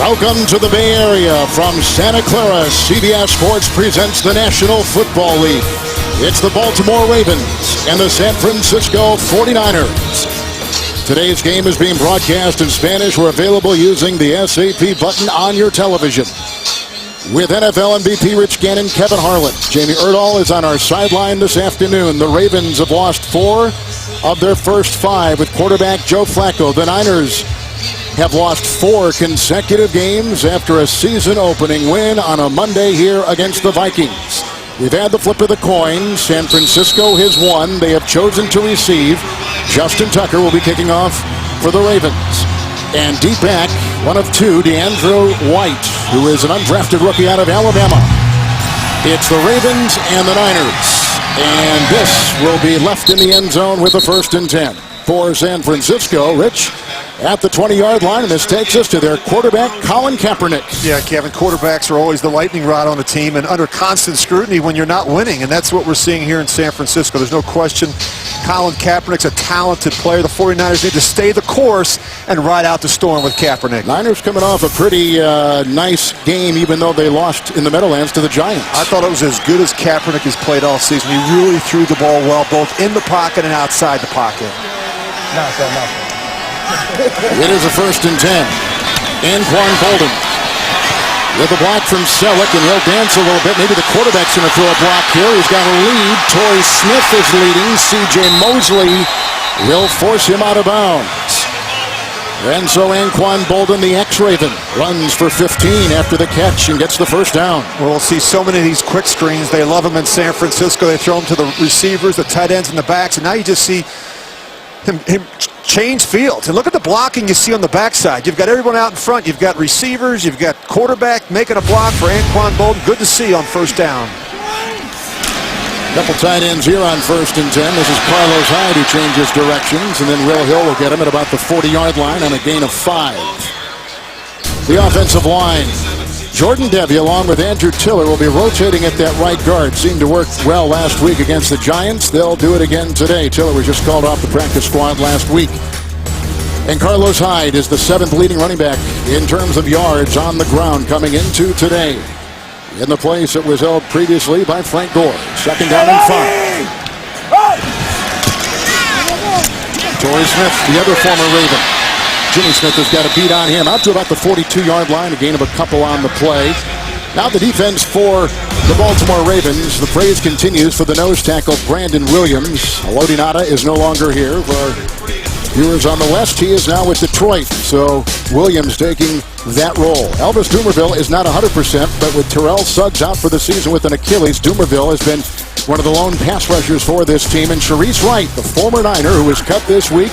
Welcome to the Bay Area from Santa Clara. CBS Sports presents the National Football League. It's the Baltimore Ravens and the San Francisco 49ers. Today's game is being broadcast in Spanish. We're available using the SAP button on your television. With NFL MVP Rich Gannon, Kevin Harlan, Jamie Erdahl is on our sideline this afternoon. The Ravens have lost 4 of their first 5 with quarterback Joe Flacco. The Niners have lost 4 consecutive games after a season-opening win on a Monday here against the Vikings. We've had the flip of the coin. San Francisco has won. They have chosen to receive. Justin Tucker will be kicking off for the Ravens. And deep back, one of 2, DeAndre White, who is an undrafted rookie out of Alabama. It's the Ravens and the Niners. And this will be left in the end zone with a 1st and 10. For San Francisco, Rich, at the 20-yard line, and this takes us to their quarterback, Colin Kaepernick. Yeah, Kevin, quarterbacks are always the lightning rod on a team and under constant scrutiny when you're not winning, and that's what we're seeing here in San Francisco. There's no question Colin Kaepernick's a talented player. The 49ers need to stay the course and ride out the storm with Kaepernick. Niners coming off a pretty nice game, even though they lost in the Meadowlands to the Giants. I thought it was as good as Kaepernick has played all season. He really threw the ball well, both in the pocket and outside the pocket. It is a 1st and 10. Anquan Boldin with a block from Selleck, and he'll dance a little bit. Maybe the quarterback's going to throw a block here. He's got a lead. Torrey Smith is leading. C.J. Mosley will force him out of bounds. And so Anquan Boldin, the ex-Raven, runs for 15 after the catch and gets the 1st down. Well, we'll see so many of these quick screens. They love them in San Francisco. They throw them to the receivers, the tight ends, and the backs, and now you just see him change fields. And look at the blocking you see on the backside. You've got everyone out in front. You've got receivers. You've got quarterback making a block for Anquan Boldin. Good to see on 1st down. Couple tight ends here on 1st and 10. This is Carlos Hyde who changes directions, and then Will Hill will get him at about the 40-yard line on a gain of 5. The offensive line. Jordan Devy, along with Andrew Tiller, will be rotating at that right guard. Seemed to work well last week against the Giants. They'll do it again today. Tiller was just called off the practice squad last week. And Carlos Hyde is the 7th leading running back in terms of yards on the ground coming into today. In the place it was held previously by Frank Gore. 2nd down and 5. Torrey Smith, the other former Raven. Jimmy Smith has got a beat on him out to about the 42-yard line, a gain of a couple on the play. Now the defense for the Baltimore Ravens. The praise continues for the nose tackle, Brandon Williams. Haloti Ngata is no longer here. For viewers on the West, he is now with Detroit. So Williams taking that role. Elvis Dumervil is not 100%, but with Terrell Suggs out for the season with an Achilles, Dumervil has been one of the lone pass rushers for this team. And Sharice Wright, the former Niner who was cut this week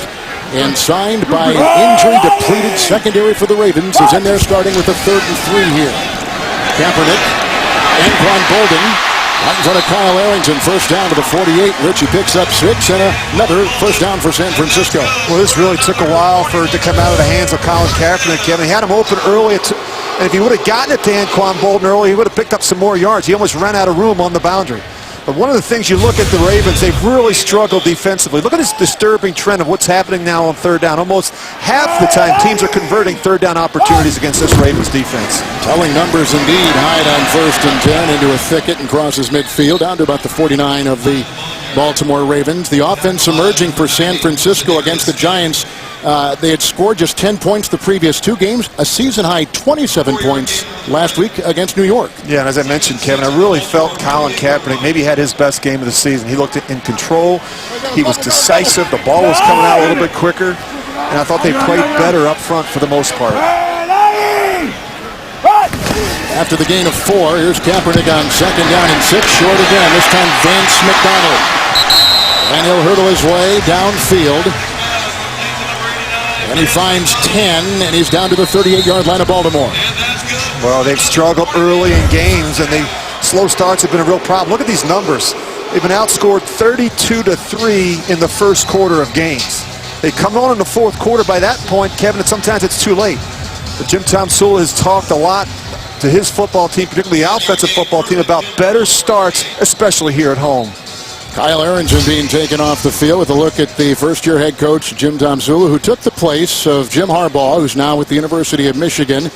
and signed by an injury-depleted secondary for the Ravens, is in there starting with a 3rd and 3 here. Kaepernick, Anquan Boldin, out in front of Kyle Arrington, 1st down to the 48. Richie picks up 6 and another 1st down for San Francisco. Well, this really took a while for it to come out of the hands of Colin Kaepernick. Kevin, he had him open early, and if he would have gotten it to Anquan Boldin early, he would have picked up some more yards. He almost ran out of room on the boundary. But one of the things you look at the Ravens, they've really struggled defensively. Look at this disturbing trend of what's happening now on 3rd down. Almost half the time teams are converting 3rd down opportunities against this Ravens defense. Telling numbers indeed. Hyde on 1st and 10 into a thicket and crosses midfield down to about the 49 of the Baltimore Ravens. The offense emerging for San Francisco against the Giants. They had scored just 10 points the previous 2 games, a season-high 27 points last week against New York. Yeah, and as I mentioned, Kevin, I really felt Colin Kaepernick maybe had his best game of the season. He looked in control. He was decisive. The ball was coming out a little bit quicker, and I thought they played better up front for the most part. After the gain of 4, here's Kaepernick on 2nd down and 6, short again. This time Vance McDonald. And he'll hurdle his way downfield. And he finds 10, and he's down to the 38-yard line of Baltimore. Well, they've struggled early in games, and slow starts have been a real problem. Look at these numbers. They've been outscored 32-3 in the 1st quarter of games. They come on in the 4th quarter. By that point, Kevin, sometimes it's too late. But Jim Tomsula has talked a lot to his football team, particularly the offensive football team, about better starts, especially here at home. Kyle Arrington being taken off the field with a look at the first-year head coach, Jim Tomsula, who took the place of Jim Harbaugh, who's now with the University of Michigan.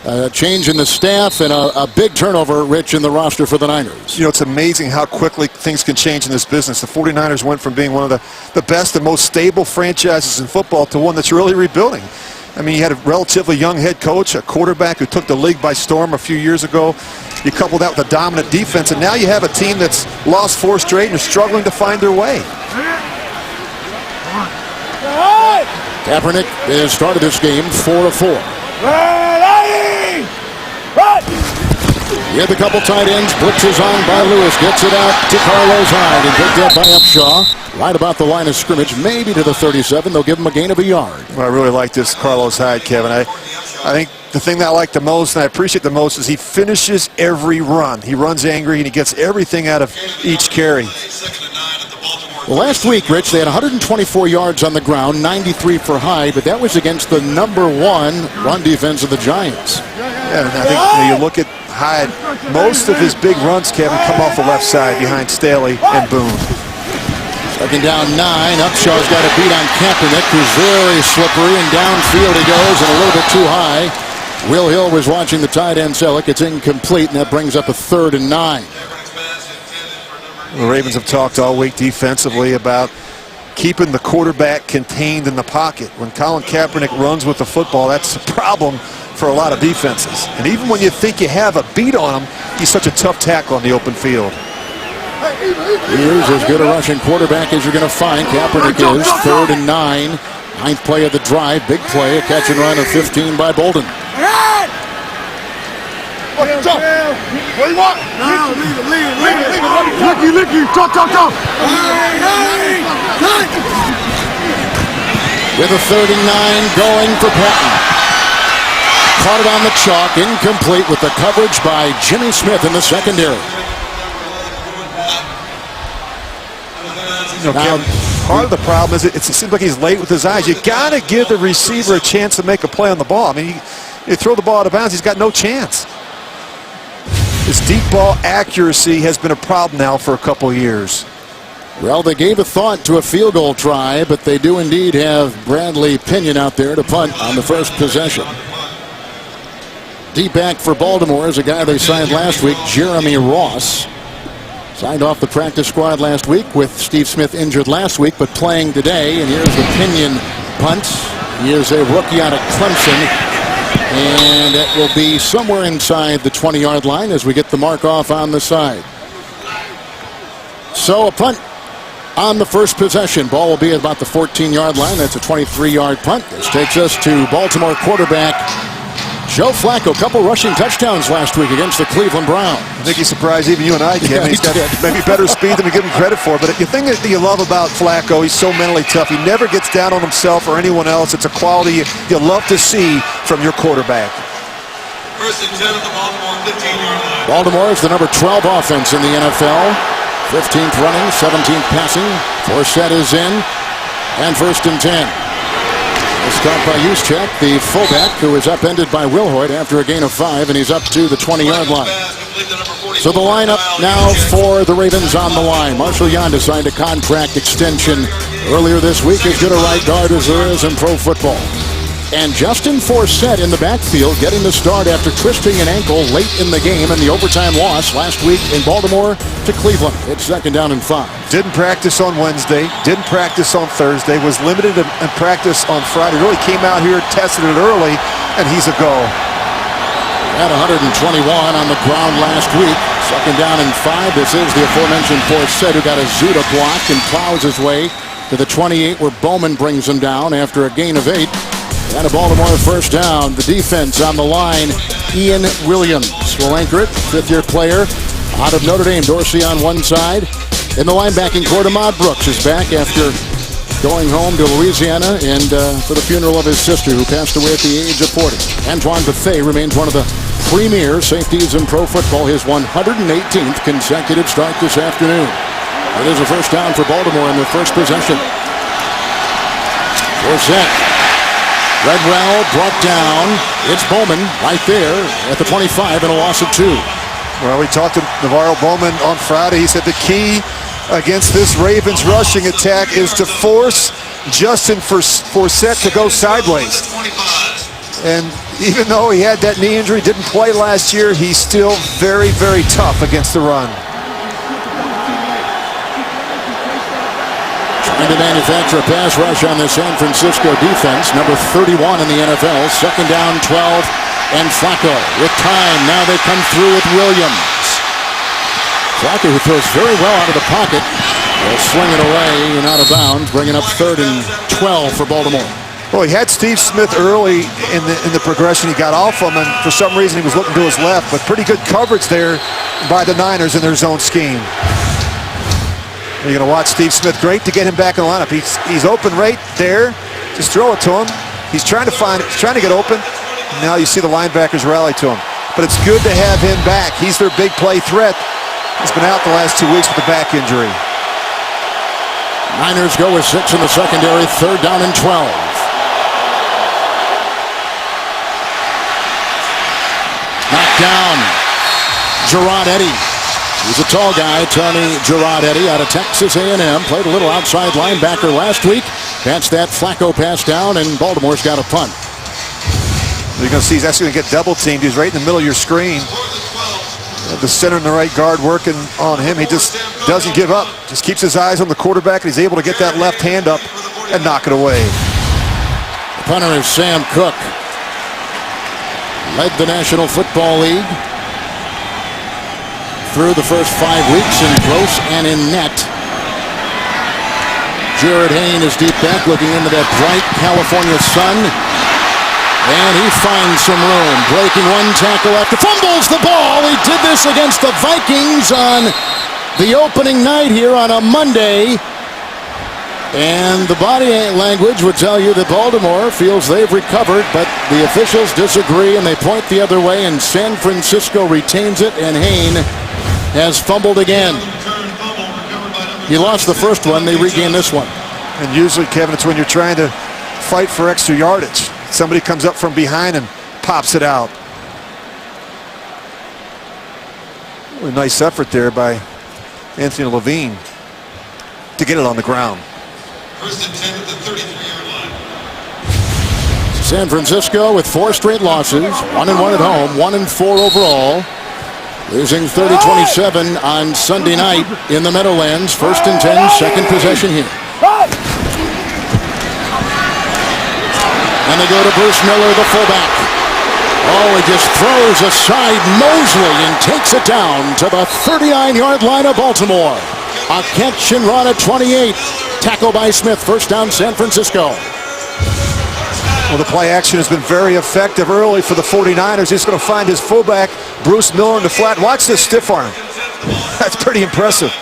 A change in the staff and a big turnover, Rich, in the roster for the Niners. You know, it's amazing how quickly things can change in this business. The 49ers went from being one of the best and most stable franchises in football to one that's really rebuilding. I mean, you had a relatively young head coach, a quarterback who took the league by storm a few years ago. You couple that with a dominant defense, and now you have a team that's lost 4 straight and is struggling to find their way. Kaepernick has started this game 4-4. He had a couple tight ends. Blitzes on by Lewis. Gets it out to Carlos Hyde and picked up by Upshaw. Right about the line of scrimmage, maybe to the 37. They'll give him a gain of a yard. Well, I really like this Carlos Hyde, Kevin. I think the thing that I like the most and I appreciate the most is he finishes every run. He runs angry and he gets everything out of each carry. Well, last week, Rich, they had 124 yards on the ground, 93 for Hyde, but that was against the #1 run defense of the Giants. Yeah, and I think when you look at Hyde, most of his big runs, Kevin, come off the left side behind Staley and Boone. Second down 9. Upshaw's got a beat on Kaepernick, who's very slippery, and downfield he goes and a little bit too high. Will Hill was watching the tight end Selleck. It's incomplete, and that brings up a 3rd and 9. The Ravens have talked all week defensively about keeping the quarterback contained in the pocket. When Colin Kaepernick runs with the football, that's a problem for a lot of defenses. And even when you think you have a beat on him, he's such a tough tackle on the open field. He is as good a rushing quarterback as you're going to find. Kaepernick is 3rd and 9. 9th play of the drive. Big play. A catch and run of 15 by Bolden. What do you want? No, leave it. Licky. Talk. With a 3rd and 9 going for Patton. Caught it on the chalk. Incomplete with the coverage by Jimmy Smith in the secondary. Now, part of the problem is it seems like he's late with his eyes. You got to give the receiver a chance to make a play on the ball. I mean, you throw the ball out of bounds, he's got no chance. His deep ball accuracy has been a problem now for a couple years. Well, they gave a thought to a field goal try, but they do indeed have Bradley Pinion out there to punt on the first possession. Deep back for Baltimore is a guy they signed last week, Jeremy Ross. Signed off the practice squad last week with Steve Smith injured last week, but playing today. And here's the Pinion punt. He is a rookie out of Clemson. And it will be somewhere inside the 20-yard line as we get the mark off on the side. So a punt on the first possession. Ball will be at about the 14-yard line. That's a 23-yard punt. This takes us to Baltimore quarterback Joe Flacco. Couple rushing touchdowns last week against the Cleveland Browns. I think he surprised even you and I, Kevin. He's got maybe better speed than we give him credit for. But the thing that you love about Flacco, he's so mentally tough. He never gets down on himself or anyone else. It's a quality you love to see from your quarterback. First and 10 at the Baltimore 15-yard line. Baltimore is the number 12 offense in the NFL. 15th running, 17th passing. Forsett is in. And first and 10. It's caught by Juszczyk, the fullback, who is upended by Wilhoit after a gain of 5, and he's up to the 20-yard line. So the lineup now for the Ravens on the line. Marshall Yanda signed a contract extension earlier this week, as good a right guard as there is in pro football. And Justin Forsett in the backfield getting the start after twisting an ankle late in the game in the overtime loss last week in Baltimore to Cleveland. It's second down and 5. Didn't practice on Wednesday, didn't practice on Thursday, was limited in practice on Friday. Really came out here, tested it early, and he's a go. Had 121 on the ground last week. Second down and 5. This is the aforementioned Forsett who got a Zuda block and plows his way to the 28 where Bowman brings him down after a gain of 8. And a Baltimore first down. The defense on the line. Ian Williams will anchor it. 5th-year player out of Notre Dame. Dorsey on one side. In the linebacking court, Ahmad Brooks is back after going home to Louisiana and for the funeral of his sister who passed away at the age of 40. Antoine Bethea remains one of the premier safeties in pro football. His 118th consecutive start this afternoon. It is a first down for Baltimore in their first possession. Forsett. Redwell brought down. It's Bowman right there at the 25 and a loss of 2. Well, we talked to Navarro Bowman on Friday. He said the key against this Ravens rushing attack is to force Justin Forsett to go sideways. And even though he had that knee injury, didn't play last year, he's still very, very tough against the run. Trying to manufacture a pass rush on the San Francisco defense, number 31 in the NFL. Second down, 12, and Flacco with time. Now they come through with Williams. Flacco, who throws very well out of the pocket, will sling it away and out of bounds, bringing up 3rd and 12 for Baltimore. Well, he had Steve Smith early in the progression. He got off him, and for some reason he was looking to his left, but pretty good coverage there by the Niners in their zone scheme. You're going to watch Steve Smith. Great to get him back in the lineup. He's open right there. Just throw it to him. He's trying to get open. Now you see the linebackers rally to him. But it's good to have him back. He's their big play threat. He's been out the last 2 weeks with a back injury. Niners go with 6 in the secondary. 3rd down and 12. Knocked down. Gerard Eddy. He's a tall guy, Tony Gerard Eddy, out of Texas A&M. Played a little outside linebacker last week. That's that Flacco pass down, and Baltimore's got a punt. You're going to see he's actually going to get double teamed. He's right in the middle of your screen. The center and the right guard working on him. He just doesn't give up. Just keeps his eyes on the quarterback, and he's able to get that left hand up and knock it away. The punter is Sam Cook. Led the National Football League through the first 5 weeks in gross and in net. Jared Hayne is deep back looking into that bright California sun. And he finds some room. Breaking one tackle after fumbles the ball. He did this against the Vikings on the opening night here on a Monday. And the body language would tell you that Baltimore feels they've recovered, but the officials disagree and they point the other way, and San Francisco retains it, and Hayne has fumbled again. He lost the first one. They regain this one. And usually, Kevin, it's when you're trying to fight for extra yardage. Somebody comes up from behind and pops it out. Really nice effort there by Anthony Levine to get it on the ground. 1st and 10 at the 33-yard line. San Francisco with 4 straight losses, 1-1 at home, 1-4 overall. Losing 30-27 on Sunday night in the Meadowlands. 1st and 10, second possession here. And they go to Bruce Miller, the fullback. Oh, he just throws aside Mosley and takes it down to the 39-yard line of Baltimore. A catch and run at 28. Tackle by Smith. 1st down, San Francisco. Well, the play action has been very effective early for the 49ers. He's going to find his fullback, Bruce Miller, in the flat. Watch this stiff arm. That's pretty impressive.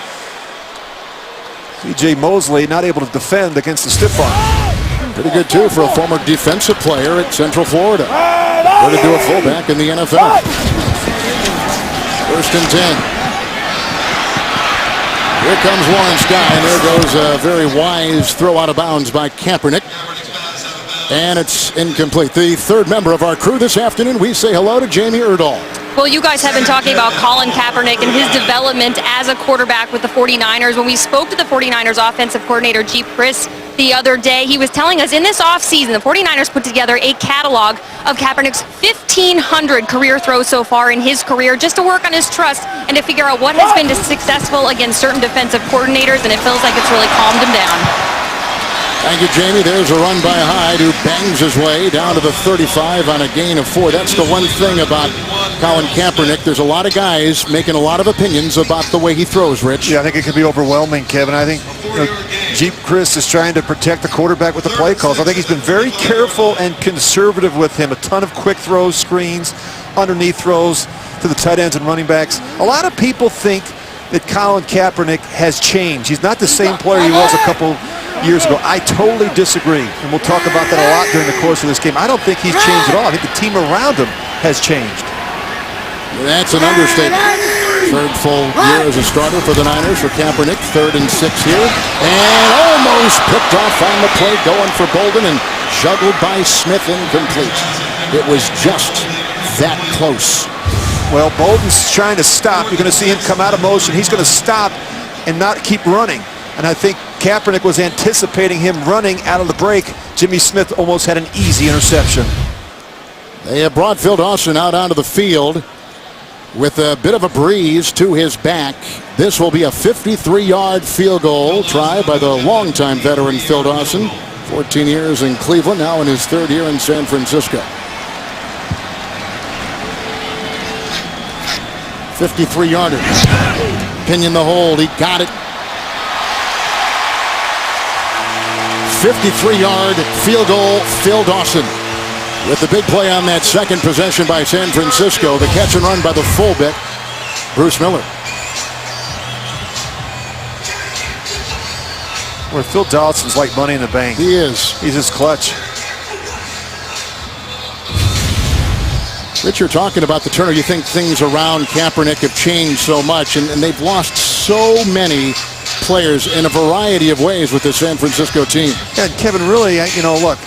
C.J. Mosley not able to defend against the stiff arm. Pretty good, too, for a former defensive player at Central Florida. Where to do a fullback in the NFL. 1st and 10. Here comes Lawrence Guy, and there goes a very wise throw out of bounds by Kaepernick. And it's incomplete. The 3rd member of our crew this afternoon, we say hello to Jamie Erdahl. Well, you guys have been talking about Colin Kaepernick and his development as a quarterback with the 49ers. When we spoke to the 49ers offensive coordinator, Jeep Chris, the other day, he was telling us in this offseason, the 49ers put together a catalog of Kaepernick's 1,500 career throws so far in his career, just to work on his trust and to figure out what has been successful against certain defensive coordinators, and it feels like it's really calmed him down. Thank you, Jamie. There's a run by Hyde, who bangs his way down to the 35 on a gain of 4. That's the one thing about Colin Kaepernick. There's a lot of guys making a lot of opinions about the way he throws, Rich. Yeah, I think it could be overwhelming, Kevin. I think Jeep Chris is trying to protect the quarterback with the play calls. I think he's been very careful and conservative with him. A ton of quick throws, screens, underneath throws to the tight ends and running backs. A lot of people think that Colin Kaepernick has changed. He's not the same player he was a couple years ago. I totally disagree, and we'll talk about that a lot during the course of this game. I don't think he's changed at all. I think the team around him has changed. That's an understatement. 3rd full year as a starter for the Niners for Kaepernick. 3rd and 6 here, and almost picked off on the play, going for Bolden, and juggled by Smith, incomplete. It was just that close. Well, Bolden's trying to stop. You're going to see him come out of motion. He's going to stop and not keep running. And I think Kaepernick was anticipating him running out of the break. Jimmy Smith almost had an easy interception. They have brought Phil Dawson out onto the field with a bit of a breeze to his back. This will be a 53-yard field goal tried by the longtime veteran Phil Dawson. 14 years in Cleveland, now in his third year in San Francisco. 53-yarder. Pinion the hold. He got it. 53-yard field goal, Phil Dawson. With the big play on that second possession by San Francisco, the catch and run by the fullback, Bruce Miller. Where Phil Dawson's like money in the bank. He is. He's his clutch. Rich, you're talking about the Turner. You think things around Kaepernick have changed so much, and they've lost so many players in a variety of ways with the San Francisco team. Yeah, and Kevin, really, look,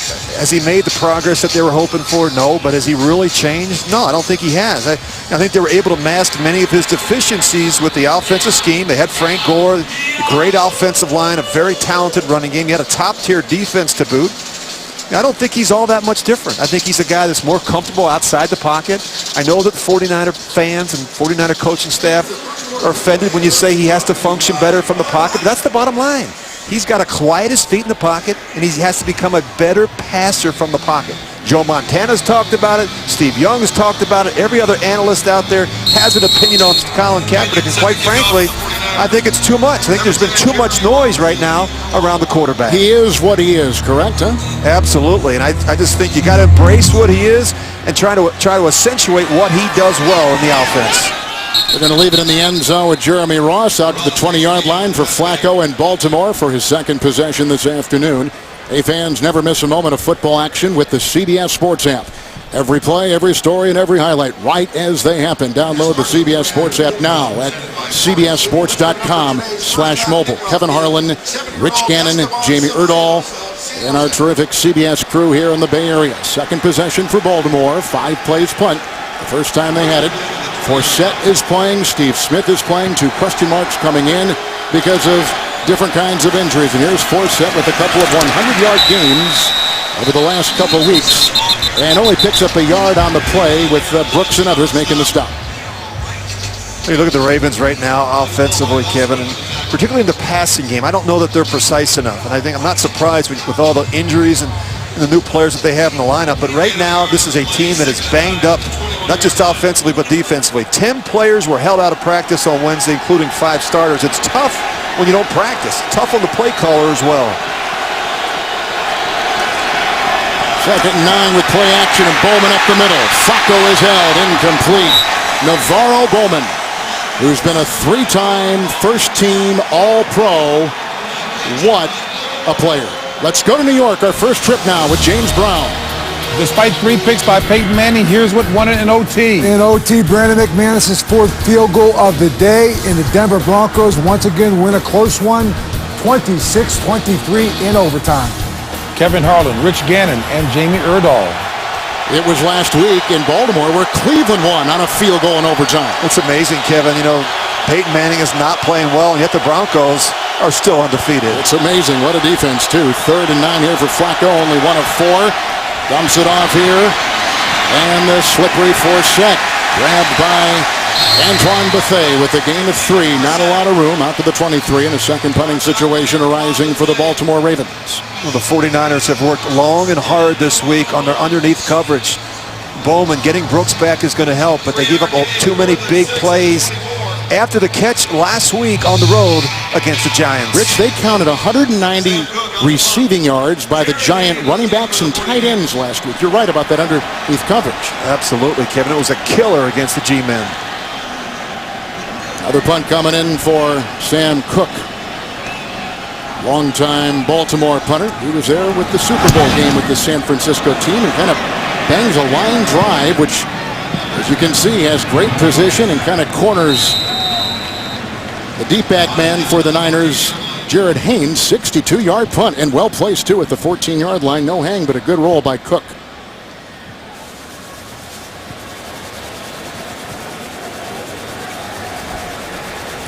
has he made the progress that they were hoping for? No, but has he really changed? No, I don't think he has. I think they were able to mask many of his deficiencies with the offensive scheme. They had Frank Gore, a great offensive line, a very talented running game. He had a top-tier defense to boot. I don't think he's all that much different. I think he's a guy that's more comfortable outside the pocket. I know that the 49er fans and 49er coaching staff are offended when you say he has to function better from the pocket. But that's the bottom line. He's got to quiet his feet in the pocket, and he has to become a better passer from the pocket. Joe Montana's talked about it. Steve Young has talked about it. Every other analyst out there has an opinion on Colin Kaepernick, and quite frankly, I think it's too much. I think there's been too much noise right now around the quarterback. He is what he is, correct, huh? Absolutely, and I just think you got to embrace what he is and try to accentuate what he does well in the offense. They're going to leave it in the end zone with Jeremy Ross out to the 20-yard line for Flacco and Baltimore for his second possession this afternoon. Hey, fans, never miss a moment of football action with the CBS Sports app. Every play, every story, and every highlight right as they happen. Download the CBS Sports app now at cbssports.com/mobile. Kevin Harlan, Rich Gannon, Jamie Erdahl, and our terrific CBS crew here in the Bay Area. Second possession for Baltimore. 5 plays punt. The first time they had it. Forsett is playing. Steve Smith is playing. 2 question marks coming in because of different kinds of injuries. And here's Forsett with a couple of 100-yard games over the last couple weeks, and only picks up a yard on the play with Brooks and others making the stop. You look at the Ravens right now offensively, Kevin, and particularly in the passing game. I don't know that they're precise enough, and I'm not surprised with all the injuries and the new players that they have in the lineup. But right now, this is a team that is banged up, not just offensively but defensively. 10 players were held out of practice on Wednesday, including 5 starters. It's tough when you don't practice. Tough on the play caller as well. 2nd and 9 with play action, and Bowman up the middle. Flacco is held incomplete. Navarro Bowman, who's been a 3-time first-team All-Pro. What a player. Let's go to New York, our first trip now with James Brown. Despite 3 picks by Peyton Manning, here's what won it in OT. In OT, Brandon McManus's 4th field goal of the day, and the Denver Broncos once again win a close one, 26-23 in overtime. Kevin Harlan, Rich Gannon, and Jamie Erdahl. It was last week in Baltimore where Cleveland won on a field goal in overtime. It's amazing, Kevin. Peyton Manning is not playing well, and yet the Broncos are still undefeated. It's amazing. What a defense, too. 3rd and 9 here for Flacco, only 1 of 4. Dumps it off here, and the slippery Forsett grabbed by Antoine Bethea with a gain of 3. Not a lot of room out to the 23, and a second punting situation arising for the Baltimore Ravens. Well, the 49ers have worked long and hard this week on their underneath coverage. Bowman getting Brooks back is going to help, but they gave up too many big plays after the catch last week on the road against the Giants. Rich, they counted 190 receiving yards by the Giant running backs and tight ends last week. You're right about that underneath coverage. Absolutely, Kevin. It was a killer against the G-men. Another punt coming in for Sam Cook. Longtime Baltimore punter. He was there with the Super Bowl game with the San Francisco team and kind of bangs a line drive, which, as you can see, has great position and kind of corners the deep back man for the Niners, Jared Haynes. 62-yard punt, and well placed too at the 14-yard line. No hang, but a good roll by Cook.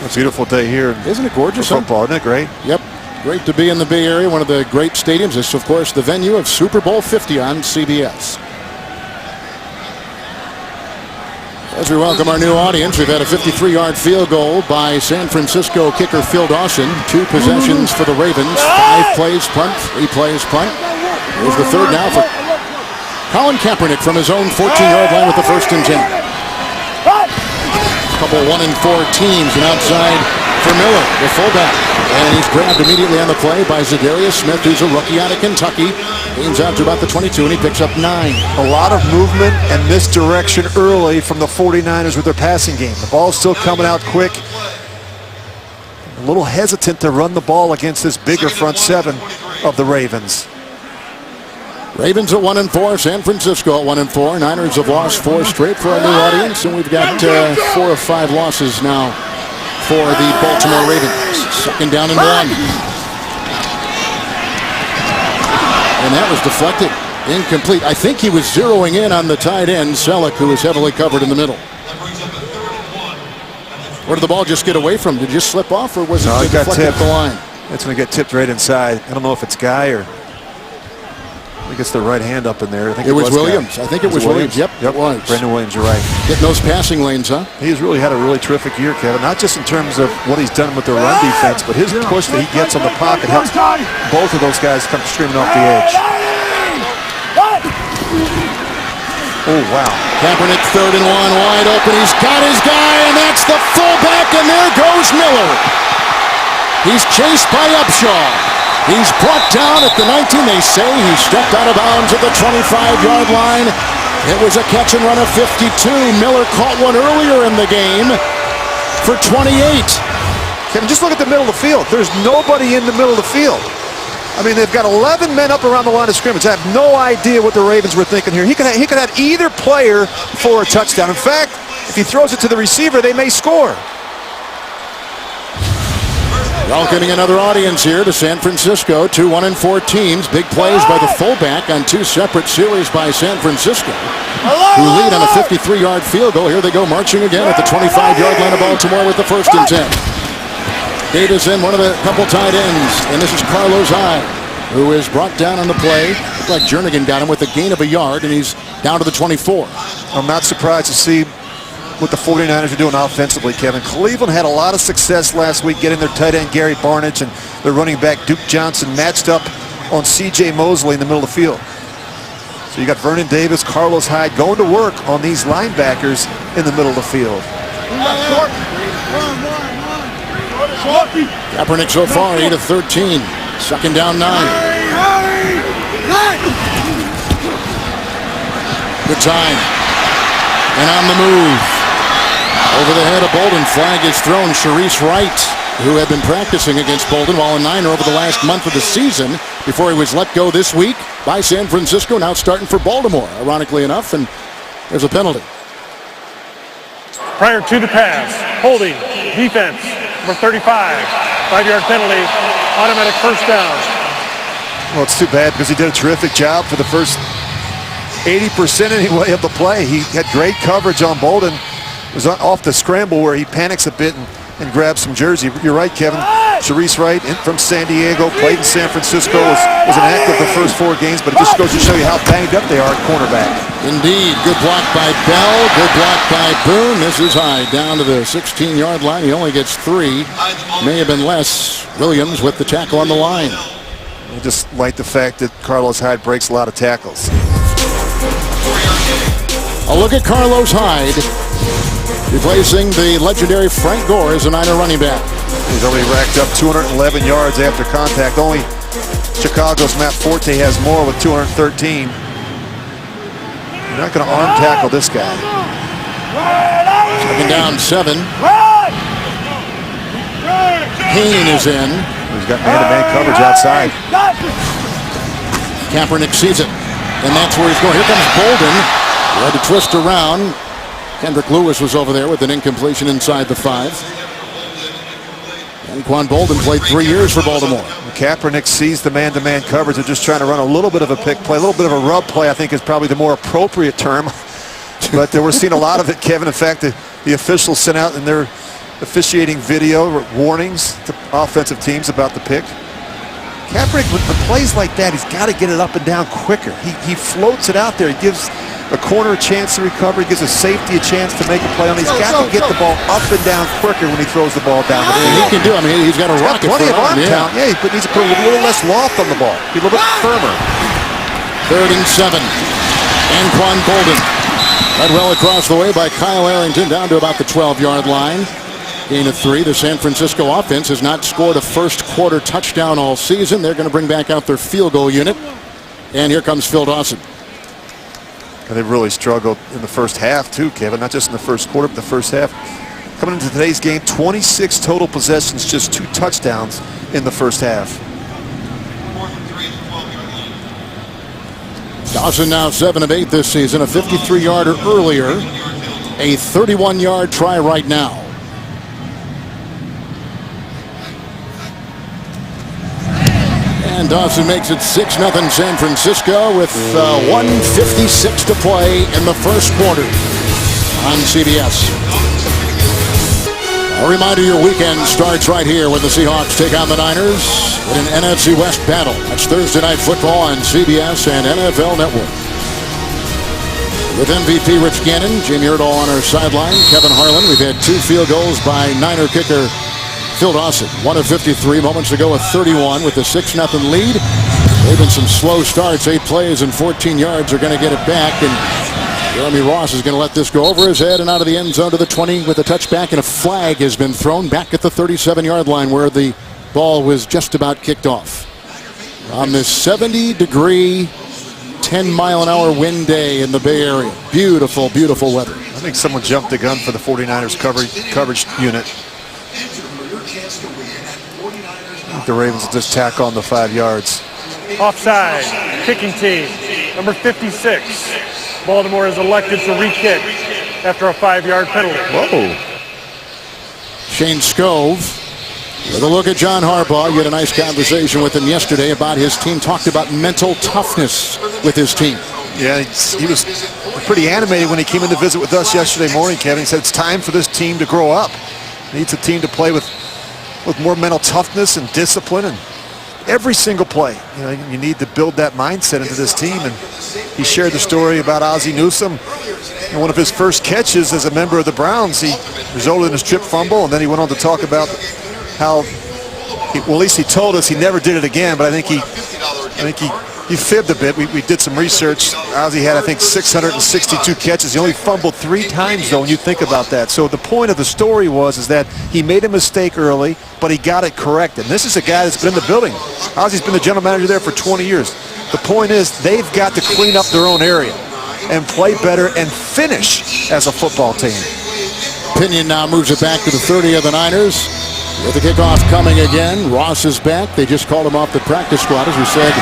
It's a beautiful day here. Isn't it gorgeous? Football, isn't it great? Yep. Great to be in the Bay Area, one of the great stadiums. This, of course, the venue of Super Bowl 50 on CBS. As we welcome our new audience, we've had a 53-yard field goal by San Francisco kicker Phil Dawson. 2 possessions for the Ravens. 5 plays punt, 3 plays punt. Here's the third now for Colin Kaepernick from his own 14-yard line with the 1st and 10. Couple 1-4 teams, and outside for Miller, the fullback. And he's grabbed immediately on the play by Zadarius Smith, who's a rookie out of Kentucky. Gains out to about the 22, and he picks up 9. A lot of movement and misdirection early from the 49ers with their passing game. The ball's still coming out quick. A little hesitant to run the ball against this bigger front 7 of the Ravens. Ravens at 1-4, San Francisco at 1-4. Niners have lost 4 straight for our new audience, and we've got 4 or 5 losses now for the Baltimore Ravens. 2nd down and 1. And that was deflected. Incomplete. I think he was zeroing in on the tight end, Selleck, who was heavily covered in the middle. Where did the ball just get away from? Did it just slip off, or was it deflected at the line? It's going to get tipped right inside. I don't know if it's Guy or... I think it's the right hand up in there. I think it was Williams. I think it was Williams. Yep, it was. Brandon Williams, you're right. Getting those passing lanes, huh? He's really had a really terrific year, Kevin. Not just in terms of what he's done with their run defense, but his push that he gets on the pocket helps both of those guys come streaming off the edge. Oh, wow. Kaepernick 3rd and 1, wide open. He's got his guy, and that's the fullback, and there goes Miller. He's chased by Upshaw. He's brought down at the 19. They say he stepped out of bounds at the 25-yard line. It was a catch and run of 52. Miller caught one earlier in the game for 28. Kevin, just look at the middle of the field. There's nobody in the middle of the field. I mean, they've got 11 men up around the line of scrimmage. I have no idea what the Ravens were thinking here. He could have either player for a touchdown. In fact, if he throws it to the receiver, they may score. Welcoming another audience here to San Francisco. 2 1-4 teams. Big plays by the fullback on 2 separate series by San Francisco, who lead on a 53-yard field goal. Here they go marching again at the 25-yard line of Baltimore with the 1st and 10. Davis in, one of the couple tight ends, and this is Carlos Hyde, who is brought down on the play. Looked like Jernigan got him with a gain of a yard, and he's down to the 24. I'm not surprised to see what the 49ers are doing offensively, Kevin. Cleveland had a lot of success last week getting their tight end Gary Barnidge and their running back Duke Johnson matched up on C.J. Mosley in the middle of the field. So you got Vernon Davis, Carlos Hyde going to work on these linebackers in the middle of the field. Kaepernick so far 8 of 13. 2nd down 9. Good time. And on the move. Over the head of Bolden, flag is thrown. Sharice Wright, who had been practicing against Bolden while a Niner over the last month of the season before he was let go this week by San Francisco, now starting for Baltimore, ironically enough, and there's a penalty. Prior to the pass, holding, defense, number 35, 5-yard penalty, automatic 1st down. Well, it's too bad because he did a terrific job for the first 80% anyway of the play. He had great coverage on Bolden. It was off the scramble where he panics a bit and grabs some jersey. You're right, Kevin. Sharice Wright from San Diego, played in San Francisco, was an active the first 4 games, but it just goes to show you how banged up they are at cornerback. Indeed. Good block by Bell. Good block by Boone. This is Hyde down to the 16-yard line. He only gets 3. May have been less. Williams with the tackle on the line. I just like the fact that Carlos Hyde breaks a lot of tackles. A look at Carlos Hyde, replacing the legendary Frank Gore as a Niner running back. He's already racked up 211 yards after contact. Only Chicago's Matt Forte has more with 213. You're not going to arm tackle this guy. 2nd down 7. Kane is in. He's got man-to-man coverage outside. Kaepernick sees it, and that's where he's going. Here comes Bolden. He had to twist around. Kendrick Lewis was over there with an incompletion inside the 5. Anquan Bolden played 3 years for Baltimore. Kaepernick sees the man-to-man coverage. They're just trying to run a little bit of a pick play, a little bit of a rub play, I think is probably the more appropriate term. But we're seeing a lot of it, Kevin. In fact, the officials sent out in their officiating video warnings to offensive teams about the pick. Kaepernick, with plays like that, he's got to get it up and down quicker. He floats it out there. He gives a corner a chance to recover. He gives a safety a chance to make a play on. He's got to get the ball up and down quicker when he throws the ball down the And field. he can do it. I mean, he's got a rocket Plenty for of arm him. talent. Yeah, he needs to put a little less loft on the ball. Be a little bit firmer. 3rd and 7. Anquan Boldin. Led well across the way by Kyle Arrington down to about the 12-yard line. Gain of 3. The San Francisco offense has not scored a first quarter touchdown all season. They're going to bring back out their field goal unit. And here comes Phil Dawson. And they've really struggled in the first half too, Kevin. Not just in the first quarter, but the first half. Coming into today's game, 26 total possessions, just 2 touchdowns in the first half. Dawson now 7 of 8 this season. A 53-yarder earlier. A 31-yard try right now. And Dawson makes it 6-0 San Francisco with 1:56 to play in the first quarter on CBS. A reminder, your weekend starts right here when the Seahawks take on the Niners in an NFC West battle. That's Thursday Night Football on CBS and NFL Network. With MVP Rich Gannon, Jamie Erdahl on our sideline, Kevin Harlan. We've had 2 field goals by Niner kicker Phil Dawson. 1 of 53 moments ago, a 31 with a 6-0 lead. There have been some slow starts. 8 plays and 14 yards are going to get it back. And Jeremy Ross is going to let this go over his head and out of the end zone to the 20 with a touchback. And a flag has been thrown back at the 37-yard line where the ball was just about kicked off. On this 70-degree, 10-mile-an-hour wind day in the Bay Area. Beautiful, beautiful weather. I think someone jumped the gun for the 49ers coverage unit. The Ravens will just tack on the 5 yards. Offside, kicking team, number 56. Baltimore is elected to re-kick after a 5-yard penalty. Whoa. Shane Scove with a look at John Harbaugh. You had a nice conversation with him yesterday about his team. Talked about mental toughness with his team. Yeah, he was pretty animated when he came in to visit with us yesterday morning, Kevin. He said it's time for this team to grow up. Needs a team to play with more mental toughness and discipline, and every single play. You know, you need to build that mindset into this team. And he shared the story about Ozzie Newsome. And one of his first catches as a member of the Browns, he resulted in a strip fumble, and then he went on to talk about how, well, at least he told us he never did it again, but I think he fibbed a bit. We did some research. Ozzie had, I think, 662 catches. He only fumbled 3 times, though, when you think about that. So the point of the story is that he made a mistake early, but he got it corrected. And this is a guy that's been in the building. Ozzie's been the general manager there for 20 years. The point is they've got to clean up their own area and play better and finish as a football team. Pinion now moves it back to the 30 of the Niners. With the kickoff coming again, Ross is back. They just called him off the practice squad, as we said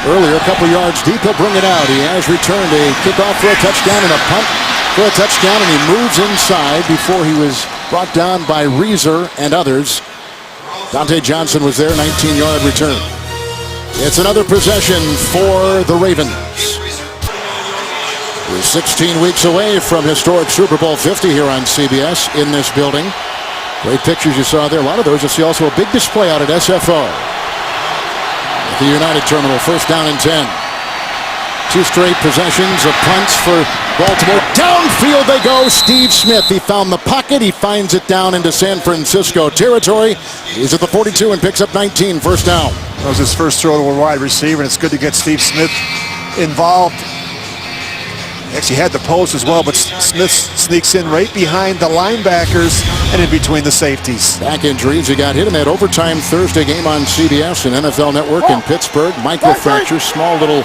earlier, a couple yards deep. He'll bring it out. He has returned a kickoff for a touchdown and a punt for a touchdown, and he moves inside before he was brought down by Reeser and others. Dante Johnson was there, 19-yard return. It's another possession for the Ravens. We're 16 weeks away from historic Super Bowl 50 here on CBS in this building. Great pictures you saw there. A lot of those. You'll see also a big display out at SFO. At the United Terminal, 1st down and 10. 2 straight possessions of punts for Baltimore. Downfield they go. Steve Smith, he found the pocket. He finds it down into San Francisco territory. He's at the 42 and picks up 19, 1st down. That was his first throw to a wide receiver, and it's good to get Steve Smith involved. He actually had the post as well, but Smith sneaks in right behind the linebackers and in between the safeties. Back injuries. He got hit in that overtime Thursday game on CBS and NFL Network in Pittsburgh. Microfracture, small little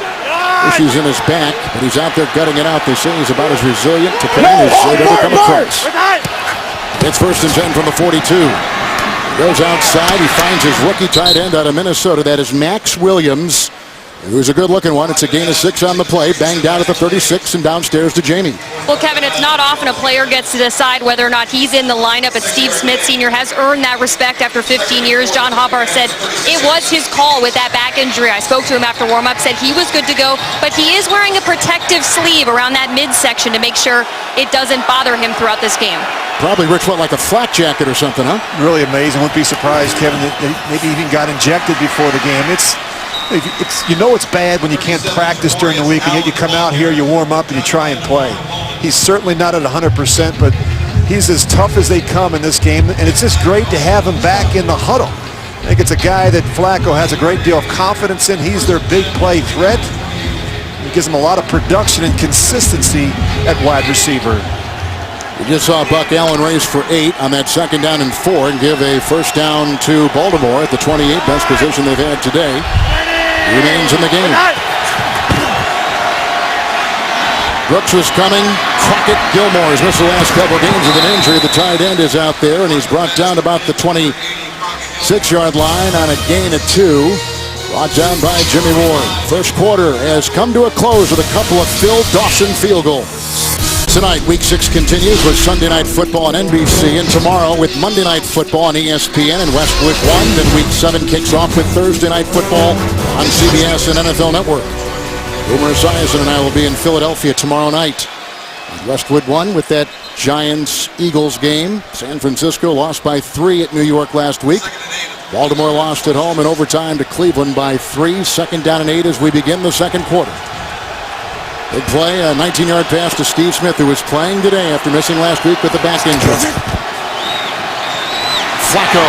issues in his back, but he's out there gutting it out. They say he's about as resilient to pain as they've ever come across. It's 1st and 10 from the 42. Goes outside. He finds his rookie tight end out of Minnesota. That is Max Williams, who's a good-looking one. It's a gain of 6 on the play. Banged out at the 36 and downstairs to Jamie. Well, Kevin, it's not often a player gets to decide whether or not he's in the lineup, but Steve Smith Sr. has earned that respect after 15 years. John Harbaugh said it was his call with that back injury. I spoke to him after warm-up, said he was good to go, but he is wearing a protective sleeve around that midsection to make sure it doesn't bother him throughout this game. Probably, Rich, what, like a flak jacket or something, huh? Really amazing. Wouldn't be surprised, Kevin, that maybe even got injected before the game. You know it's bad when you can't practice during the week, and yet you come out here, you warm up, and you try and play. He's certainly not at 100%, but he's as tough as they come in this game, and it's just great to have him back in the huddle. I think it's a guy that Flacco has a great deal of confidence in. He's their big play threat. It gives them a lot of production and consistency at wide receiver. We just saw Buck Allen race for 8 on that 2nd down and 4 and give a first down to Baltimore at the 28, best position they've had today. He remains in the game. Brooks was coming. Crockett Gilmore has missed the last couple games with an injury. The tight end is out there, and he's brought down about the 26-yard line on a gain of 2. Brought down by Jimmy Ward. First quarter has come to a close with a couple of Phil Dawson field goals. Tonight, Week 6 continues with Sunday Night Football on NBC, and tomorrow with Monday Night Football on ESPN and Westwood 1. Then Week 7 kicks off with Thursday Night Football on CBS and NFL Network. Boomer Esiason and I will be in Philadelphia tomorrow night. Westwood 1 with that Giants-Eagles game. San Francisco lost by 3 at New York last week. Baltimore lost at home in overtime to Cleveland by 3. 2nd down and 8 as we begin the second quarter. Big play, a 19-yard pass to Steve Smith, who was playing today after missing last week with a back injury. Flacco.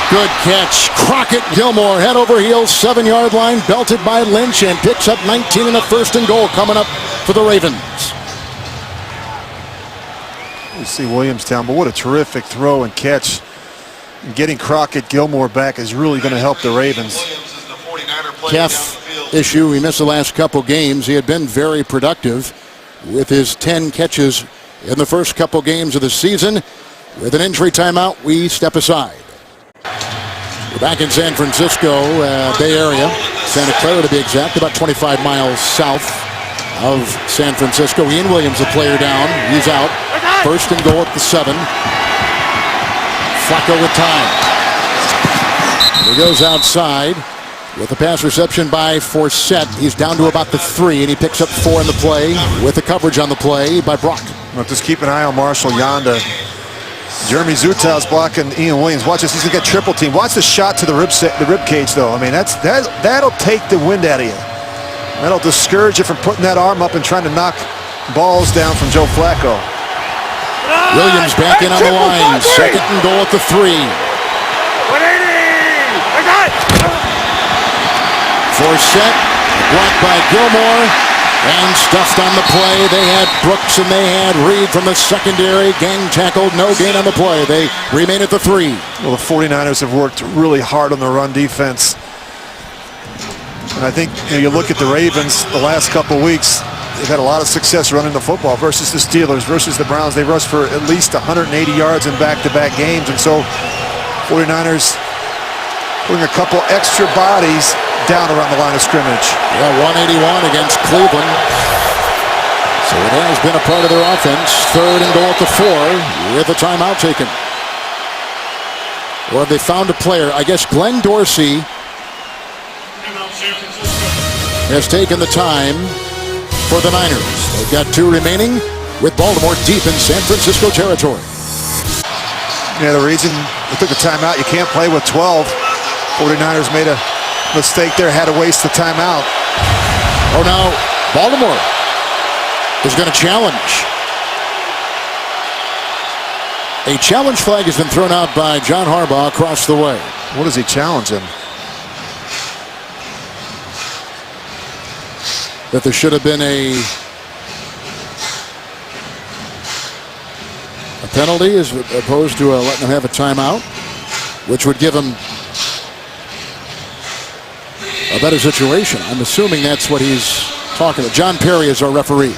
Good catch. Crockett Gilmore, head over heels, 7-yard line, belted by Lynch, and picks up 19 in a 1st and goal coming up for the Ravens. You see Williamstown, but what a terrific throw and catch. Getting Crockett Gilmore back is really going to help the Ravens. Calf issue. He missed the last couple games. He had been very productive with his 10 catches in the first couple games of the season. With an injury timeout, we step aside. We're back in San Francisco, Bay Area. Santa Clara to be exact, about 25 miles south of San Francisco. Ian Williams, the player down. He's out. 1st and goal at the 7. Flacco with time. He goes outside with a pass reception by Forsett. He's down to about the 3, and he picks up 4 in the play with the coverage on the play by Brock. Well, just keep an eye on Marshall Yanda. Jeremy Zutow's blocking Ian Williams. Watch this. He's going to get triple team. Watch the shot to the rib cage, though. I mean, that'll take the wind out of you. That'll discourage you from putting that arm up and trying to knock balls down from Joe Flacco. Williams back in on the line. 2nd and goal at the 3. 180. Forsett blocked by Gilmore and stuffed on the play. They had Brooks and they had Reed from the secondary. Gang tackled, no gain on the play. They remain at the 3. Well, the 49ers have worked really hard on the run defense. And I think you look at the Ravens the last couple of weeks, they've had a lot of success running the football versus the Steelers, versus the Browns. They rushed for at least 180 yards in back-to-back games. And so 49ers putting a couple extra bodies down around the line of scrimmage. Yeah, 181 against Cleveland. So it has been a part of their offense. 3rd and goal at the 4 with a timeout taken. Or have they found a player? I guess Glenn Dorsey has taken the time for the Niners. They've got 2 remaining with Baltimore deep in San Francisco territory. Yeah, the reason they took a timeout, you can't play with 12. 49ers made a mistake there, had to waste the timeout. Oh, now Baltimore is going to challenge. A challenge flag has been thrown out by John Harbaugh across the way. What is he challenging? That there should have been a penalty as opposed to letting them have a timeout, which would give them a better situation. I'm assuming that's what he's talking about. John Perry is our referee.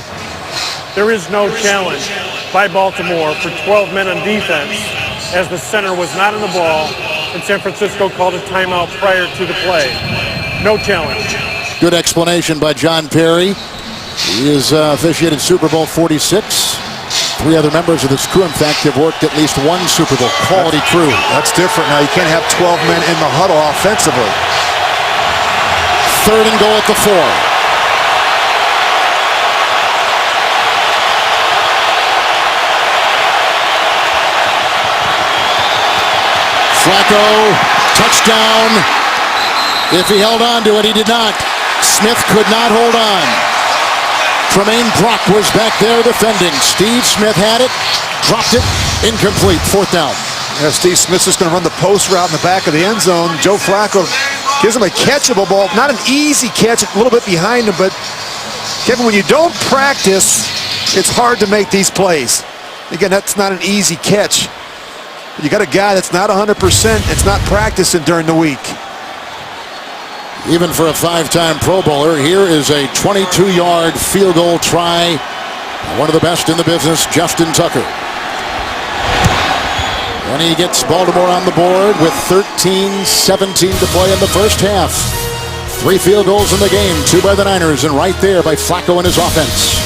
There is no challenge by Baltimore for 12 men on defense, as the center was not on the ball, and San Francisco called a timeout prior to the play. No challenge. Good explanation by John Perry. He has officiated Super Bowl 46. 3 other members of this crew, in fact, have worked at least 1 Super Bowl. Quality crew. That's different now. You can't have 12 men in the huddle offensively. 3rd and goal at the 4. Flacco, touchdown. If he held on to it, he did not. Smith could not hold on. Tremaine Brock was back there defending. Steve Smith had it, dropped it, incomplete, 4th down. Yeah, Steve Smith's just going to run the post route in the back of the end zone. Joe Flacco gives him a catchable ball. Not an easy catch, a little bit behind him, but Kevin, when you don't practice, it's hard to make these plays. Again, that's not an easy catch. You got a guy that's not 100%, it's not practicing during the week. Even for a 5-time Pro Bowler, here is a 22-yard field goal try. One of the best in the business, Justin Tucker. And he gets Baltimore on the board with 13-17 to play in the first half. 3 field goals in the game, 2 by the Niners, and right there by Flacco and his offense.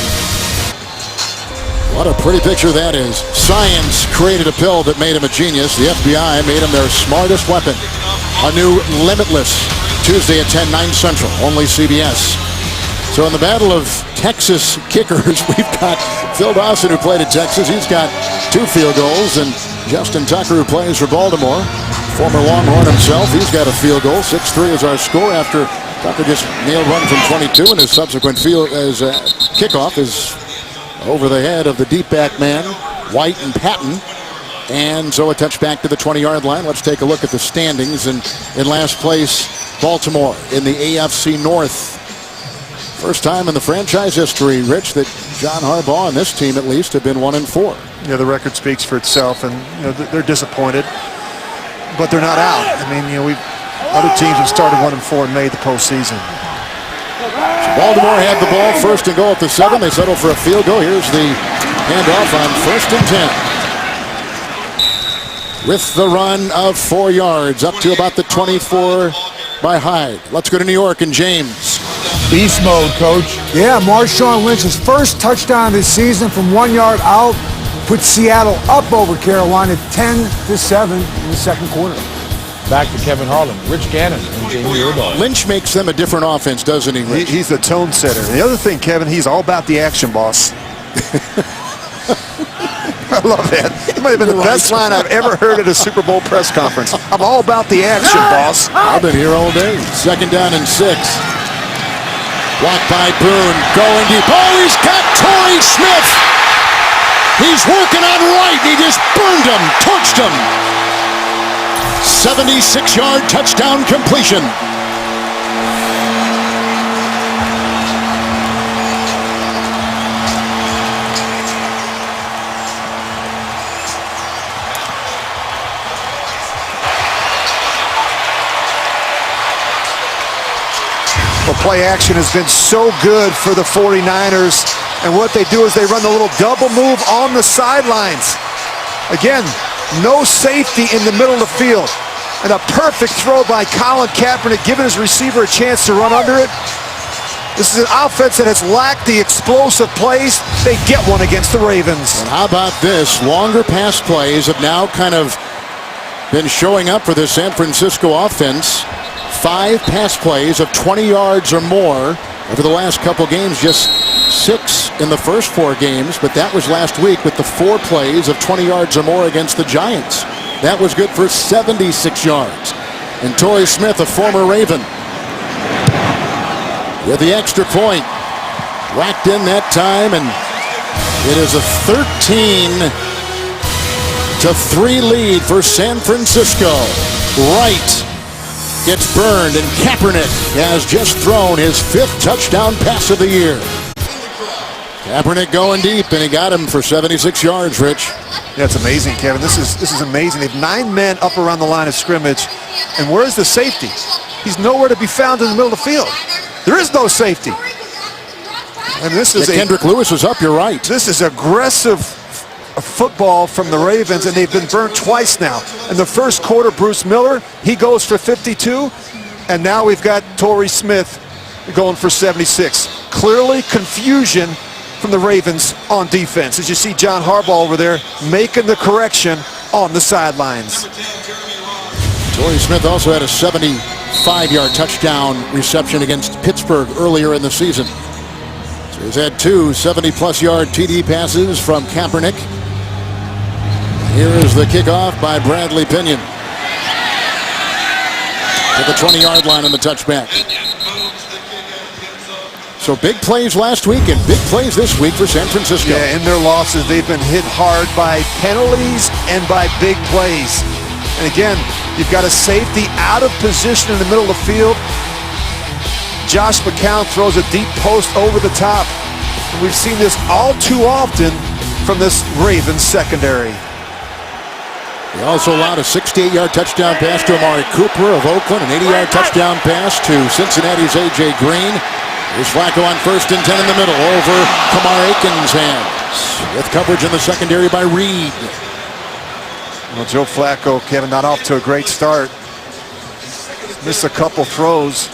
What a pretty picture that is. Science created a pill that made him a genius. The FBI made him their smartest weapon. A new Limitless, Tuesday at 10, 9 Central, only CBS. So in the battle of Texas kickers, we've got Phil Dawson, who played at Texas. He's got 2 field goals, and Justin Tucker, who plays for Baltimore, former Longhorn himself, he's got a field goal. 6-3 is our score after Tucker just nailed one from 22, and his subsequent kickoff is over the head of the deep back man, White and Patton. And so a touchback to the 20-yard line. Let's take a look at the standings. And in last place, Baltimore in the AFC North. First time in the franchise history, Rich, that John Harbaugh and this team at least have been 1-4. Yeah, the record speaks for itself, and they're disappointed, but they're not out. I mean, other teams have started 1-4 and made the postseason. Baltimore had the ball, 1st and goal at the 7. They settle for a field goal. Here's the handoff on 1st and 10. With the run of 4 yards up to about the 24 by Hyde. Let's go to New York and James. Beast mode, Coach. Yeah, Marshawn Lynch's first touchdown of the season from 1 yard out put Seattle up over Carolina 10-7 in the second quarter. Back to Kevin Harlan, Rich Gannon, and Jamie Erdahl. Lynch makes them a different offense, doesn't he, Rich? He's the tone setter. And the other thing, Kevin, he's all about the action, boss. I love that. It might have been the best line I've ever heard at a Super Bowl press conference. I'm all about the action, boss. I've been here all day. 2nd down and 6. Blocked by Boone, going deep. Oh, he's got Torrey Smith. He's working on right. He just burned him, torched him. 76-yard touchdown completion. Well, play action has been so good for the 49ers, and what they do is they run the little double move on the sidelines. Again, no safety in the middle of the field. And a perfect throw by Colin Kaepernick, giving his receiver a chance to run under it. This is an offense that has lacked the explosive plays. They get one against the Ravens. And how about this? Longer pass plays have now kind of been showing up for the San Francisco offense. 5 pass plays of 20 yards or more over the last couple games. Just 6 in the first 4 games, but that was last week with the 4 plays of 20 yards or more against the Giants. That was good for 76 yards. And Torrey Smith, a former Raven, with the extra point. Racked in that time, and it is a 13-3 lead for San Francisco. Wright gets burned, and Kaepernick has just thrown his 5th touchdown pass of the year. Kaepernick going deep, and he got him for 76 yards, Rich. Yeah, it's amazing, Kevin. This is amazing. They have 9 men up around the line of scrimmage, and where's the safety? He's nowhere to be found in the middle of the field. There is no safety. And this is Kendrick Lewis is up, you're right. This is aggressive football from the Ravens, and they've been burnt twice now. In the first quarter, Bruce Miller, he goes for 52, and now we've got Torrey Smith going for 76. Clearly confusion from the Ravens on defense, as you see John Harbaugh over there making the correction on the sidelines. Torrey Smith also had a 75-yard touchdown reception against Pittsburgh earlier in the season. So he's had 2 70-plus yard TD passes from Kaepernick. Here is the kickoff by Bradley Pinion. to the 20-yard line on the touchback. So big plays last week and big plays this week for San Francisco. Yeah, in their losses, they've been hit hard by penalties and by big plays. And again, you've got a safety out of position in the middle of the field. Josh McCown throws a deep post over the top. And we've seen this all too often from this Ravens secondary. He also allowed a 68-yard touchdown pass to Amari Cooper of Oakland, an 80-yard touchdown pass to Cincinnati's A.J. Green. Here's Flacco on 1st and 10 in the middle over Kamar Aiken's hands with coverage in the secondary by Reed. Well, Joe Flacco, Kevin, not off to a great start. Missed a couple throws.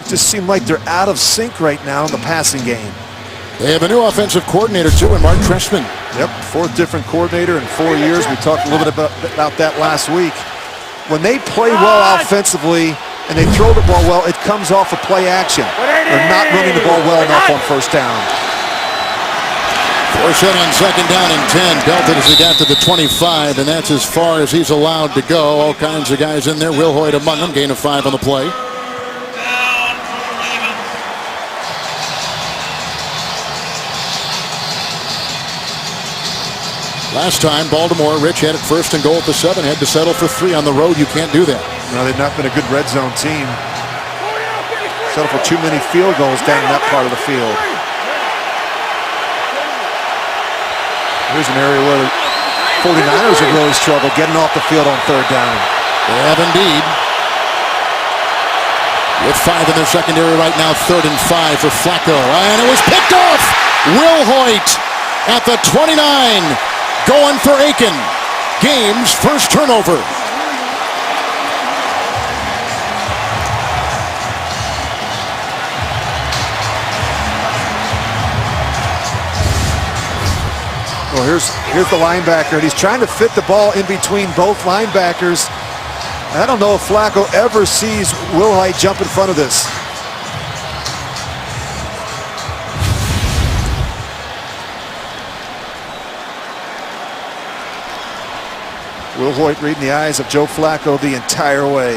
It just seemed like they're out of sync right now in the passing game. They have a new offensive coordinator, too, in Mark Trestman. Yep, 4th different coordinator in 4 years. We talked a little bit about that last week. When they play well offensively and they throw the ball well, it comes off of play action. They're not running the ball well enough on 1st down. Forsett on 2nd down and 10. Belted as he got to the 25, and that's as far as he's allowed to go. All kinds of guys in there. Will Hoyt among them. Gain of 5 on the play. Last time, Baltimore, Rich had it 1st and goal at the 7. Had to settle for 3 on the road. You can't do that. No, they've not been a good red zone team. Settle for too many field goals down in that part of the field. Here's an area where the 49ers have really struggled getting off the field on 3rd down. They have indeed. With 5 in their secondary right now, 3rd and 5 for Flacco. And it was picked off! Will Hoyt at the 29. Going for Aiken. Game's first turnover. Well, here's the linebacker, and he's trying to fit the ball in between both linebackers. I don't know if Flacco ever sees Will Hoyt jump in front of this. Will Hoyt reading the eyes of Joe Flacco the entire way.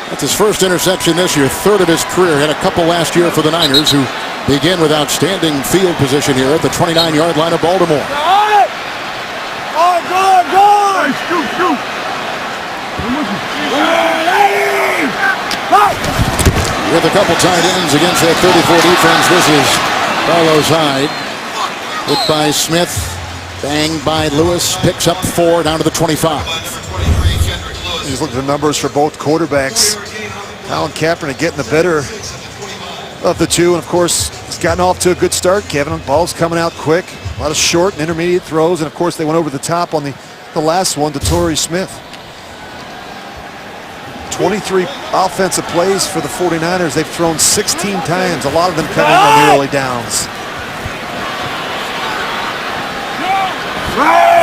That's his 1st interception this year, 3rd of his career. Had a couple last year for the Niners, who begin with outstanding field position here at the 29-yard line of Baltimore. Shoot. With a couple tight ends against that 34 defense, this is Carlos Hyde. Hit by Smith. Banged by Lewis, picks up 4 down to the 25. He's looking at the numbers for both quarterbacks. Colin Kaepernick getting the better of the two, and of course, he's gotten off to a good start, Kevin. Ball's coming out quick, a lot of short and intermediate throws, and of course, they went over the top on the last one to Torrey Smith. 23 offensive plays for the 49ers. They've thrown 16 times, a lot of them coming on the early downs.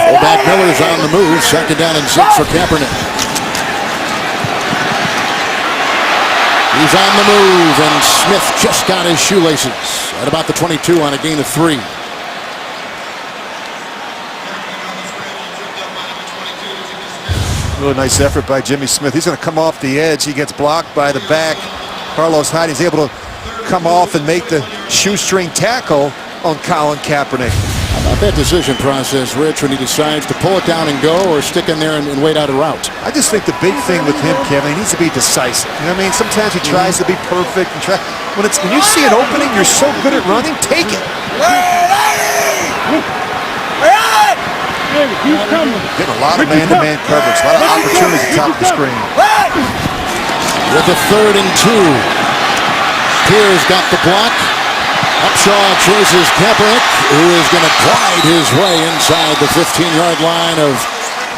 Fullback Miller's on the move. 2nd down and 6 for Kaepernick. He's on the move, and Smith just got his shoelaces at about the 22 on a gain of 3. Really nice effort by Jimmy Smith. He's going to come off the edge. He gets blocked by the back. Carlos Hyde is able to come off and make the shoestring tackle on Colin Kaepernick. How about that decision process, Rich, when he decides to pull it down and go or stick in there and wait out a route? I just think the big thing with him, Kevin, he needs to be decisive. You know what I mean? Sometimes he tries to be perfect. And when you see an opening, you're so good at running, take it. Getting a lot of man-to-man coverage, a lot of opportunities at the top of the screen. With a 3rd and 2. Pierce got the block. Upshaw chases Kaepernick, who is going to glide his way inside the 15-yard line of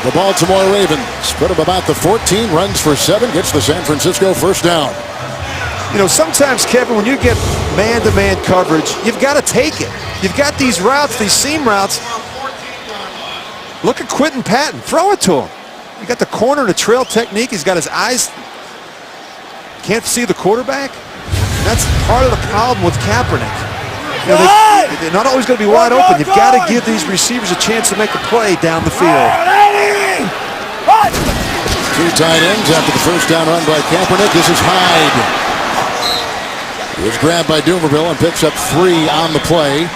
the Baltimore Ravens. Put him about the 14, runs for 7, gets the San Francisco 1st down. You know, sometimes, Kevin, when you get man-to-man coverage, you've got to take it. You've got these routes, these seam routes. Look at Quentin Patton. Throw it to him. You got the corner and the trail technique. He's got his eyes. Can't see the quarterback. That's part of the problem with Kaepernick. You know, they're not always going to be wide open. You've got to give these receivers a chance to make a play down the field. Two tight ends after the first down run by Kaepernick. This is Hyde. He was grabbed by Dumerville and picks up 3 on the play.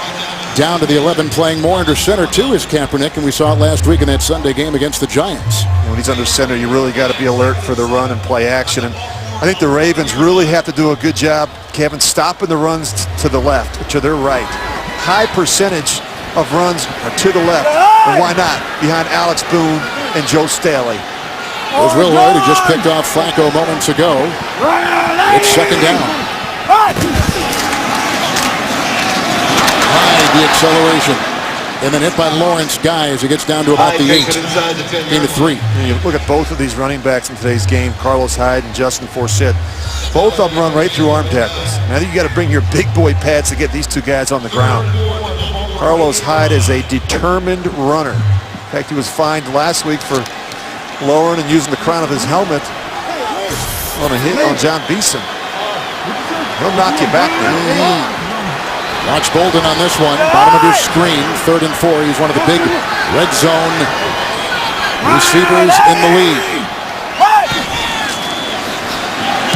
Down to the 11, playing more under center too is Kaepernick, and we saw it last week in that Sunday game against the Giants. When he's under center, you really got to be alert for the run and play action. And I think the Ravens really have to do a good job, Kevin, stopping the runs to the left, to their right. High percentage of runs are to the left, and why not? Behind Alex Boone and Joe Staley. It was Will Lloyd who just picked off Flacco moments ago. It's second down. Hyde, the acceleration. And then hit by Lawrence Guy as he gets down to about the 8. Into 3. You look at both of these running backs in today's game, Carlos Hyde and Justin Forsett. Both of them run right through arm tackles. And I think you got to bring your big boy pads to get these two guys on the ground. Carlos Hyde is a determined runner. In fact, he was fined last week for lowering and using the crown of his helmet on a hit on John Beeson. He'll knock you back now. Watch Bolden on this one. Bottom of your screen. 3rd and 4. He's one of the big red zone receivers in the league.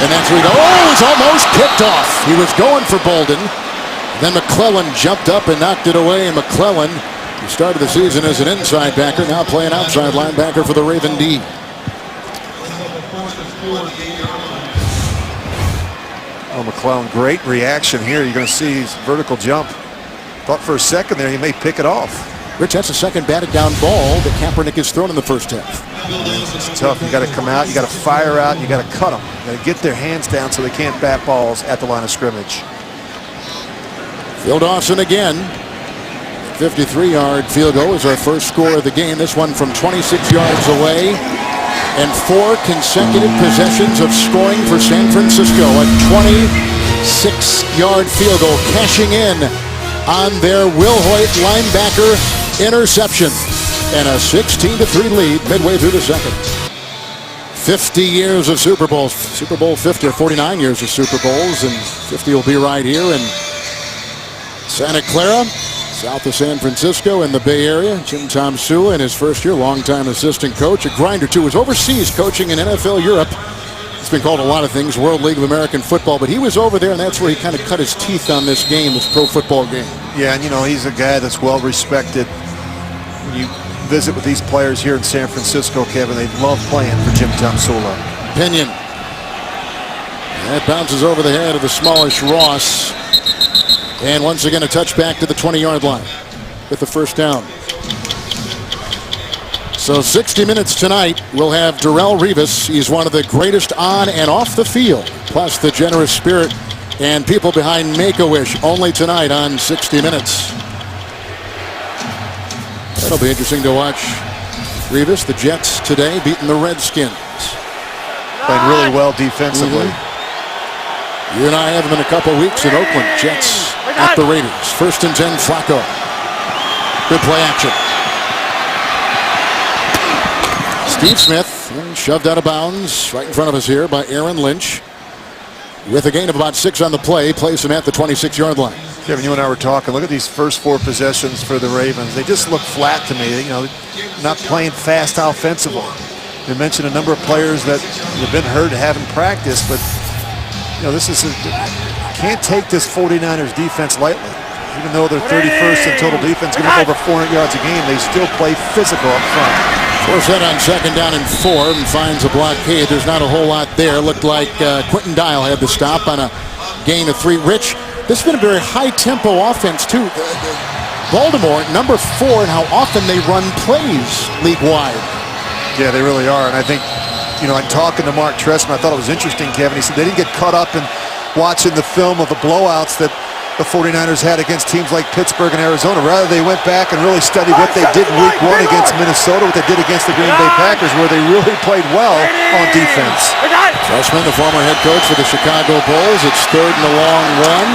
And that's where he goes. Oh, he's almost kicked off. He was going for Bolden. Then McClellan jumped up and knocked it away. And McClellan, who started the season as an inside backer, now playing outside linebacker for the Raven D. Oh, McClellan, great reaction here. You're going to see his vertical jump. Thought for a second there he may pick it off. Rich, that's the second batted down ball that Kaepernick has thrown in the first half. It's tough. You got to come out, you got to fire out, and you got to cut them. You got to get their hands down so they can't bat balls at the line of scrimmage. Phil Dawson again. 53-yard field goal is our first score of the game. This one from 26 yards away. And 4 consecutive possessions of scoring for San Francisco. A 26-yard field goal, cashing in on their Will Hoyt linebacker interception. And a 16-3 lead midway through the second. 50 years of Super Bowls. Super Bowl 50 or 49 years of Super Bowls. And 50 will be right here in Santa Clara, south of San Francisco in the Bay Area. Jim Tom Sula in his first year, longtime assistant coach. A grinder, too. Was overseas coaching in NFL Europe. It's been called a lot of things, World League of American Football. But he was over there, and that's where he kind of cut his teeth on this game, this pro football game. Yeah, and, you know, he's a guy that's well respected. When you visit with these players here in San Francisco, Kevin, they love playing for Jim Tom Sula. Pinion. That bounces over the head of the smallish Ross. And once again, a touchback to the 20-yard line with the first down. So 60 minutes tonight, we'll have Darrelle Revis. He's one of the greatest on and off the field, plus the generous spirit and people behind Make-A-Wish, only tonight on 60 Minutes. That'll be interesting to watch. Revis, the Jets today, beating the Redskins. Playing really well defensively. You and I have them in a couple weeks in Oakland. Jets at the Raiders. 1st and 10, Flacco. Good play action. Steve Smith shoved out of bounds right in front of us here by Aaron Lynch. With a gain of about 6 on the play, plays him at the 26-yard line. Kevin, you and I were talking. Look at these first 4 possessions for the Ravens. They just look flat to me. You know, not playing fast offensively. You mentioned a number of players that have been hurt, haven't practiced, but you know, this is can't take this 49ers defense lightly. Even though they're 31st in total defense, giving up over 400 yards a game, they still play physical up front. Forsett on 2nd down and 4 and finds a blockade. There's not a whole lot there. Looked like Quentin Dial had the stop on a gain of 3. Rich, this has been a very high-tempo offense, too. Baltimore, number 4 in how often they run plays league-wide. Yeah, they really are. And I think, you know, I'm talking to Mark Trestman. I thought it was interesting, Kevin. He said they didn't get caught up in watching the film of the blowouts that the 49ers had against teams like Pittsburgh and Arizona. Rather, they went back and really studied what they did in week 1 against Minnesota, what they did against the Green Bay Packers, where they really played well on defense. Trestman, the former head coach for the Chicago Bulls. It's 3rd and a long run.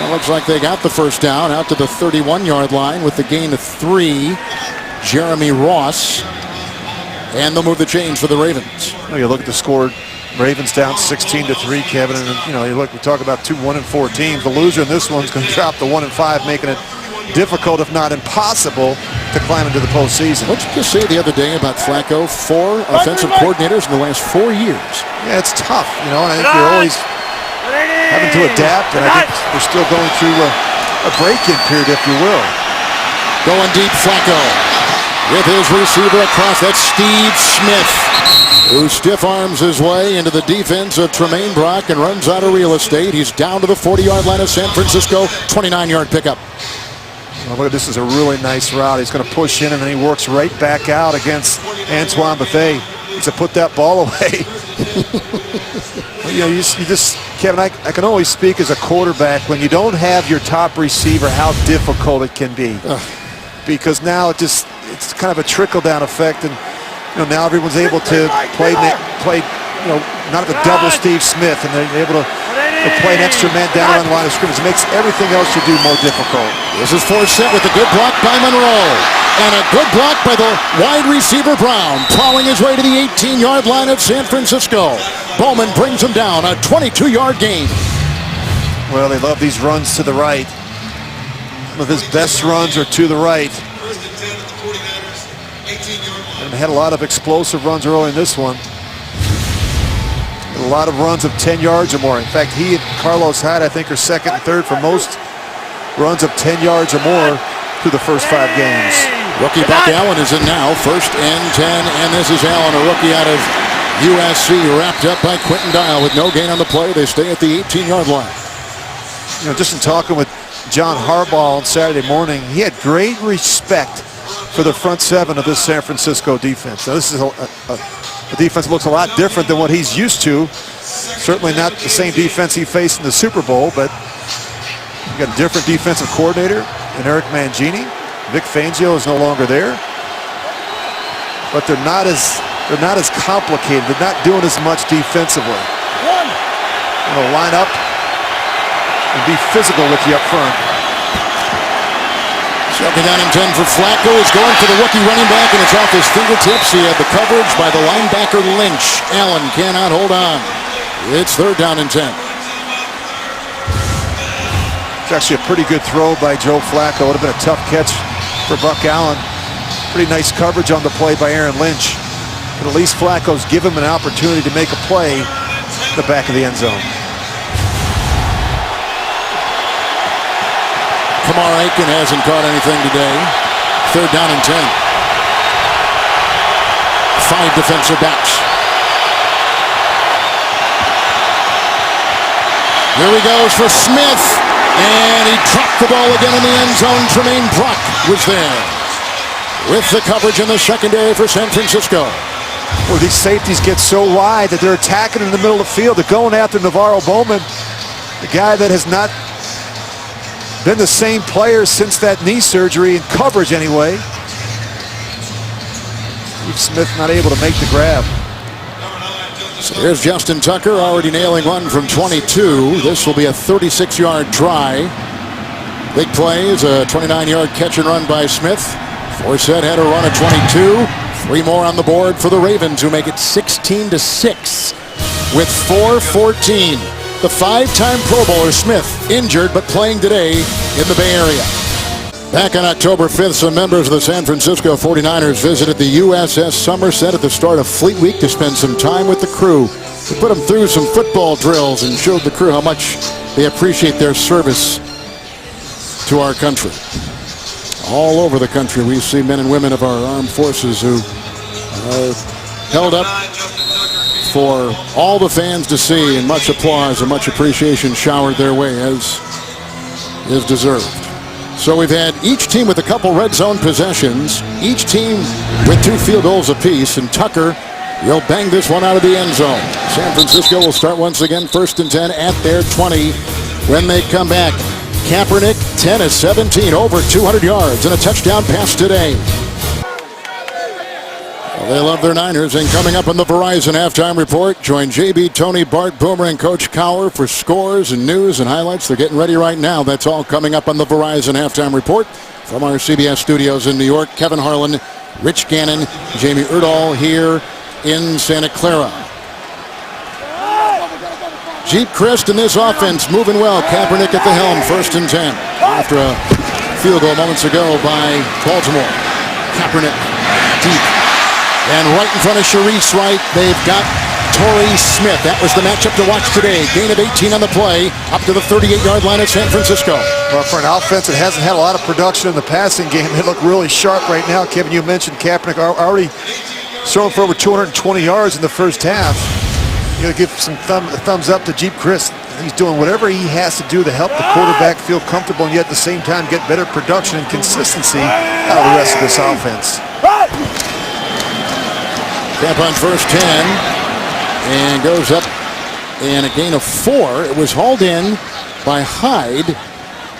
It looks like they got the first down out to the 31-yard line with the gain of 3. Jeremy Ross. And they'll move the chains for the Ravens. You look at the score. Ravens down 16-3, Kevin, and you know, you look. We talk about 2 1-4 teams. The loser in this one's going to drop to 1-5, making it difficult, if not impossible, to climb into the postseason. What did you just say the other day about Flacco? 4 offensive coordinators in the last 4 years. Yeah, it's tough, and I think you're always having to adapt, and I think we're still going through a break-in period, if you will. Going deep, Flacco. With his receiver across, that's Steve Smith, who stiff arms his way into the defense of Tremaine Brock and runs out of real estate. He's down to the 40-yard line of San Francisco, 29-yard pickup. Well, look, this is a really nice route. He's going to push in, and then he works right back out against Antoine Bethea. Needs to put that ball away. You just, Kevin, I can only speak as a quarterback. When you don't have your top receiver, how difficult it can be. Because now it's kind of a trickle-down effect, and now everyone's able to play not the double Steve Smith, and they're able to play an extra man down on the line of scrimmage. It makes everything else you do more difficult. This is Forsett with a good block by Monroe, and a good block by the wide receiver Brown, plowing his way to the 18-yard line of San Francisco. Bowman brings him down, a 22-yard gain. Well, they love these runs to the right. Some of his best runs are to the right. And they had a lot of explosive runs early in this one. A lot of runs of 10 yards or more. In fact, he and Carlos Hyde, I think, are second and third for most runs of 10 yards or more through the first 5 games. Rookie Buck Allen is in now, 1st and 10, and this is Allen, a rookie out of USC, wrapped up by Quentin Dial with no gain on the play. They stay at the 18-yard line. Just in talking with John Harbaugh on Saturday morning, he had great respect for the front 7 of this San Francisco defense. Now, this is a defense that looks a lot different than what he's used to. Certainly not the same defense he faced in the Super Bowl, but you got a different defensive coordinator in Eric Mangini. Vic Fangio is no longer there, but they're not as complicated. They're not doing as much defensively. They'll line up and be physical with you up front. 2nd down and 10 for Flacco. Is going for the rookie running back, and it's off his fingertips. He had the coverage by the linebacker Lynch. Allen cannot hold on. It's 3rd down and 10. It's actually a pretty good throw by Joe Flacco. Would have been a tough catch for Buck Allen. Pretty nice coverage on the play by Aaron Lynch. But at least Flacco's give him an opportunity to make a play in the back of the end zone. Kamar Aiken hasn't caught anything today. 3rd down and 10. 5 defensive backs. Here he goes for Smith. And he dropped the ball again in the end zone. Tremaine Brock was there with the coverage in the secondary for San Francisco. Well, these safeties get so wide that they're attacking in the middle of the field. They're going after Navarro Bowman, the guy that has not been the same player since that knee surgery, in coverage anyway. Steve Smith not able to make the grab. So here's Justin Tucker already nailing one from 22. This will be a 36-yard try. Big play is a 29-yard catch and run by Smith. Forsett had a run of 22. 3 more on the board for the Ravens, who make it 16-6 with 4:14. The 5-time Pro Bowler Smith injured but playing today in the Bay Area. Back on October 5th, some members of the San Francisco 49ers visited the USS Somerset at the start of Fleet Week to spend some time with the crew. We put them through some football drills and showed the crew how much they appreciate their service to our country. All over the country, we see men and women of our armed forces who are held up for all the fans to see, and much applause and much appreciation showered their way, as is deserved. So we've had each team with a couple red zone possessions, each team with 2 field goals apiece, and Tucker will bang this one out of the end zone. San Francisco will start once again 1st and 10 at their 20 when they come back. Kaepernick, 10 of 17, over 200 yards and a touchdown pass today. Well, they love their Niners, and coming up on the Verizon Halftime Report, join JB, Tony, Bart, Boomer, and Coach Cowher for scores and news and highlights. They're getting ready right now. That's all coming up on the Verizon Halftime Report. From our CBS studios in New York, Kevin Harlan, Rich Gannon, Jamie Erdahl here in Santa Clara. Jeep Christ in this offense moving well. Kaepernick at the helm, 1st and 10. After a field goal moments ago by Baltimore. Kaepernick deep. And right in front of Sharice Wright, they've got Torrey Smith. That was the matchup to watch today. Gain of 18 on the play, up to the 38-yard line of San Francisco. Well, for an offense that hasn't had a lot of production in the passing game, they look really sharp right now. Kevin, you mentioned Kaepernick already throwing for over 220 yards in the first half. You got to give some thumbs up to Jeep Chris. He's doing whatever he has to do to help the quarterback feel comfortable and yet at the same time get better production and consistency out of the rest of this offense. Camp on first 10 and goes up and a gain of 4. It was hauled in by Hyde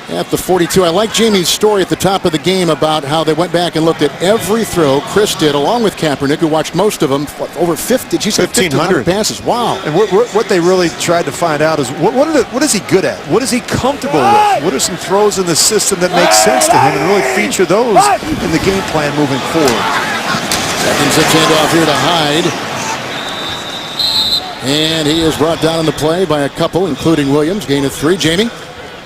at the 42. I like Jamie's story at the top of the game about how they went back and looked at every throw Chris did, along with Kaepernick, who watched most of them. Over 50, did you say 1,500 passes? Wow. And what they really tried to find out is what is he good at? What is he comfortable with? What are some throws in the system that make sense to him, and really feature those in the game plan moving forward. Second zip handoff here to Hyde. And he is brought down in the play by a couple, including Williams. Gain of 3. Jamie?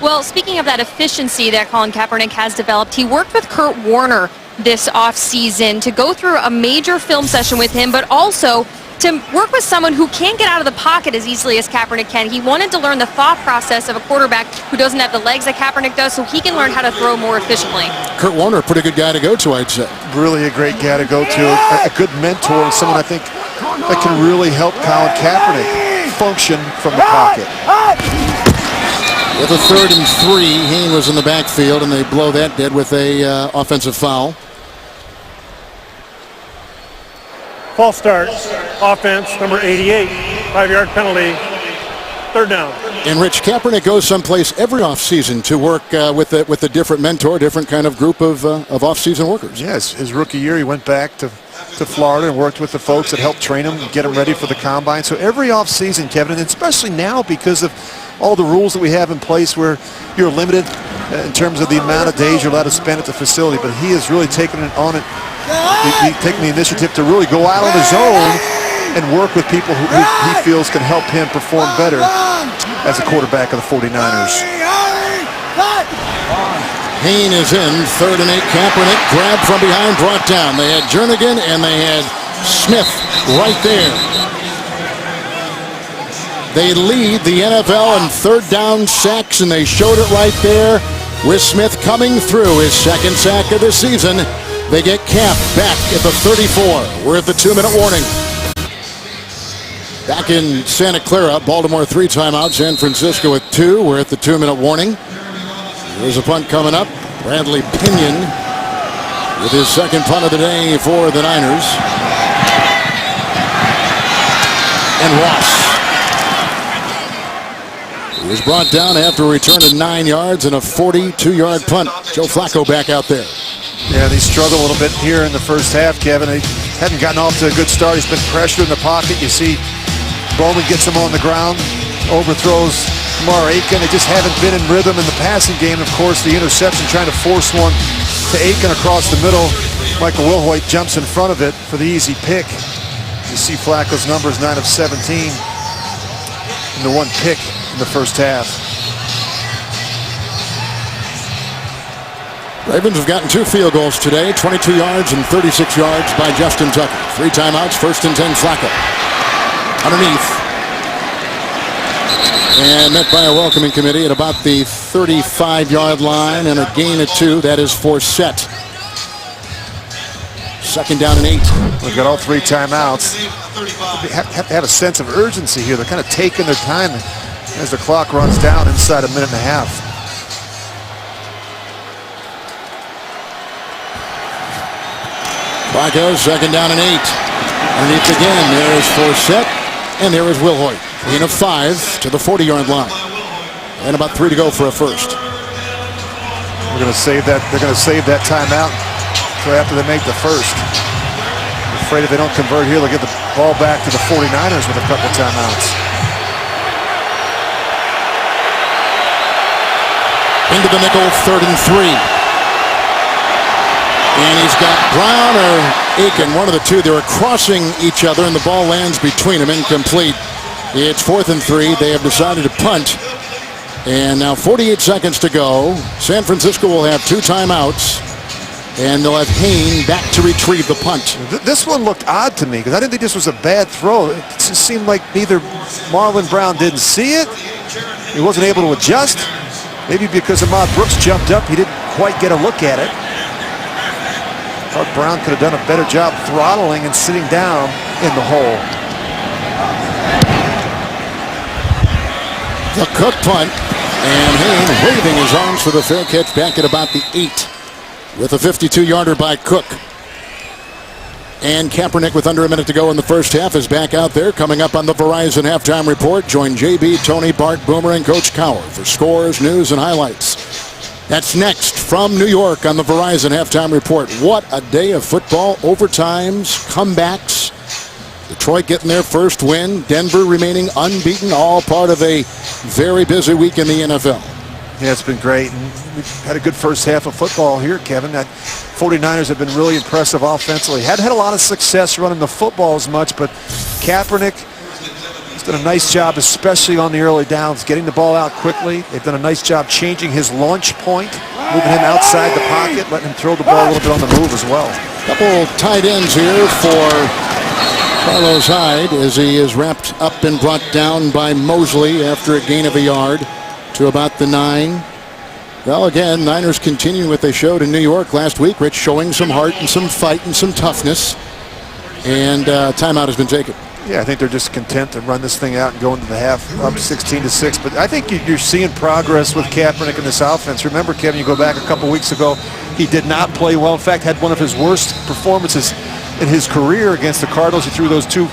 Well, speaking of that efficiency that Colin Kaepernick has developed, he worked with Kurt Warner this offseason to go through a major film session with him, but also to work with someone who can't get out of the pocket as easily as Kaepernick can. He wanted to learn the thought process of a quarterback who doesn't have the legs that Kaepernick does, so he can learn how to throw more efficiently. Kurt Warner, a pretty good guy to go to, I'd say. Really a great guy to go to, a good mentor, and someone I think that can really help Colin Kaepernick function from the pocket. With a 3rd and 3, Hayne was in the backfield, and they blow that dead with a offensive foul. False start, offense, number 88, 5-yard penalty, 3rd down. And Rich, Kaepernick goes someplace every offseason to work with a different mentor, different kind of group of offseason workers. Yes, his rookie year, he went back to Florida and worked with the folks that helped train him, get him ready for the combine. So every offseason, Kevin, and especially now because of all the rules that we have in place where you're limited in terms of the amount of days you're allowed to spend at the facility, but he has really taken it on it. He's taken the initiative to really go out on his own and work with people who he feels can help him perform better as a quarterback of the 49ers. Hayne is in, 3rd and 8. Kaepernick grabbed from behind, brought down. They had Jernigan and they had Smith right there. They lead the NFL in 3rd down sacks, and they showed it right there with Smith coming through his 2nd sack of the season. They get Cap back at the 34. We're at the 2-minute warning. Back in Santa Clara, Baltimore 3 timeouts, San Francisco with 2. We're at the 2-minute warning. There's a punt coming up. Bradley Pinion with his 2nd punt of the day for the Niners. And Ross. He was brought down after a return of 9 yards and a 42-yard punt. Joe Flacco back out there. Yeah, they struggled a little bit here in the first half, Kevin. He hadn't gotten off to a good start. He's been pressured in the pocket. You see Bowman gets him on the ground, overthrows Mar Aiken. They just haven't been in rhythm in the passing game. Of course, the interception trying to force one to Aiken across the middle. Michael Wilhoit jumps in front of it for the easy pick. You see Flacco's numbers, 9 of 17. And the 1 pick in the first half. Ravens have gotten 2 field goals today, 22 yards and 36 yards by Justin Tucker. 3 timeouts, 1st and 10, Flacco. Underneath. And met by a welcoming committee at about the 35-yard line, and a gain of 2. That is for set. 2nd down and 8. We've got all 3 timeouts. They have to have a sense of urgency here. They're kind of taking their time as the clock runs down inside a minute and a half. Flacco, 2nd down and 8. Underneath again, there is Forsett, and there is Wilhoit. Gain of 5 to the 40-yard line. And about 3 to go for a first. They're going to save that timeout until after they make the first. I'm afraid if they don't convert here, they'll get the ball back to the 49ers with a couple timeouts. Into the nickel, 3rd and 3. And he's got Brown or Aiken, one of the two. They were crossing each other, and the ball lands between them, incomplete. It's 4th and 3. They have decided to punt. And now 48 seconds to go. San Francisco will have 2 timeouts. And they'll have Hain back to retrieve the punt. This one looked odd to me because I didn't think this was a bad throw. It just seemed like neither Marlon Brown didn't see it. He wasn't able to adjust. Maybe because Ahmad Brooks jumped up, he didn't quite get a look at it. Thought Brown could have done a better job throttling and sitting down in the hole. The Cook punt, and Hain waving his arms for the fair catch back at about the 8 with a 52-yarder by Cook. And Kaepernick, with under a minute to go in the first half, is back out there. Coming up on the Verizon Halftime Report, join JB, Tony, Bart, Boomer, and Coach Cowher for scores, news, and highlights. That's next from New York on the Verizon Halftime Report. What a day of football, overtimes, comebacks. Detroit getting their first win. Denver remaining unbeaten, all part of a very busy week in the NFL. Yeah, it's been great. And we've had a good first half of football here, Kevin. That 49ers have been really impressive offensively. Hadn't had a lot of success running the football as much, but Kaepernick has done a nice job, especially on the early downs, getting the ball out quickly. They've done a nice job changing his launch point, moving him outside the pocket, letting him throw the ball a little bit on the move as well. Couple tight ends here for Carlos Hyde as he is wrapped up and brought down by Mosley after a gain of a yard to about the 9. Well, again, Niners continue what they showed in New York last week. Rich showing some heart and some fight and some toughness. And timeout has been taken. Yeah, I think they're just content to run this thing out and go into the half up 16-6. But I think you're seeing progress with Kaepernick in this offense. Remember, Kevin, you go back a couple weeks ago, he did not play well. In fact, had one of his worst performances in his career against the Cardinals. He threw those 2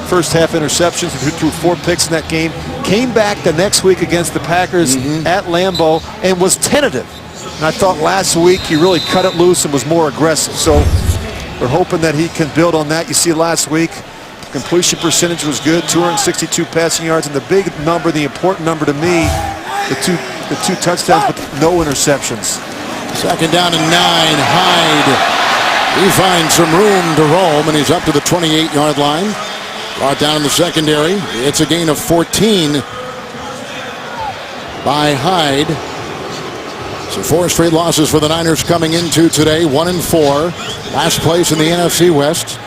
first half interceptions. He threw 4 picks in that game. Came back the next week against the Packers at Lambeau and was tentative. And I thought last week he really cut it loose and was more aggressive. So we're hoping that he can build on that. You see last week, completion percentage was good, 262 passing yards, and the big number, the important number to me, the two touchdowns with no interceptions. Second down and 9. Hyde. He finds some room to roam, and he's up to the 28-yard line. Brought down in the secondary. It's a gain of 14 by Hyde. So 4 straight losses for the Niners coming into today. 1-4. Last place in the NFC West.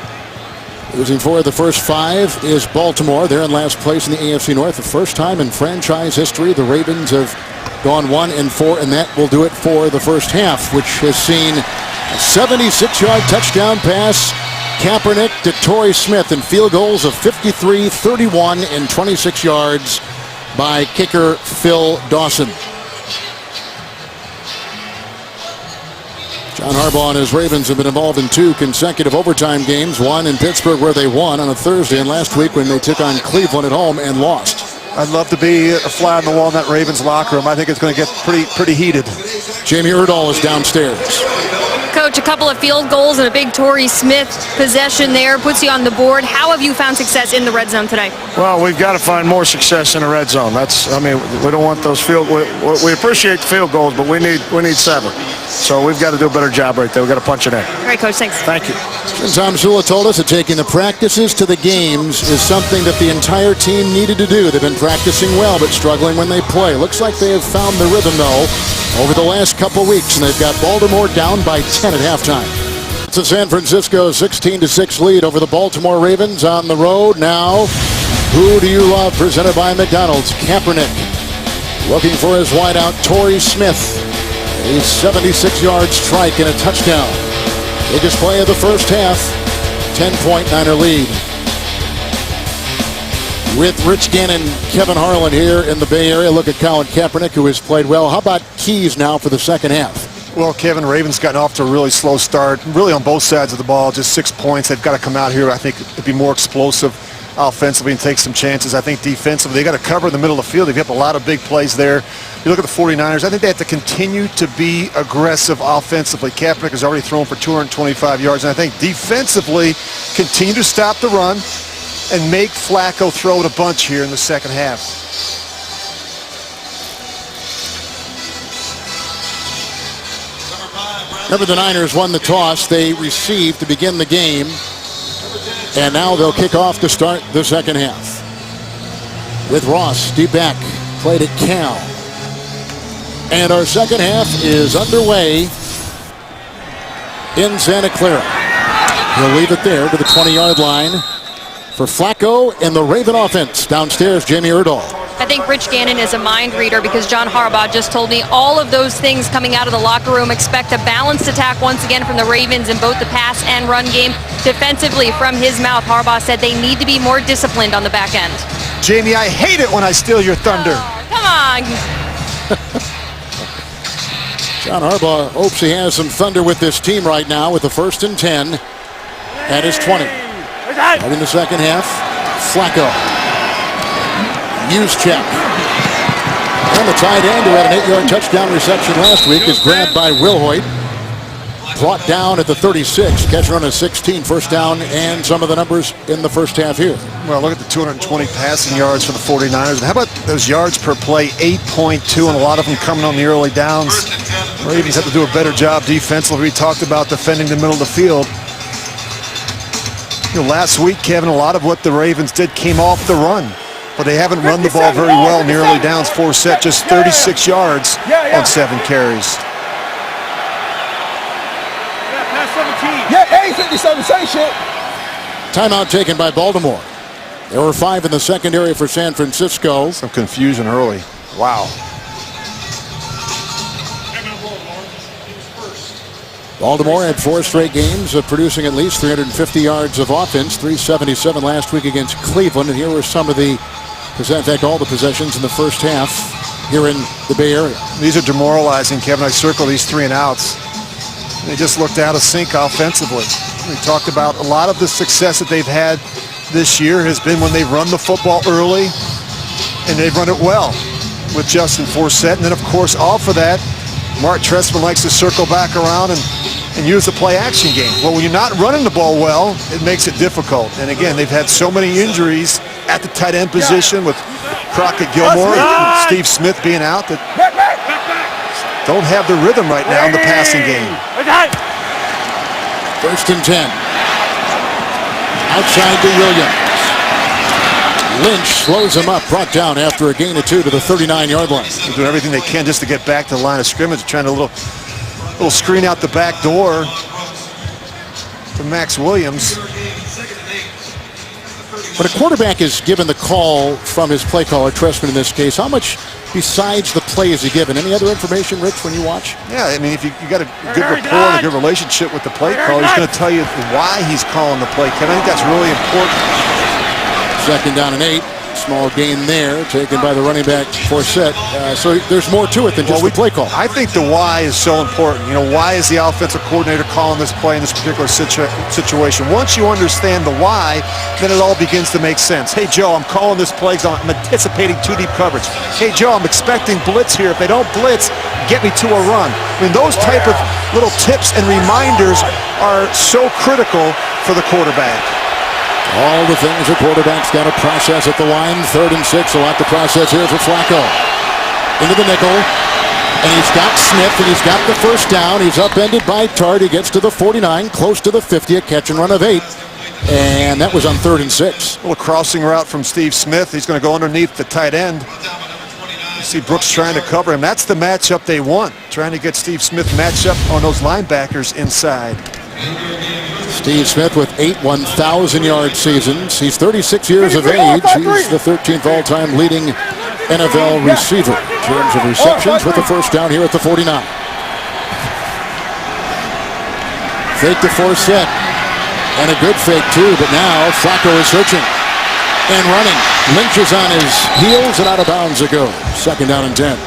Losing 4 of the first 5 is Baltimore. They're in last place in the AFC North. The first time in franchise history the Ravens have gone 1-4, and that will do it for the first half, which has seen a 76-yard touchdown pass. Kaepernick to Torrey Smith, and field goals of 53, 31, and 26 yards by kicker Phil Dawson. John Harbaugh and his Ravens have been involved in 2 consecutive overtime games, one in Pittsburgh where they won on a Thursday, and last week when they took on Cleveland at home and lost. I'd love to be a fly on the wall in that Ravens locker room. I think it's going to get pretty heated. Jamie Erdahl is downstairs. Coach, a couple of field goals and a big Torrey Smith possession there puts you on the board. How have you found success in the red zone today? Well, we've got to find more success in the red zone. We don't want those we appreciate the field goals, but we need 7. So we've got to do a better job right there. We've got to punch it in. All right, Coach, thanks. Thank you. Tom Zula told us that taking the practices to the games is something that the entire team needed to do. They've been practicing well, but struggling when they play. Looks like they have found the rhythm, though, over the last couple weeks, and they've got Baltimore down by 10 at halftime. It's a San Francisco 16-6 lead over the Baltimore Ravens on the road. Now, who do you love? Presented by McDonald's. Kaepernick looking for his wideout, Torrey Smith. A 76-yard strike and a touchdown. Biggest play of the first half. 10-point Niner lead. With Rich Gannon, Kevin Harlan here in the Bay Area. Look at Colin Kaepernick, who has played well. How about keys now for the second half? Well, Kevin, Ravens gotten off to a really slow start, really on both sides of the ball, just 6 points. They've got to come out here, I think, to be more explosive offensively and take some chances. I think defensively, they got to cover in the middle of the field. They've got a lot of big plays there. You look at the 49ers, I think they have to continue to be aggressive offensively. Kaepernick has already thrown for 225 yards, and I think defensively, continue to stop the run and make Flacco throw it a bunch here in the second half. Remember, the Niners won the toss. They received to begin the game. And now they'll kick off to start the second half. With Ross deep back, played at Cal. And our second half is underway in Santa Clara. He'll leave it there to the 20-yard line for Flacco and the Raven offense. Downstairs, Jamie Erdahl. I think Rich Gannon is a mind reader because John Harbaugh just told me all of those things coming out of the locker room. Expect a balanced attack once again from the Ravens in both the pass and run game. Defensively, from his mouth, Harbaugh said they need to be more disciplined on the back end. Jamie, I hate it when I steal your thunder. Oh, come on. John Harbaugh hopes he has some thunder with this team right now with the 1st and 10 at his 20. Right in the second half, Flacco. Juszczyk. And the tight end who had an 8-yard touchdown reception last week is grabbed by Wilhoit. Brought down at the 36. Catch run of 16, first down, and some of the numbers in the first half here. Well, look at the 220 passing yards for the 49ers. And how about those yards per play, 8.2, and a lot of them coming on the early downs. Ravens have to do a better job defensively. We talked about defending the middle of the field. You know, last week, Kevin, a lot of what the Ravens did came off the run. But they haven't run the ball very well in the early downs. Forsett just 36 yards on 7 carries. Yeah, 857, same shit. Timeout taken by Baltimore. There were 5 in the secondary for San Francisco. Some confusion early. Wow. Baltimore had 4 straight games of producing at least 350 yards of offense, 377 last week against Cleveland. And here were some of the, in fact, all the possessions in the first half here in the Bay Area. These are demoralizing, Kevin. I circle these 3 and outs. They just looked out of sync offensively. We talked about a lot of the success that they've had this year has been when they run the football early, and they've run it well with Justin Forsett. And then, of course, off of that, Mark Trestman likes to circle back around and use the play-action game. Well, when you're not running the ball well, it makes it difficult. And again, they've had so many injuries at the tight end position with Crockett Gilmore and Steve Smith being out that don't have the rhythm right now in the passing game. 1st and 10. Outside to Williams. Lynch slows him up, brought down after a gain of 2 to the 39-yard line. They're doing everything they can just to get back to the line of scrimmage, trying to little screen out the back door to Max Williams. When a quarterback is given the call from his play caller, Trestman in this case, how much besides the play is he given? Any other information, Rich, when you watch? Yeah, I mean, if you got a good rapport and a good relationship with the play caller, he's going to tell you why he's calling the play. Kevin, I think that's really important. 2nd down and 8. Small gain there, taken by the running back Forsett. So there's more to it than just the play call. I think the why is so important. You know, why is the offensive coordinator calling this play in this particular situation? Once you understand the why, then it all begins to make sense. Hey, Joe, I'm calling this play because I'm anticipating 2 deep coverage. Hey, Joe, I'm expecting blitz here. If they don't blitz, get me to a run. I mean, those type of little tips and reminders are so critical for the quarterback. All the things a quarterback's got to process at the line. 3rd and 6, a lot to process here for Flacco. Into the nickel, and he's got Smith, and he's got the first down. He's upended by Tart. He gets to the 49, close to the 50, a catch and run of 8. And that was on 3rd and 6. A little crossing route from Steve Smith. He's going to go underneath the tight end. You see Brooks trying to cover him. That's the matchup they want, trying to get Steve Smith matched up on those linebackers inside. Steve Smith with 8 1,000-yard seasons. He's 36 years of age. He's the 13th all-time leading NFL receiver in terms of receptions with the first down here at the 49. Fake to Forsett. And a good fake, too, but now Flacco is searching and running. Lynch is on his heels and out of bounds it goes. 2nd down and 10.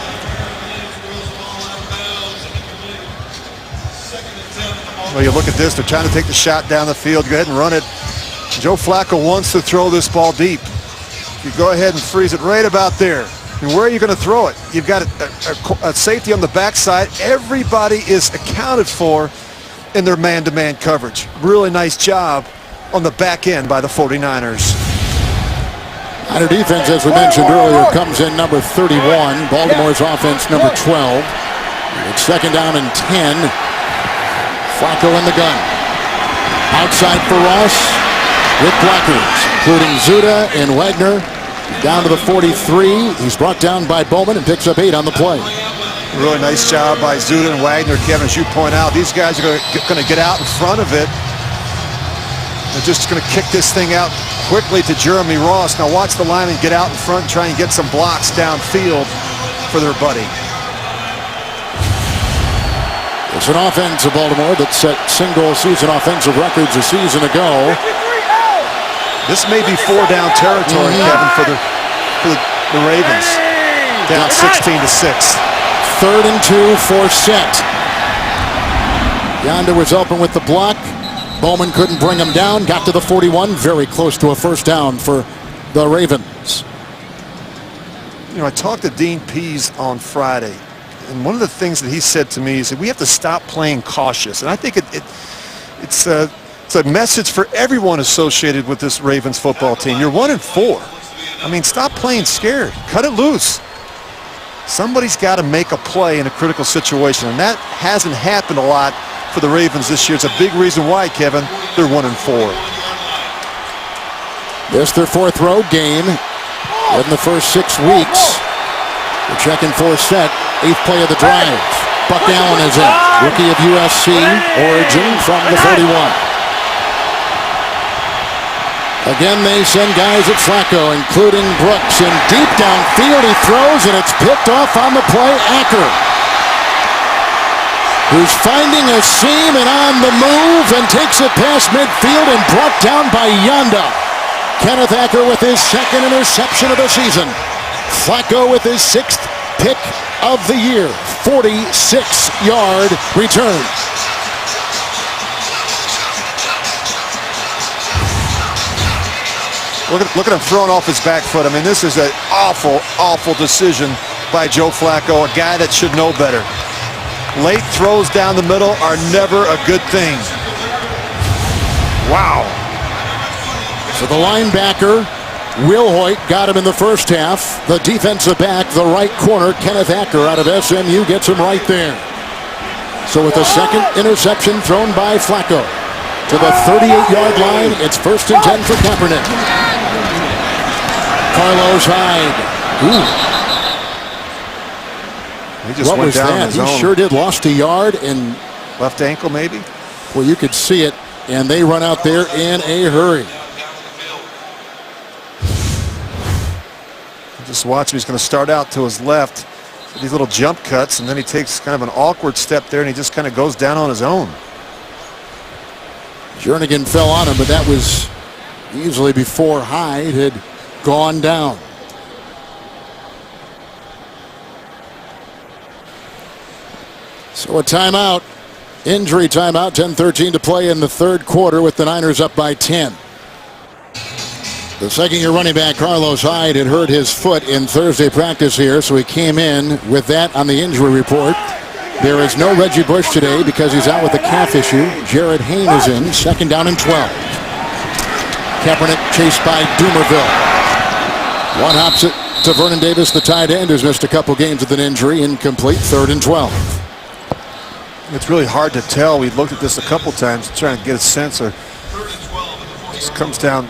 Well, you look at this, they're trying to take the shot down the field. Go ahead and run it. Joe Flacco wants to throw this ball deep. You go ahead and freeze it right about there. And where are you going to throw it? You've got a safety on the backside. Everybody is accounted for in their man-to-man coverage. Really nice job on the back end by the 49ers. Niner defense, as we mentioned earlier, comes in number 31. Baltimore's offense number 12. It's 2nd down and 10. Flacco in the gun. Outside for Ross with blockers, including Zuda and Wagner. Down to the 43. He's brought down by Bowman and picks up 8 on the play. Really nice job by Zuda and Wagner, Kevin, as you point out. These guys are going to get out in front of it. They're just going to kick this thing out quickly to Jeremy Ross. Now watch the lineman get out in front and try and get some blocks downfield for their buddy. It's an offense of Baltimore that set single-season offensive records a season ago. This may be 4-down territory, Kevin, for the Ravens. Down 16-6. 3rd and 2 for set. Yonder was open with the block. Bowman couldn't bring him down. Got to the 41. Very close to a first down for the Ravens. You know, I talked to Dean Pease on Friday, and one of the things that he said to me is that we have to stop playing cautious. And I think it's a message for everyone associated with this Ravens football team. You're 1-4. I mean, stop playing scared. Cut it loose. Somebody's got to make a play in a critical situation, and that hasn't happened a lot for the Ravens this year. It's a big reason why, Kevin, they're 1-4. This their 4th road game in the first 6 weeks. They're checking for set. 8th play of the drive. Buck Allen is in. Rookie of USC origin from the 41. Again, they send guys at Flacco, including Brooks. And deep downfield, he throws, and it's picked off on the play. Acker, who's finding a seam and on the move and takes it past midfield and brought down by Yanda. Kenneth Acker with his 2nd interception of the season. Flacco with his 6th pick of the year. 46-yard return. Look at him throwing off his back foot. I mean, this is an awful, awful decision by Joe Flacco, a guy that should know better. Late throws down the middle are never a good thing. Wow. So the linebacker, Will Hoyt, got him in the first half. The defensive back, the right corner, Kenneth Acker out of SMU, gets him right there. So with the 2nd interception thrown by Flacco to the 38-yard line, it's 1st and 10 for Kaepernick. Carlos Hyde. Ooh. He just what went was down that? on his He own. sure did. Lost a yard and left ankle, maybe. Well, you could see it, and they run out there in a hurry. Just watch him. He's going to start out to his left. These little jump cuts, and then he takes kind of an awkward step there, and he just kind of goes down on his own. Jernigan fell on him, but that was easily before Hyde had gone down. So a timeout, injury timeout, 10:13 to play in the 3rd quarter with the Niners up by 10. The 2nd-year running back, Carlos Hyde, had hurt his foot in Thursday practice here, so he came in with that on the injury report. There is no Reggie Bush today because he's out with a calf issue. Jared Hayne is in, 2nd down and 12. Kaepernick chased by Doomerville. One hops it to Vernon Davis, the tight end, who's missed a couple games with an injury. Incomplete, 3rd and 12. It's really hard to tell. We looked at this a couple times trying to get a sense of. Just comes down.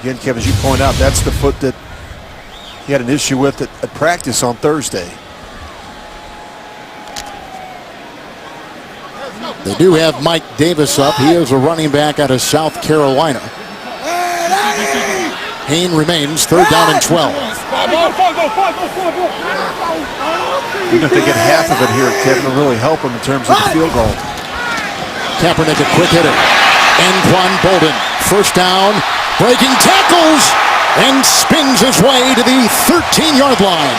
Again, Kevin, as you point out, that's the foot that he had an issue with at practice on Thursday. They do have Mike Davis up. He is a running back out of South Carolina. Hayne remains, 3rd down and 12. Even if they get half of it here, Kevin, will really help them in terms of the field goal. Kaepernick, a quick hitter. Anquan Bolden, 1st down, breaking tackles, and spins his way to the 13-yard line.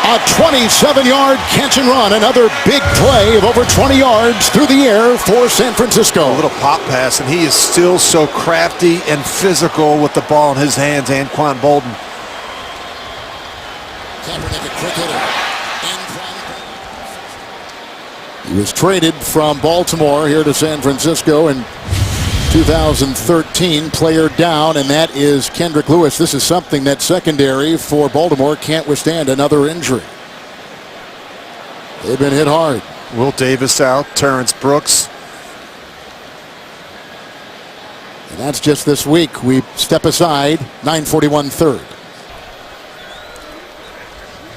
A 27-yard catch and run. Another big play of over 20 yards through the air for San Francisco. A little pop pass, and he is still so crafty and physical with the ball in his hands, Anquan Bolden. Kaepernick, a quick hitter. He was traded from Baltimore here to San Francisco in 2013, player down, and that is Kendrick Lewis. This is something that secondary for Baltimore can't withstand, another injury. They've been hit hard. Will Davis out, Terrence Brooks. And that's just this week. We step aside, 9:41 third.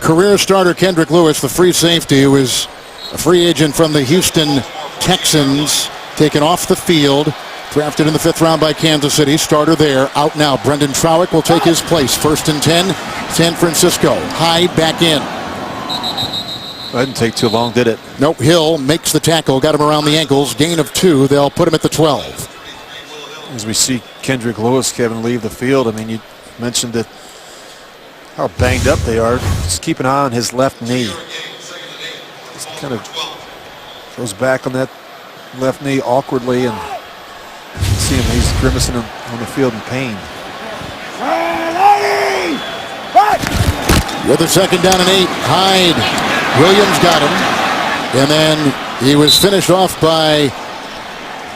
career starter Kendrick Lewis, the free safety, who is a free agent from the Houston Texans, taken off the field. Drafted in the 5th round by Kansas City. Starter there. Out now. Brendan Trowick will take his place. 1st and 10. San Francisco. Hyde back in. That didn't take too long, did it? Nope. Hill makes the tackle. Got him around the ankles. Gain of 2. They'll put him at the 12. As we see Kendrick Lewis, Kevin, leave the field, I mean, you mentioned that how banged up they are. Just keep an eye on his left knee. Just kind of goes back on that left knee awkwardly, and see him, he's grimacing on the field in pain. With a 2nd down and 8, Hyde. Williams got him. And then he was finished off by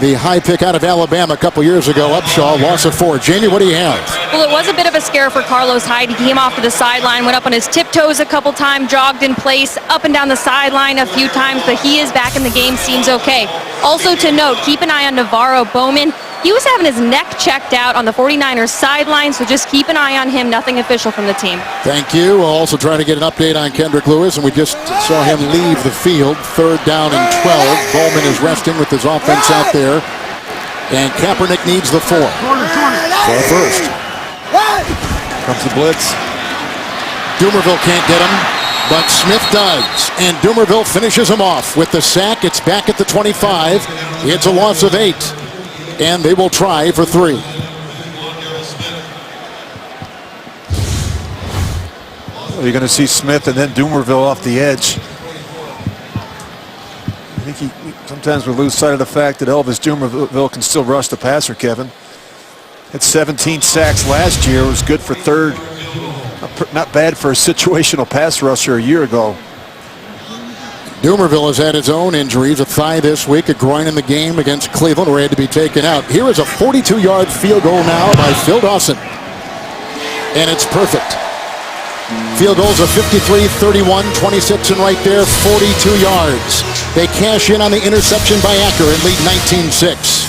the high pick out of Alabama a couple years ago. Upshaw, loss of 4. Jamie, what do you have? Well, it was a bit of a scare for Carlos Hyde. He came off to the sideline, went up on his tiptoes a couple times, jogged in place, up and down the sideline a few times, but he is back in the game, seems okay. Also to note, keep an eye on Navarro Bowman. He was having his neck checked out on the 49ers sideline, so just keep an eye on him. Nothing official from the team. Thank you. We'll also try to get an update on Kendrick Lewis, and we just saw him leave the field. 3rd down and 12. Bowman is resting with his offense out there, and Kaepernick needs the 4. So first. Comes the blitz. Dumerville can't get him, but Smith does, and Dumerville finishes him off with the sack. It's back at the 25. It's a loss of 8. And they will try for 3. Well, you're going to see Smith and then Dumerville off the edge. I think sometimes we lose sight of the fact that Elvis Dumerville can still rush the passer, Kevin. Had 17 sacks last year. It was good for 3rd. Not bad for a situational pass rusher a year ago. Dumerville has had his own injuries, a thigh this week, a groin in the game against Cleveland where he had to be taken out. Here is a 42-yard field goal now by Phil Dawson. And it's perfect. Field goals of 53, 31, 26, and right there, 42 yards. They cash in on the interception by Acker and lead 19-6.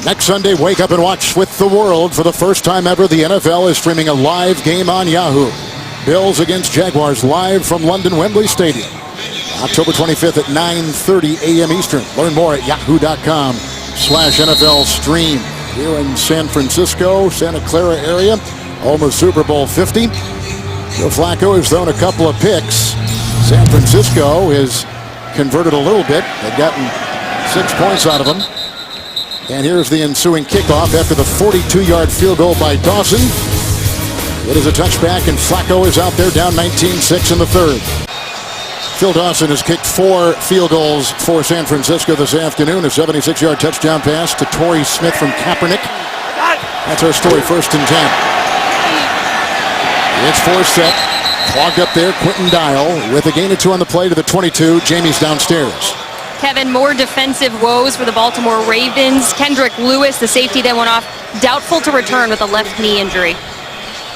Next Sunday, wake up and watch with the world. For the first time ever, the NFL is streaming a live game on Yahoo. Bills against Jaguars live from London Wembley Stadium. October 25th at 9:30 a.m. Eastern. Learn more at yahoo.com/NFL stream. Here in San Francisco, Santa Clara area, home of Super Bowl 50. Joe Flacco has thrown a couple of picks. San Francisco has converted a little bit. They've gotten 6 points out of them. And here's the ensuing kickoff after the 42-yard field goal by Dawson. It is a touchback, and Flacco is out there down 19-6 in the 3rd. Phil Dawson has kicked 4 field goals for San Francisco this afternoon. A 76-yard touchdown pass to Torrey Smith from Kaepernick. That's our story, 1st and 10. It's 4 set. Clogged up there, Quentin Dial with a gain of 2 on the play to the 22. Jamie's downstairs. Kevin, more defensive woes for the Baltimore Ravens. Kendrick Lewis, the safety that went off, doubtful to return with a left knee injury.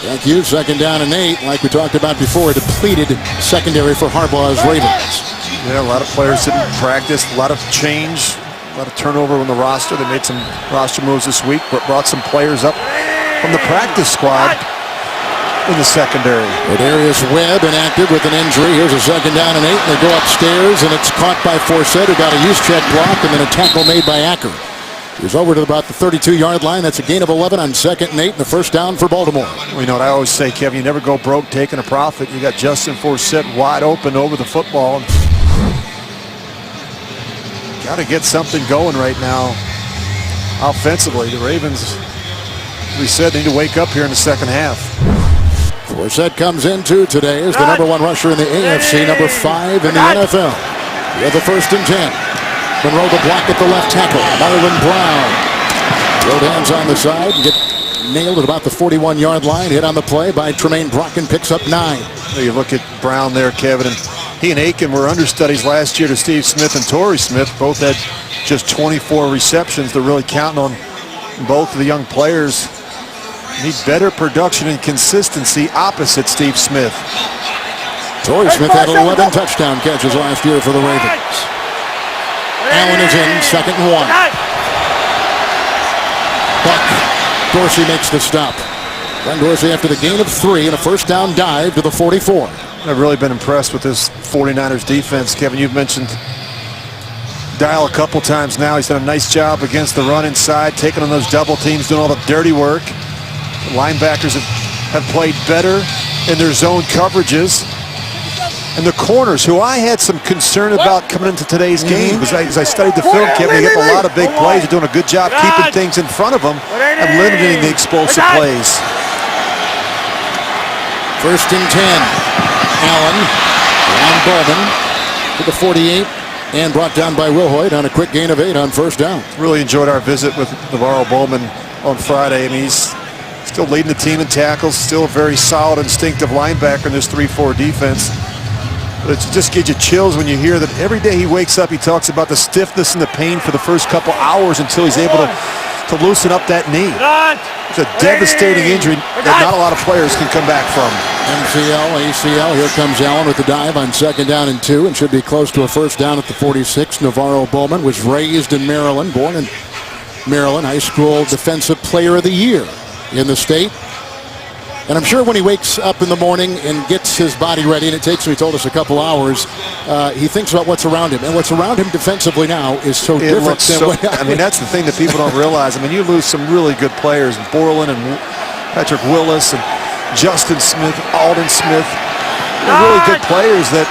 Thank you. 2nd down and 8. Like we talked about before, a depleted secondary for Harbaugh's Ravens. Yeah, a lot of players didn't practice, a lot of change, a lot of turnover on the roster. They made some roster moves this week, but brought some players up from the practice squad in the secondary. Darius Webb inactive with an injury. Here's a 2nd down and 8. And they go upstairs, and it's caught by Forsett, who got a use check block, and then a tackle made by Acker. He's over to about the 32-yard line. That's a gain of 11 on 2nd and 8, and the 1st down for Baltimore. Well, you know what I always say, Kevin, you never go broke taking a profit. You got Justin Forsett wide open over the football. Got to get something going right now offensively. The Ravens, we said, need to wake up here in the 2nd half. Forsett comes into today as the #1 rusher in the AFC, number 5 in the NFL. We have the 1st and 10. Monroe the block at the left tackle. Marlon Brown. Rolled hands on the side and get nailed at about the 41-yard line. Hit on the play by Tremaine Brocken, picks up 9. You look at Brown there, Kevin, and he and Aiken were understudies last year to Steve Smith and Torrey Smith. Both had just 24 receptions. They're really counting on both of the young players. Need better production and consistency opposite Steve Smith. Torrey Smith had 11 touchdown catches last year for the Ravens. Allen is in, 2nd and 1. Buck. Dorsey makes the stop. Glenn Dorsey after the gain of 3 and a first down dive to the 44. I've really been impressed with this 49ers defense. Kevin, you've mentioned Dial a couple times now. He's done a nice job against the run inside, taking on those double teams, doing all the dirty work. The linebackers have played better in their zone coverages. And the corners, who I had some concern about coming into today's game, because as I studied the film, Kevin, they get a lot of big plays. They're doing a good job keeping things in front of them and limiting the explosive plays. First and 10. Allen on Bowman to the 48 and brought down by Wilhoit on a quick gain of 8 on first down. Really enjoyed our visit with NaVorro Bowman on Friday. I mean, he's still leading the team in tackles, still a very solid, instinctive linebacker in this 3-4 defense. But it just gives you chills when you hear that every day he wakes up, he talks about the stiffness and the pain for the first couple hours until he's able to loosen up that knee. It's a devastating injury that not a lot of players can come back from. MCL, ACL, here comes Allen with the dive on second down and 2 and should be close to a first down at the 46. NaVorro Bowman was raised in Maryland, born in Maryland, high school defensive player of the year in the state. And I'm sure when he wakes up in the morning and gets his body ready, and it takes him, he told us, a couple hours, he thinks about what's around him. And what's around him defensively now is so different than what I mean, that's the thing that people don't realize. I mean, you lose some really good players, Borland and Patrick Willis and Justin Smith, Alden Smith. They're really good players that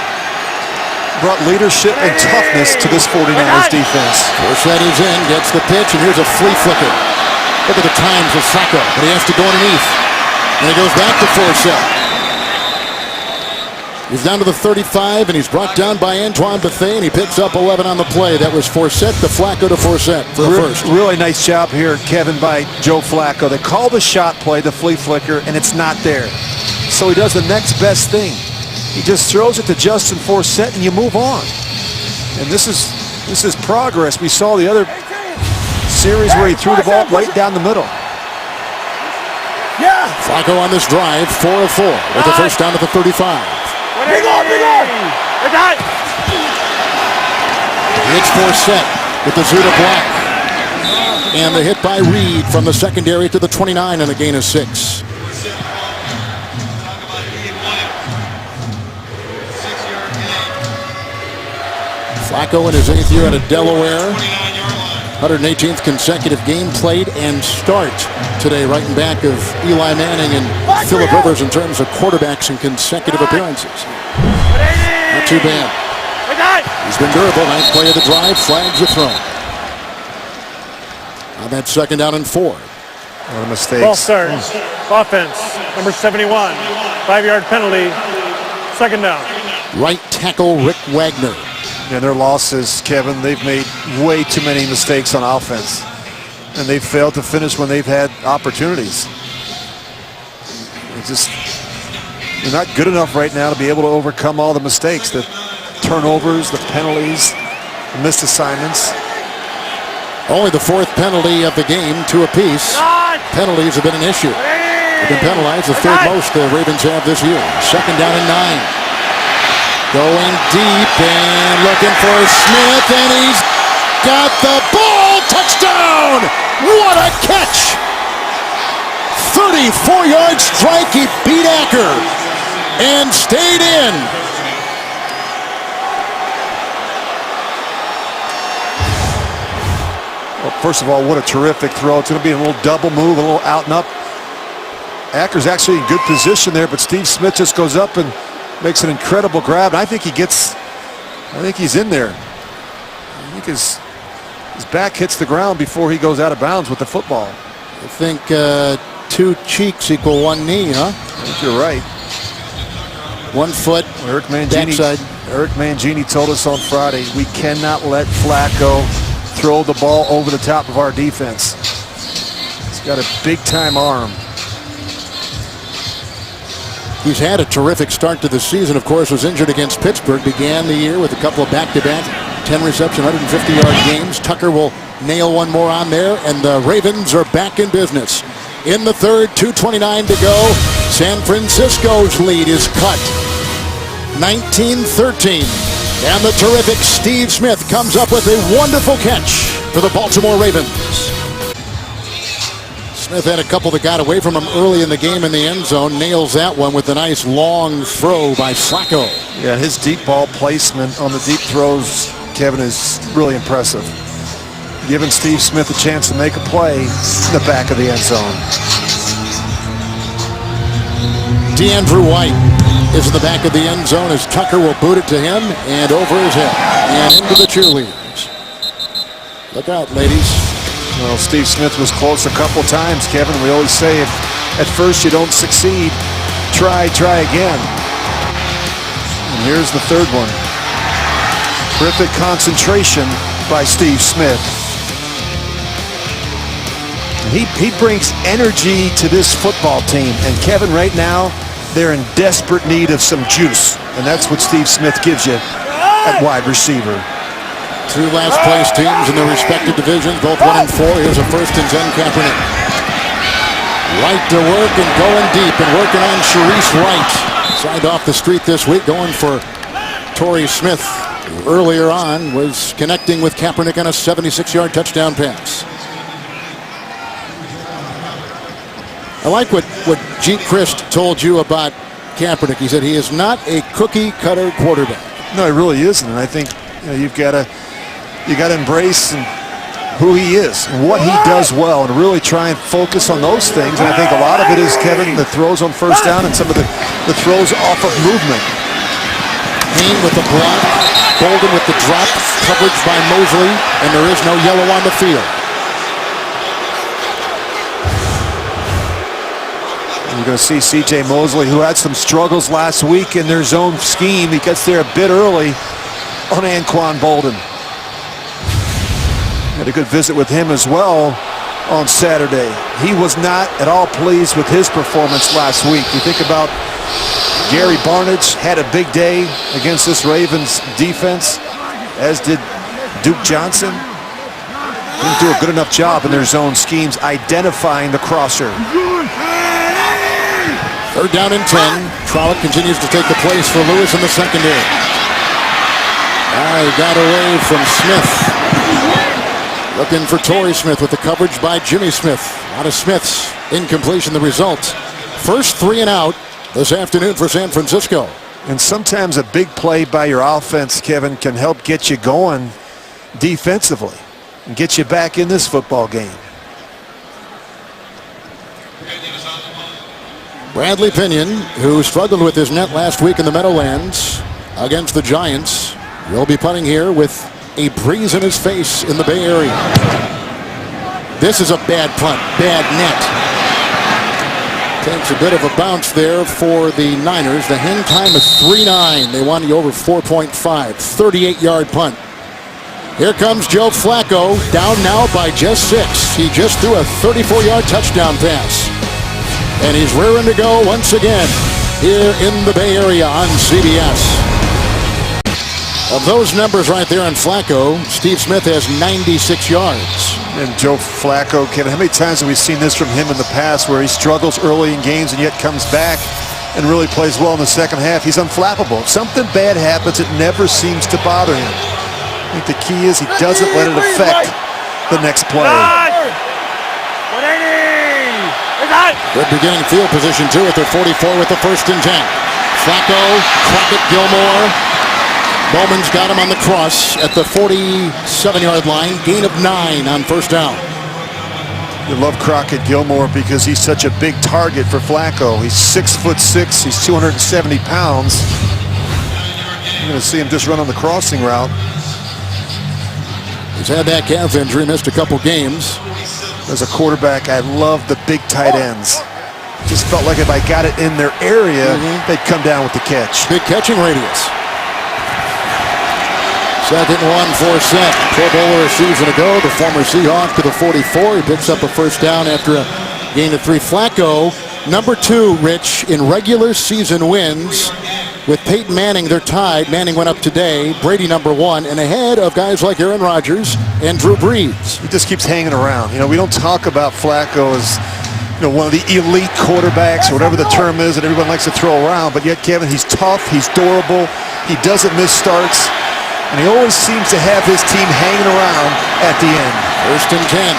brought leadership and toughness to this 49ers defense. Forsett is in, gets the pitch, and here's a flea flicker. Look at the times of Flacco, but he has to go underneath. And he goes back to Forsett. He's down to the 35, and he's brought down by Antoine Bethea, and he picks up 11 on the play. That was Forsett to Flacco to Forsett for the first. Really nice job here, Kevin, by Joe Flacco. They call the shot play, the flea flicker, and it's not there. So he does the next best thing. He just throws it to Justin Forsett, and you move on. And this is progress. We saw the other series where he threw the ball right down the middle. Flacco on this drive, 4 of 4 with the first down at the 35. Big on! It's Forsett with the Zuda block. And the hit by Reed from the secondary to the 29 and a gain of 6. Flacco in his 8th year out of Delaware. 118th consecutive game played and start today, right in back of Eli Manning and Phillip Rivers in terms of quarterbacks and consecutive appearances. Not too bad. He's been durable. 9th play of the drive. Flags are thrown. On that second down and 4. A lot of mistakes. Ball starts. Offense, number 71. 5-yard penalty. Second down. Right tackle Rick Wagner. And their losses, Kevin, they've made way too many mistakes on offense. And they've failed to finish when they've had opportunities. They're not good enough right now to be able to overcome all the mistakes, the turnovers, the penalties, the missed assignments. Only the 4th penalty of the game, 2 apiece. Penalties have been an issue. They've been penalized the 3rd most the Ravens have this year. Second down and 9. Going deep and looking for Smith, and he's got the ball. Touchdown! What a catch! 34-yard strike. He beat Acker and stayed in. Well, first of all, what a terrific throw. It's going to be a little double move, a little out and up. Acker's actually in good position there, but Steve Smith just goes up and makes an incredible grab. And I think he's in there. I think his back hits the ground before he goes out of bounds with the football. I think 2 cheeks equal 1 knee, huh? I think you're right. 1 foot, Eric Mangini told us on Friday, we cannot let Flacco throw the ball over the top of our defense. He's got a big-time arm. He's had a terrific start to the season. Of course, was injured against Pittsburgh. Began the year with a couple of back-to-back 10-reception, 150-yard games. Tucker will nail one more on there, and the Ravens are back in business. In the 3rd, 2:29 to go. San Francisco's lead is cut. 19-13. And the terrific Steve Smith comes up with a wonderful catch for the Baltimore Ravens. Smith had a couple that got away from him early in the game in the end zone. Nails that one with a nice long throw by Flacco. Yeah, his deep ball placement on the deep throws, Kevin, is really impressive. Giving Steve Smith a chance to make a play in the back of the end zone. DeAndrew White is in the back of the end zone as Tucker will boot it to him and over his head and into the cheerleaders. Look out, ladies. Well, Steve Smith was close a couple times, Kevin. We always say if at first you don't succeed, try again. And here's the third one. Terrific concentration by Steve Smith. He brings energy to this football team. And Kevin, right now, they're in desperate need of some juice. And that's what Steve Smith gives you at wide receiver. Two last place teams in their respective divisions, both 1 and 4. Here's a 1st and 10 Kaepernick. Right to work and going deep and working on Sharice Wright. Signed off the street this week, going for Torrey Smith, who earlier on was connecting with Kaepernick on a 76-yard touchdown pass. I like what Gene Christ told you about Kaepernick. He said he is not a cookie-cutter quarterback. No, he really isn't. And I think you've got to embrace who he is, what he does well, and really try and focus on those things. And I think a lot of it is, Kevin, the throws on first down and some of the throws off of movement. Payne with the block, Golden with the drop, coverage by Mosley, and there is no yellow on the field. You're going to see C.J. Mosley, who had some struggles last week in their zone scheme. He gets there a bit early on Anquan Boldin. Had a good visit with him as well on Saturday. He was not at all pleased with his performance last week. You think about Gary Barnidge had a big day against this Ravens defense, as did Duke Johnson. Didn't do a good enough job in their zone schemes identifying the crosser. 3rd down and 10. Trollope continues to take the place for Lewis in the secondary. He got away from Smith. Looking for Torrey Smith with the coverage by Jimmy Smith. Out of Smith's incompletion, the result. First 3 and out this afternoon for San Francisco. And sometimes a big play by your offense, Kevin, can help get you going defensively and get you back in this football game. Bradley Pinion, who struggled with his net last week in the Meadowlands against the Giants, will be punting here with a breeze in his face in the Bay Area. This is a bad punt, bad net. Takes a bit of a bounce there for the Niners. The hang time is 3.9. They want you over 4.5. 38-yard punt. Here comes Joe Flacco, down now by just 6. He just threw a 34-yard touchdown pass. And he's rearing to go once again here in the Bay Area on CBS. Of those numbers right there on Flacco, Steve Smith has 96 yards. And Joe Flacco, Kevin, how many times have we seen this from him in the past where he struggles early in games and yet comes back and really plays well in the second half? He's unflappable. If something bad happens, it never seems to bother him. I think the key is he doesn't let it affect the next play. Good beginning field position, too, at their 44 with the 1st and 10. Flacco, Crockett, Gilmore. Bowman's got him on the cross at the 47-yard line. Gain of 9 on 1st down. You love Crockett Gilmore because he's such a big target for Flacco. He's 6'6". He's 270 pounds. You're going to see him just run on the crossing route. He's had that calf injury, missed a couple games. As a quarterback, I love the big tight ends. Just felt like if I got it in their area, they'd come down with the catch. Big catching radius. 2nd and 1 for Seth. Pro Bowler a season ago, the former Seahawk to the 44. He picks up a 1st down after a gain of 3. Flacco, number 2, Rich, in regular season wins. With Peyton Manning, they're tied. Manning went up today. Brady, number 1, and ahead of guys like Aaron Rodgers and Drew Brees. He just keeps hanging around. You know, we don't talk about Flacco as, you know, one of the elite quarterbacks, or whatever the term is that everyone likes to throw around. But yet, Kevin, he's tough. He's durable. He doesn't miss starts. And he always seems to have his team hanging around at the end. 1st and 10.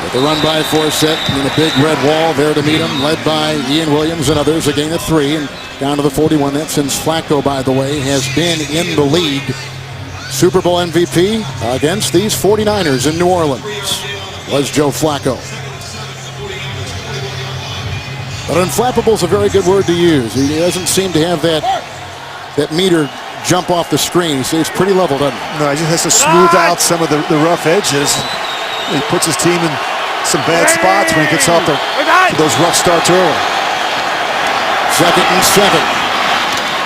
With the run by Forsett and a big red wall there to meet him, led by Ian Williams and others, a gain of 3 and down to the 41. That since Flacco, by the way, has been in the lead. Super Bowl MVP against these 49ers in New Orleans was Joe Flacco. But unflappable is a very good word to use. He doesn't seem to have that meter jump off the screen. He stays pretty level, doesn't he? No, he just has to smooth out some of the rough edges. He puts his team in some bad spots when he gets off those rough starts early. 2nd and 7.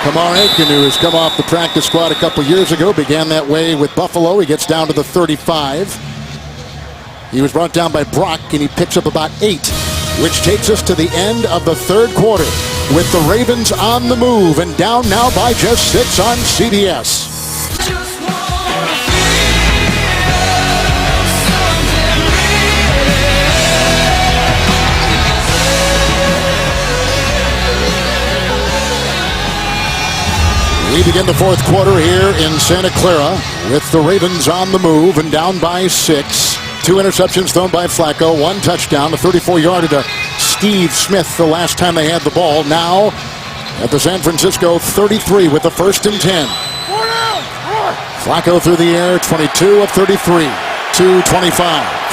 Kamar Aiken, who has come off the practice squad a couple years ago, began that way with Buffalo. He gets down to the 35. He was brought down by Brock, and he picks up about 8, which takes us to the end of the 3rd quarter with the Ravens on the move and down now by just 6 on CBS. We begin the 4th quarter here in Santa Clara with the Ravens on the move and down by 6. 2 interceptions thrown by Flacco, 1 touchdown, a 34-yarder to Steve Smith the last time they had the ball. Now at the San Francisco 33 with the 1st and 10. Flacco through the air, 22 of 33, 225.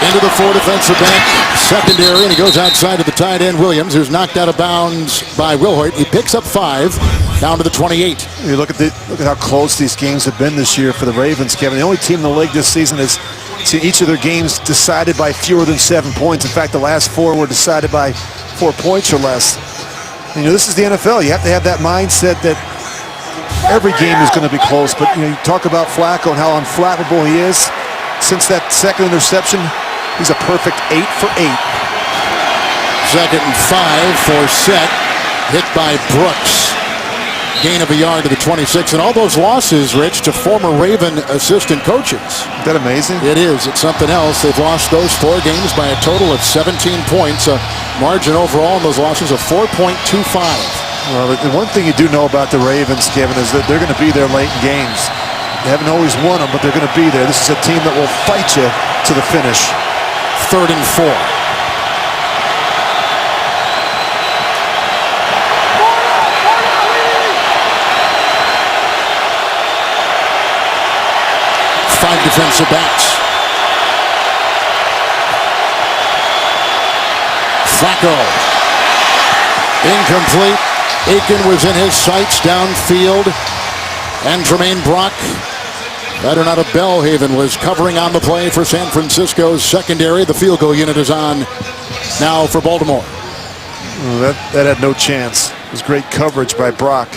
Into the 4 defensive back secondary, and he goes outside to the tight end Williams, who's knocked out of bounds by Wilhoit. He picks up 5 down to the 28. You look at how close these games have been this year for the Ravens, Kevin. The only team in the league this season has seen each of their games decided by fewer than 7 points. In fact, the last 4 were decided by 4 points or less. And, this is the NFL. You have to have that mindset that every game is going to be close. But you talk about Flacco and how unflappable he is. Since that 2nd interception, he's a perfect 8 for 8. 2nd and 5 for Set, hit by Brooks. Gain of a yard to the 26. And all those losses, Rich, to former Raven assistant coaches. Isn't that amazing? It is. It's something else. They've lost those 4 games by a total of 17 points. A margin overall in those losses of 4.25. Well, the one thing you do know about the Ravens, Kevin, is that they're going to be there late in games. They haven't always won them, but they're going to be there. This is a team that will fight you to the finish. 3rd and 4. Five defensive backs. Flacco. Incomplete. Aiken was in his sights downfield. And Tremaine Brock, better not a Bellhaven, was covering on the play for San Francisco's secondary. The field goal unit is on now for Baltimore. That had no chance. It was great coverage by Brock.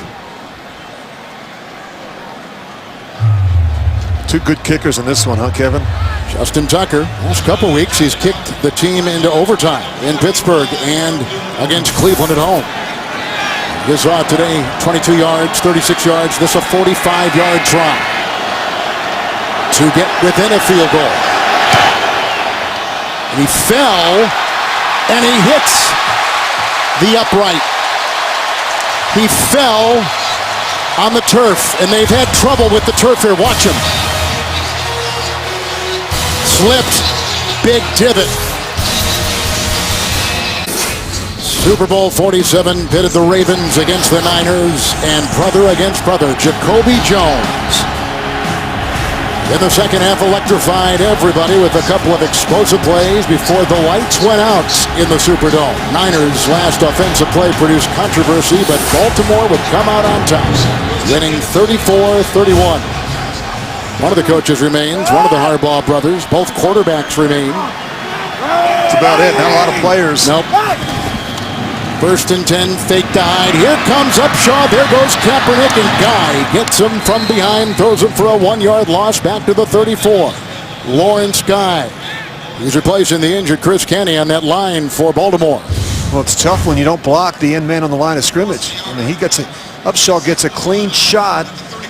2 good kickers in this one, huh, Kevin? Justin Tucker, last couple weeks, he's kicked the team into overtime in Pittsburgh and against Cleveland at home. You saw it today, 22 yards, 36 yards. This a 45-yard try to get within a field goal. And he fell, and he hits the upright. He fell on the turf, and they've had trouble with the turf here. Watch him. Slipped, big divot. Super Bowl 47 pitted the Ravens against the Niners and brother against brother. Jacoby Jones in the second half electrified everybody with a couple of explosive plays before the lights went out in the Superdome. Niners' last offensive play produced controversy, but Baltimore would come out on top, winning 34-31. One of the coaches remains, one of the Harbaugh brothers. Both quarterbacks remain. That's about it. Not a lot of players. Nope. 1st and 10, fake to hide. Here comes Upshaw. There goes Kaepernick, and Guy gets him from behind, throws him for a 1-yard loss back to the 34. Lawrence Guy. He's replacing the injured Chris Kenny on that line for Baltimore. Well, it's tough when you don't block the end man on the line of scrimmage. I mean, Upshaw gets a clean shot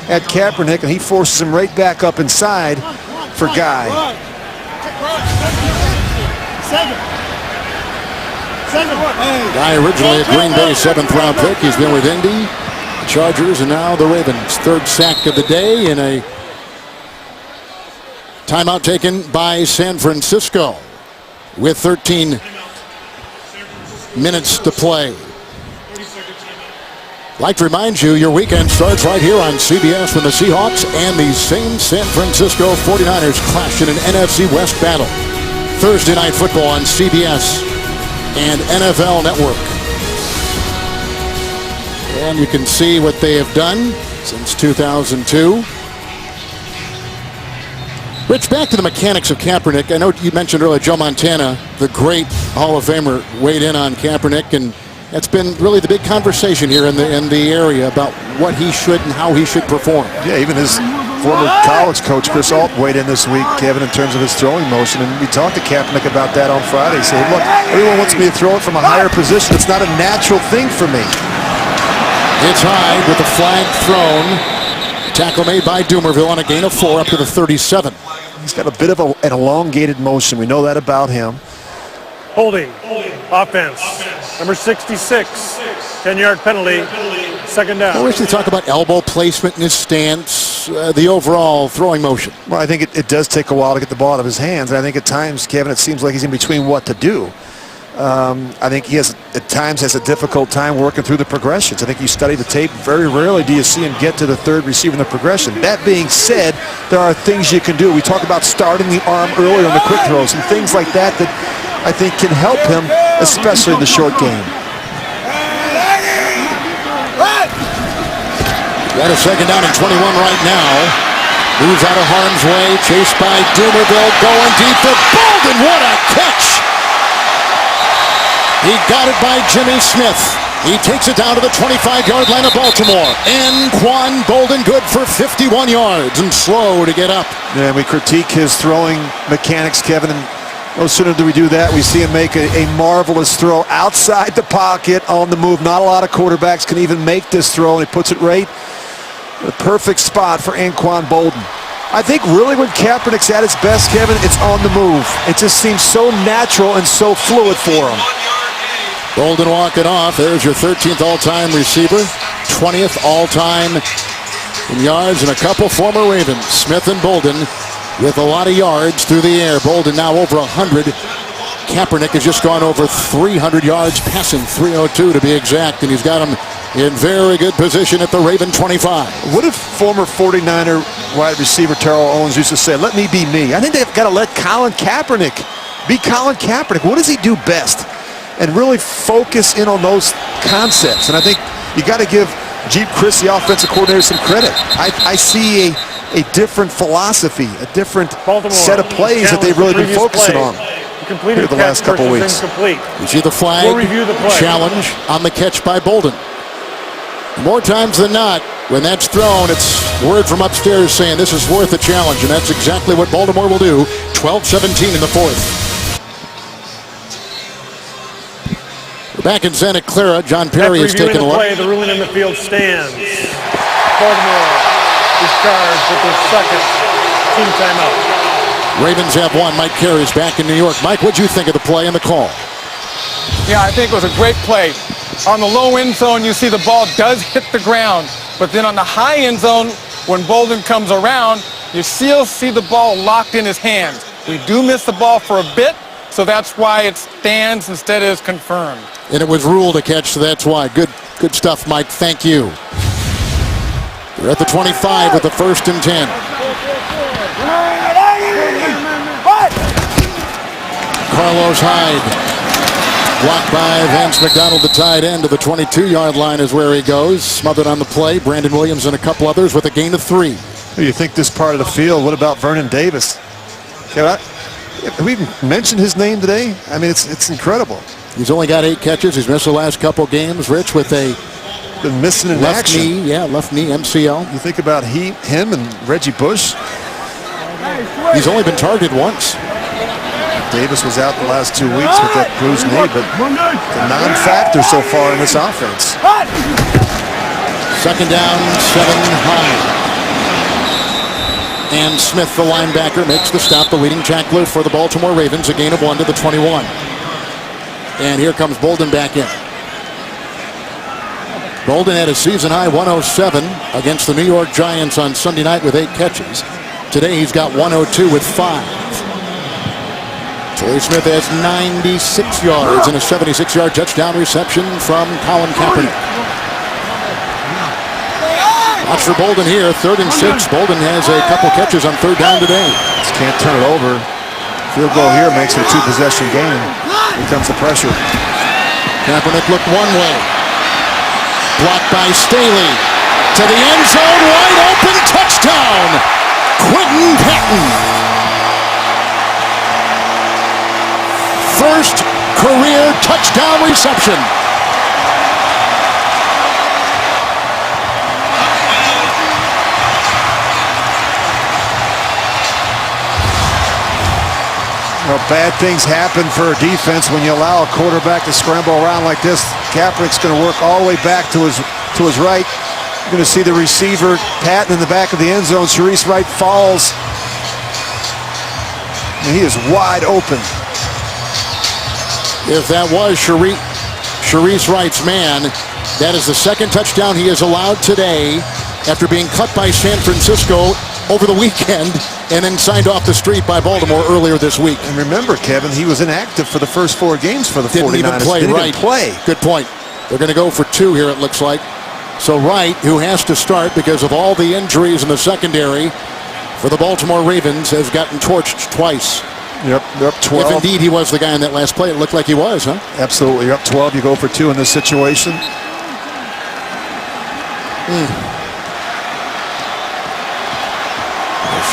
at Kaepernick, and he forces him right back up inside for Guy. Guy originally a Green Bay 7th-round pick. He's been with Indy, the Chargers, and now the Ravens. 3rd sack of the day in a Timeout taken by San Francisco with 13 minutes to play. I'd like to remind you, your weekend starts right here on CBS when the Seahawks and the same San Francisco 49ers clash in an NFC West battle. Thursday Night Football on CBS and NFL Network. And you can see what they have done since 2002. Rich, back to the mechanics of Kaepernick. I know you mentioned earlier Joe Montana, the great Hall of Famer, weighed in on Kaepernick, and that's been really the big conversation here in the area about what he should and how he should perform. Yeah, even his former college coach, Chris Ault, weighed in this week, Kevin, in terms of his throwing motion. And we talked to Kaepernick about that on Friday. He said, look, everyone wants me to throw it from a higher position. It's not a natural thing for me. It's high with the flag thrown. Tackle made by Dumervil on a gain of 4 up to the 37. He's got a bit of an elongated motion. We know that about him. Holding. Offense. Number 66. 10-yard penalty. Second down. I wish they talk about elbow placement in his stance, the overall throwing motion. Well, I think it does take a while to get the ball out of his hands. And I think at times, Kevin, it seems like he's in between what to do. I think he has at times has a difficult time working through the progressions. I think you study the tape. Very rarely do you see him get to the third receiver in the progression. That being said, there are things you can do. We talk about starting the arm earlier on the quick throws and things like that that I think can help him, especially in the short game. Got a second down and 21 right now. Moves out of harm's way. Chased by Dumervil. Going deep for Bolden. What a catch! He got it by Jimmy Smith. He takes it down to the 25-yard line of Baltimore. And Quan Bolden good for 51 yards and slow to get up. Yeah, we critique his throwing mechanics, Kevin, and no sooner do we do that, we see him make a marvelous throw outside the pocket on the move. Not a lot of quarterbacks can even make this throw, and he puts it right in the perfect spot for Anquan Bolden. I think really when Kaepernick's at his best, Kevin, it's on the move. It just seems so natural and so fluid for him. Bolden walking off. There's your 13th all-time receiver, 20th all-time in yards, and a couple former Ravens, Smith and Bolden, with a lot of yards through the air. Bolden now over 100. Kaepernick has just gone over 300 yards passing, 302 to be exact, and he's got him in very good position at the Raven 25. What if former 49er wide receiver Terrell Owens used to say, let me be me? I think they've got to let Colin Kaepernick be Colin Kaepernick. What does he do best? And really focus in on those concepts. And I think you got to give Jeep Chris, the offensive coordinator, some credit. I see a different philosophy, a different set of plays that they've really been focusing on here the last couple weeks. You see the flag, challenge on the catch by Bolden. More times than not, when that's thrown, it's word from upstairs saying this is worth a challenge, and that's exactly what Baltimore will do. 12-17 in the fourth. Back in Santa Clara, John Perry is taking a look. The ruling in the field stands. Baltimore is charged with their second team timeout. Ravens have one. Mike Carey is back in New York. Mike, what'd you think of the play and the call? Yeah, I think it was a great play. On the low end zone, you see the ball does hit the ground. But then on the high end zone, when Bolden comes around, you still see the ball locked in his hands. We do miss the ball for a bit, so that's why it stands instead of is confirmed. And it was ruled a catch, so that's why. Good stuff, Mike. Thank you. They're at the 25 with the 1st and 10. Carlos Hyde. Blocked by Vance McDonald, the tight end, to the 22-yard line is where he goes. Smothered on the play. Brandon Williams and a couple others with a gain of 3. You think this part of the field, what about Vernon Davis? Have we mentioned his name today? I mean, it's incredible. He's only got 8 catches. He's missed the last couple games, Rich, with a been missing in left action. knee. Yeah, left knee MCL. You think about him and Reggie Bush. He's only been targeted once. Davis was out the last 2 weeks with that bruised knee, but the non-factor so far in this offense. Second down, 7 high. And Smith, the linebacker, makes the stop, the leading tackler for the Baltimore Ravens, a gain of 1 to the 21. And here comes Bolden back in. Bolden had a season-high 107 against the New York Giants on Sunday night with 8 catches. Today he's got 102 with 5. Torrey Smith has 96 yards and a 76-yard touchdown reception from Colin Kaepernick. Watch for Bolden here, 3rd and 6. Bolden has a couple catches on 3rd down today. Just can't turn it over. Field goal here makes it a 2-possession game. Here comes the pressure. Kaepernick looked one way. Blocked by Staley. To the end zone, wide open, touchdown! Quentin Patton. First career touchdown reception. Well, bad things happen for a defense when you allow a quarterback to scramble around like this. Kaepernick's going to work all the way back to his right. You're going to see the receiver, Patton, in the back of the end zone. Sharice Wright falls. And he is wide open. If that was Sharice Wright's man, that is the 2nd touchdown he has allowed today after being cut by San Francisco over the weekend and then signed off the street by Baltimore earlier this week. And remember, Kevin, he was inactive for the first 4 games for the 49ers. Didn't even play. Good point. They're going to go for 2 here, it looks like. So Wright, who has to start because of all the injuries in the secondary for the Baltimore Ravens, has gotten torched twice. Yep, they're up 12. If indeed he was the guy in that last play, it looked like he was, huh? Absolutely. You're up 12. You go for 2 in this situation.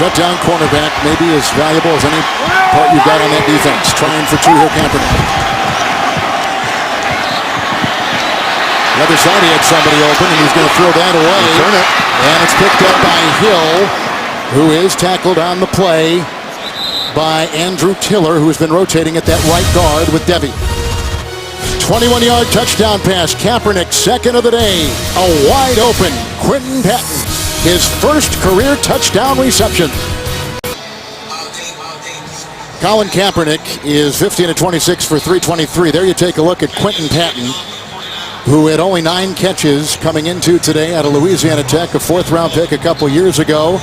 Shutdown cornerback, maybe as valuable as any part you've got on that defense. Trying for 2 here, Kaepernick. The other side, he had somebody open, and he's going to throw that away. Turn it. And it's picked up by Hill, who is tackled on the play by Andrew Tiller, who has been rotating at that right guard with Devy. 21-yard touchdown pass. Kaepernick, 2nd of the day. A wide open Quentin Patton. His first career touchdown reception. Colin Kaepernick is 15 of 26 for 323. There you take a look at Quentin Patton, who had only 9 catches coming into today out of Louisiana Tech, a 4th-round pick a couple years ago.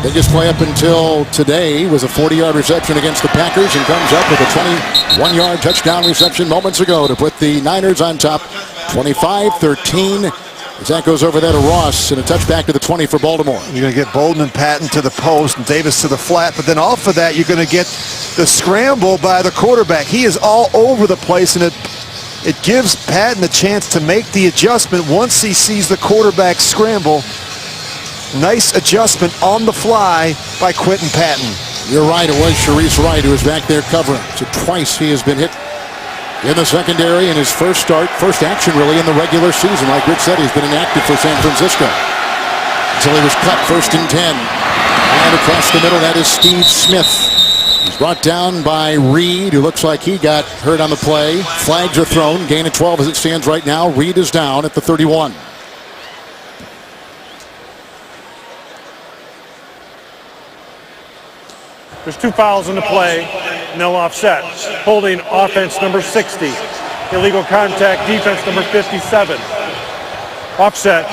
They just play up until today was a 40-yard reception against the Packers and comes up with a 21-yard touchdown reception moments ago to put the Niners on top 25-13. As that goes over there to Ross and a touchback to the 20 for Baltimore. You're going to get Bolden and Patton to the post and Davis to the flat, but then off of that you're going to get the scramble by the quarterback. He is all over the place, and it gives Patton a chance to make the adjustment once he sees the quarterback scramble. Nice adjustment on the fly by Quentin Patton. You're right, it was Sharice Wright who was back there covering. So twice he has been hit in the secondary in his first start, first action really in the regular season. Like Rich said, he's been inactive for San Francisco until he was cut 1st and 10. And across the middle, that is Steve Smith. He's brought down by Reed, who looks like he got hurt on the play. Flags are thrown, gain of 12 as it stands right now. Reed is down at the 31. There's 2 fouls in the play, no offset. Holding offense number 60. Illegal contact defense number 57. Offset,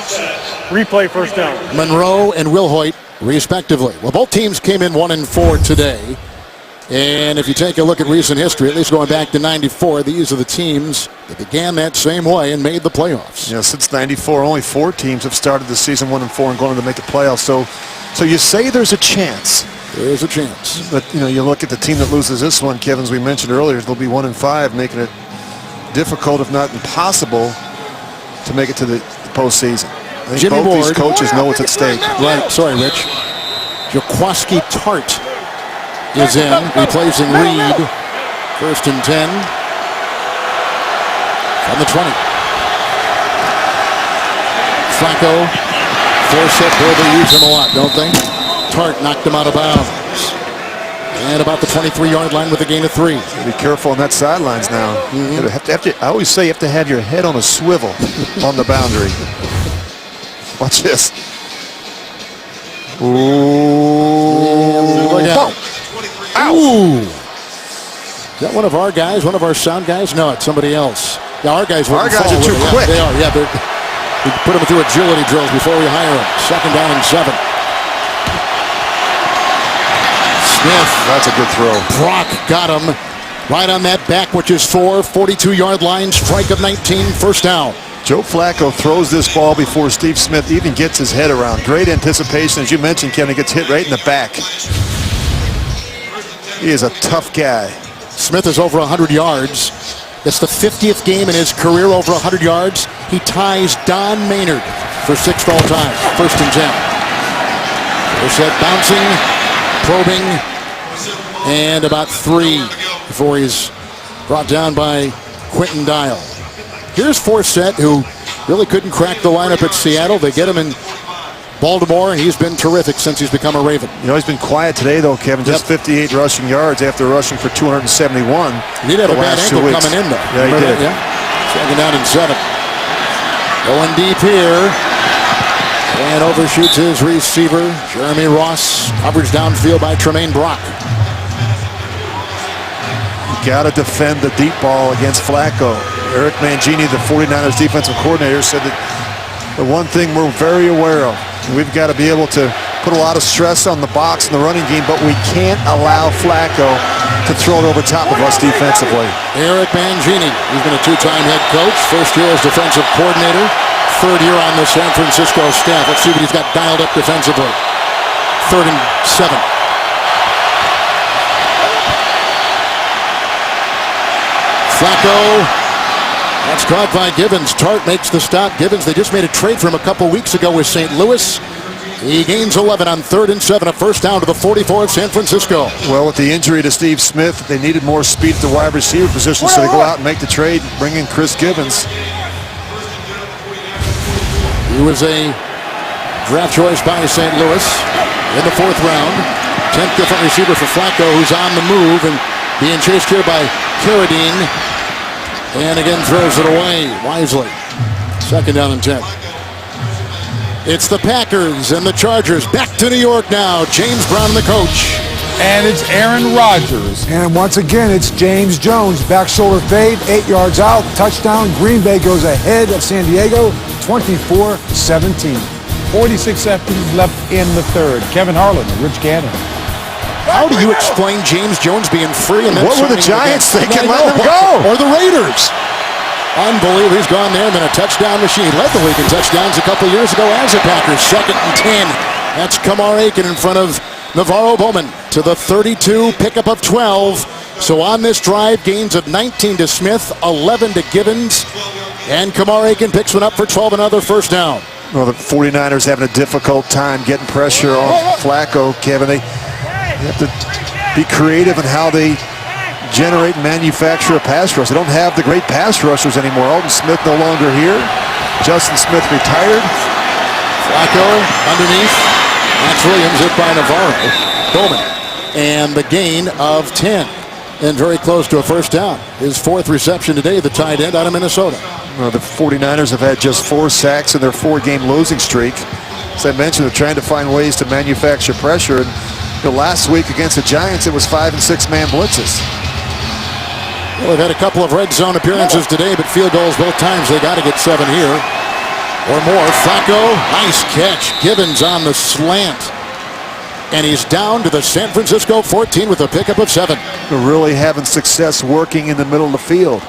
replay 1st down. Monroe and Wilhoit, respectively. Well, both teams came in 1-4 today. And if you take a look at recent history, at least going back to 94, these are the teams that began that same way and made the playoffs. Yeah, since 94, only 4 teams have started the season 1-4 and going to make the playoffs. So you say there's a chance. There is a chance. But, you know, you look at the team that loses this one, Kevin, as we mentioned earlier, they'll be 1-5, making it difficult, if not impossible, to make it to the postseason. I think Jimmy both Ward, these coaches know what's at stake. Right, sorry, Rich. Jaquaski Tart is in, replacing Reed. 1st and 10 from the 20. Flacco, force it, boy, they use him a lot, don't they? Tart knocked him out of bounds. And about the 23-yard line with a gain of 3. Be careful on that sidelines now. I always say you have to have your head on a swivel on the boundary. Watch this. Ooh. Look out. Ooh. Is that one of our guys, one of our sound guys? No, it's somebody else. Yeah, our guys are too quick. They are, yeah. We put them through agility drills before we hire them. 2nd down and 7. Smith. That's a good throw. Brock got him right on that back, which is 42-yard line, strike of 19, first down. Joe Flacco throws this ball before Steve Smith even gets his head around. Great anticipation. As you mentioned, Kevin, he gets hit right in the back. He is a tough guy. Smith is over 100 yards. It's the 50th game in his career over 100 yards. He ties Don Maynard for 6th all time. First and 10. Brissett bouncing, probing, and about 3 before he's brought down by Quentin Dial. Here's Forsett, who really couldn't crack the lineup at Seattle. They get him in Baltimore, and he's been terrific since he's become a Raven. You know, he's been quiet today, though, Kevin. Just 58 rushing yards after rushing for 271. He did have a bad ankle coming in, though. Yeah, he did. Yeah. Second down and 7. Going deep here. And overshoots his receiver, Jeremy Ross. Coverage downfield by Tremaine Brock. Got to defend the deep ball against Flacco. Eric Mangini, the 49ers defensive coordinator, said that the one thing we're very aware of, we've got to be able to put a lot of stress on the box and the running game, but we can't allow Flacco to throw it over top of us defensively. Eric Mangini, he's been a 2-time head coach. First year as defensive coordinator. 3rd year on the San Francisco staff. Let's see what he's got dialed up defensively. 3rd and 7. Flacco. That's caught by Givens. Tart makes the stop. Givens, they just made a trade for him a couple weeks ago with St. Louis. He gains 11 on 3rd and 7. A first down to the 44 of San Francisco. Well, with the injury to Steve Smith, they needed more speed at the wide receiver position, so they go out and make the trade, bring in Chris Givens. He was a draft choice by St. Louis in the 4th round. 10th different receiver for Flacco, who's on the move and being chased here by Carradine. And again throws it away wisely. Second down and 10. It's the Packers and the Chargers back to New York now. James Brown, the coach. And it's Aaron Rodgers. And once again, it's James Jones. Back shoulder fade, 8 yards out, touchdown. Green Bay goes ahead of San Diego, 24-17. 46 seconds left in the 3rd. Kevin Harlan, Rich Gannon. How do you explain James Jones being free? And then what were the Giants thinking? Let him go. Or the Raiders. Unbelievable. He's gone there and been a touchdown machine. Led the league in touchdowns a couple years ago as a Packers. 2nd and 10. That's Kamar Aiken in front of Navarro Bowman to the 32, pickup of 12. So on this drive, gains of 19 to Smith, 11 to Givens, and Kamar Aiken picks one up for 12, another first down. Well, the 49ers having a difficult time getting pressure on Flacco, Kevin. They have to be creative in how they generate and manufacture a pass rush. They don't have the great pass rushers anymore. Alden Smith no longer here. Justin Smith retired. Flacco underneath. Max Williams hit by Navarro Bowman. And the gain of 10. And very close to a first down. His 4th reception today, the tight end out of Minnesota. Well, the 49ers have had just 4 sacks in their 4-game losing streak. As I mentioned, they're trying to find ways to manufacture pressure. And last week against the Giants, it was 5- and 6-man blitzes. Well, they've had a couple of red zone appearances today, but field goals both times. They got to get 7 here or more. Flacco, nice catch. Givens on the slant. And he's down to the San Francisco 14 with a pickup of 7. They're really having success working in the middle of the field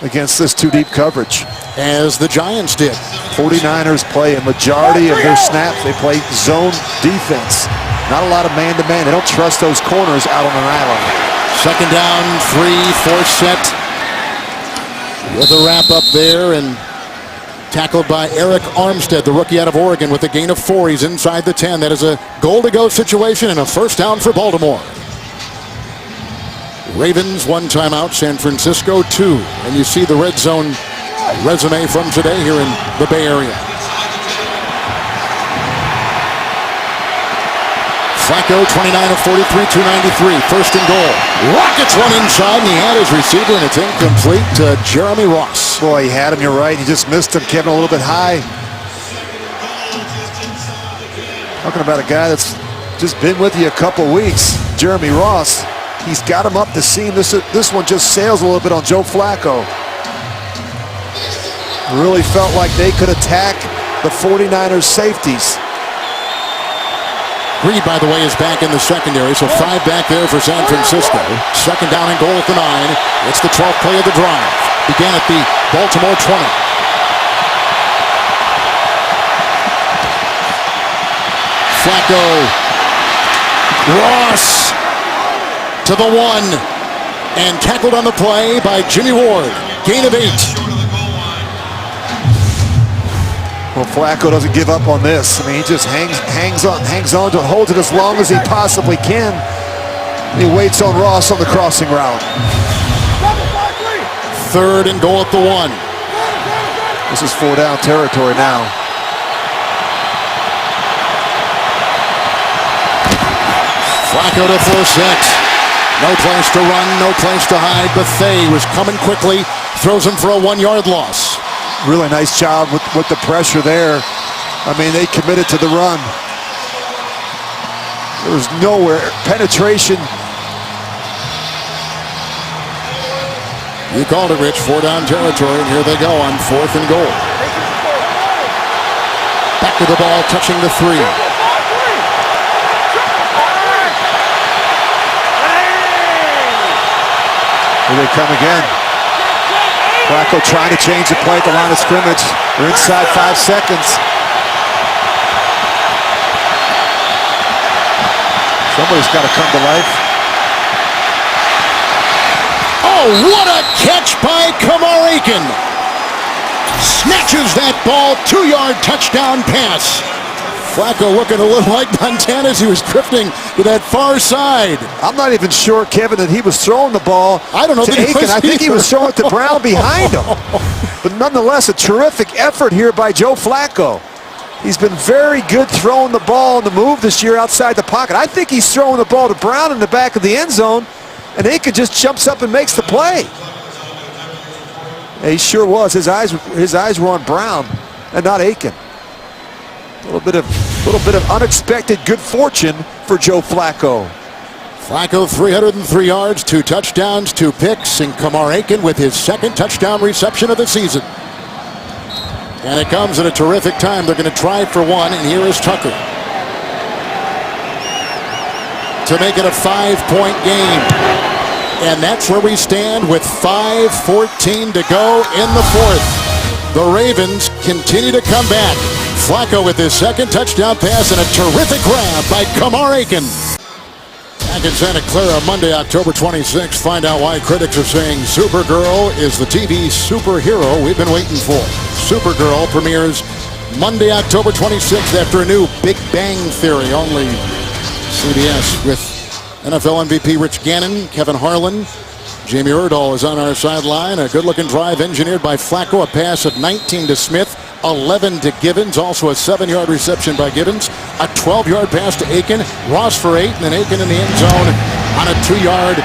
against this 2-deep coverage. As the Giants did. 49ers play a majority of their snaps. They play zone defense. Not a lot of man-to-man. They don't trust those corners out on an island. Second down, 3, Forsett with a wrap up there and tackled by Eric Armstead, the rookie out of Oregon, with a gain of 4. He's inside the 10. That is a goal-to-go situation and a first down for Baltimore. Ravens 1 timeout, San Francisco 2. And you see the red zone resume from today here in the Bay Area. Flacco, 29 of 43, 293. First and goal. Rockets one inside, and he had his receiver, and it's incomplete to Jeremy Ross. Boy, he had him, you're right. He just missed him, Kevin, a little bit high. Talking about a guy that's just been with you a couple weeks, Jeremy Ross. He's got him up the seam. This one just sails a little bit on Joe Flacco. Really felt like they could attack the 49ers safeties. Reed, by the way, is back in the secondary, so 5 back there for San Francisco. Second down and goal at the 9. It's the 12th play of the drive. Began at the Baltimore 20. Flacco. Ross to the 1. And tackled on the play by Jimmy Ward. Gain of 8. Well, Flacco doesn't give up on this. I mean, he just hangs on to hold it as long as he possibly can. He waits on Ross on the crossing route. 3rd and goal at the 1. This is 4 down territory now. Flacco to Forsett. No place to run, no place to hide. Bethea was coming quickly. Throws him for a 1-yard loss. Really nice job with the pressure there. I mean, they committed to the run. There was nowhere. Penetration. You called it, Rich. 4 down territory, and here they go on 4th and goal. Back to the ball, touching the 3. Here they come again. Flacco trying to change the play at the line of scrimmage. They're inside 5 seconds. Somebody's got to come to life. Oh, what a catch by Kamar Aiken. Snatches that ball, 2-yard touchdown pass. Flacco looking a little like Montana as he was drifting to that far side. I'm not even sure, Kevin, that he was throwing the ball I don't know to that he Aiken. was I think he was throwing it to Brown behind him. But nonetheless, a terrific effort here by Joe Flacco. He's been very good throwing the ball on the move this year outside the pocket. I think he's throwing the ball to Brown in the back of the end zone, and Aiken just jumps up and makes the play. Yeah, he sure was. His eyes were on Brown and not Aiken. A little bit of unexpected good fortune for Joe Flacco. Flacco 303 yards, 2 touchdowns, 2 picks, and Kamar Aiken with his 2nd touchdown reception of the season. And it comes at a terrific time. They're going to try for 1, and here is Tucker to make it a 5-point game. And that's where we stand with 5:14 to go in the 4th. The Ravens continue to come back. Flacco with his 2nd touchdown pass and a terrific grab by Kamar Aiken. Back in Santa Clara, Monday, October 26th. Find out why critics are saying Supergirl is the TV superhero we've been waiting for. Supergirl premieres Monday, October 26th after a new Big Bang Theory. Only CBS with NFL MVP Rich Gannon, Kevin Harlan. Jamie Erdahl is on our sideline. A good-looking drive engineered by Flacco. A pass of 19 to Smith, 11 to Givens. Also a 7-yard reception by Givens. A 12-yard pass to Aiken. Ross for 8, and then Aiken in the end zone on a 2-yard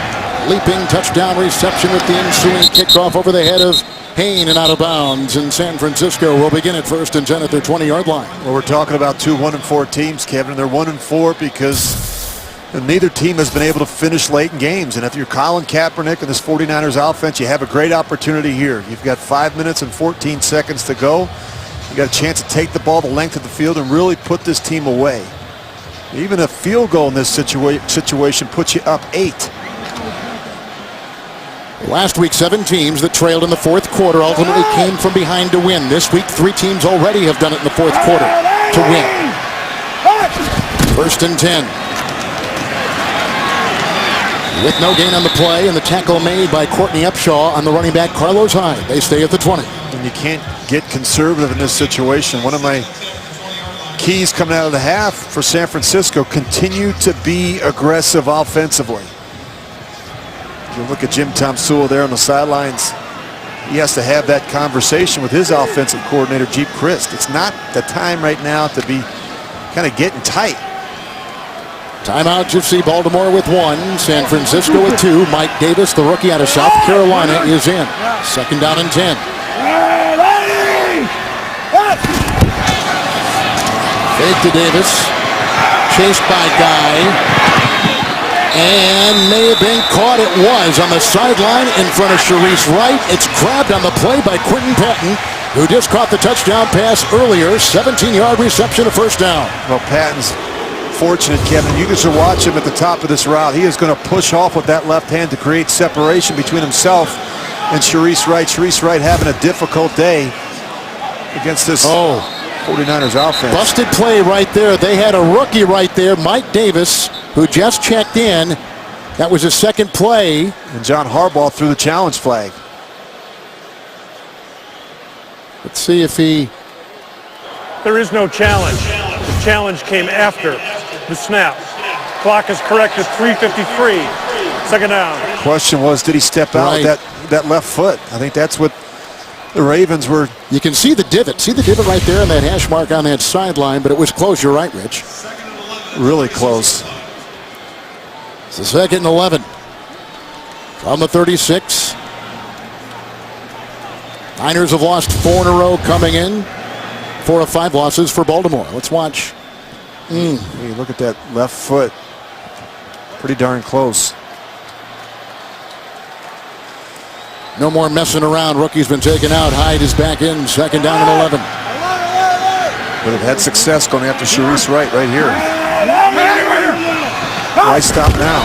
leaping touchdown reception with the ensuing kickoff over the head of Hain and out of bounds. And San Francisco will begin at 1st and 10 at their 20-yard line. Well, we're talking about 2 1-4 teams, Kevin. They're 1-4 because neither team has been able to finish late in games. And if you're Colin Kaepernick and this 49ers offense, you have a great opportunity here. You've got 5 minutes and 14 seconds to go. You got a chance to take the ball the length of the field and really put this team away. Even a field goal in this situation puts you up 8. Last week, 7 teams that trailed in the 4th quarter ultimately came from behind to win. This week, 3 teams already have done it in the 4th quarter to win. 1st and 10. With no gain on the play, and the tackle made by Courtney Upshaw on the running back Carlos Hyde. They stay at the 20. And you can't get conservative in this situation. One of my keys coming out of the half for San Francisco, continue to be aggressive offensively. You look at Jim Tomsula there on the sidelines. He has to have that conversation with his offensive coordinator, Jeep Christ. It's not the time right now to be kind of getting tight. Timeout, Gypsy. Baltimore with 1. San Francisco with 2. Mike Davis, the rookie out of South Carolina, is in. 2nd down and 10. Fake to Davis. Chased by Guy. And may have been caught. It was on the sideline in front of Sharice Wright. It's grabbed on the play by Quentin Patton, who just caught the touchdown pass earlier. 17-yard reception, a 1st down. Well, Patton's unfortunate, Kevin. You get to watch him at the top of this route. He is going to push off with that left hand to create separation between himself and Shareece Wright. Shareece Wright having a difficult day against this 49ers offense. Busted play right there. They had a rookie right there, Mike Davis, who just checked in. That was his second play. And John Harbaugh threw the challenge flag. Let's see if he... There is no challenge. The challenge came after the snap. Clock is corrected, 3:53. Second down. Question was, did he step out that left foot? I think that's what the Ravens were. You can see the divot. See the divot right there and that hash mark on that sideline, but it was close. You're right, Rich. Really close. It's the 2nd and 11. On the 36. Niners have lost 4 in a row coming in. 4 of 5 losses for Baltimore. Let's watch. Hey, look at that left foot. Pretty darn close. No more messing around. Rookie's been taken out. Hyde is back in. 2nd down and 11. But it had success going after Shareece Wright right here. Why stop now?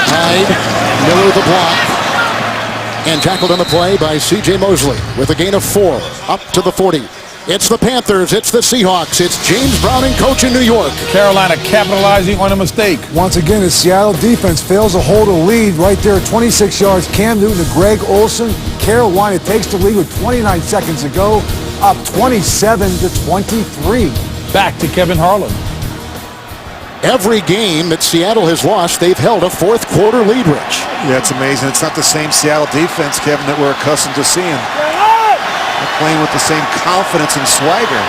Hyde, Miller the block. And tackled on the play by C.J. Mosley with a gain of 4 up to the 40. It's the Panthers, it's the Seahawks, it's James Browning, coach in New York. Carolina capitalizing on a mistake. Once again, the Seattle defense fails to hold a lead right there at 26 yards. Cam Newton to Greg Olsen. Carolina takes the lead with 29 seconds to go, up 27-23. Back to Kevin Harlan. Every game that Seattle has lost, they've held a 4th quarter lead, Rich. Yeah, it's amazing. It's not the same Seattle defense, Kevin, that we're accustomed to seeing. They're playing with the same confidence and swagger.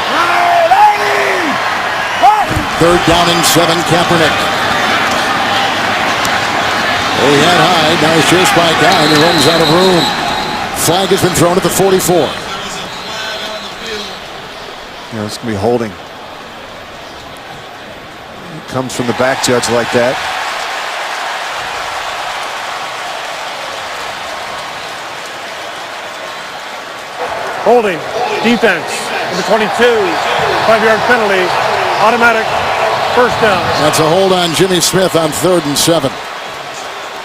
3rd down and 7, Kaepernick. He had Hyde, now he's chased by Guy, and he runs out of room. Flag has been thrown at the 44. It's going to be holding. Comes from the back judge like that. Holding. Defense. Number 22. 5-yard penalty. Automatic first down. That's a hold on Jimmy Smith on 3rd and 7.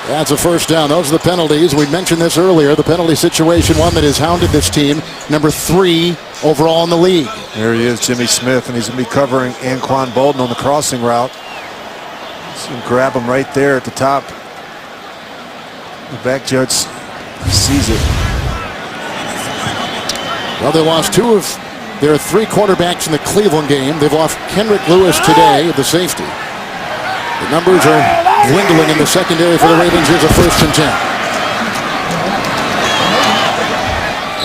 That's a first down. Those are the penalties. We mentioned this earlier. The penalty situation, one that has hounded this team. Number 3 overall in the league. There he is, Jimmy Smith, and he's going to be covering Anquan Bolden on the crossing route. So you can grab him right there at the top. The back judge sees it. Well, they lost 2 of their 3 quarterbacks in the Cleveland game. They've lost Kendrick Lewis today, the safety. The numbers are dwindling in the secondary for the Ravens. Here's a 1st and 10.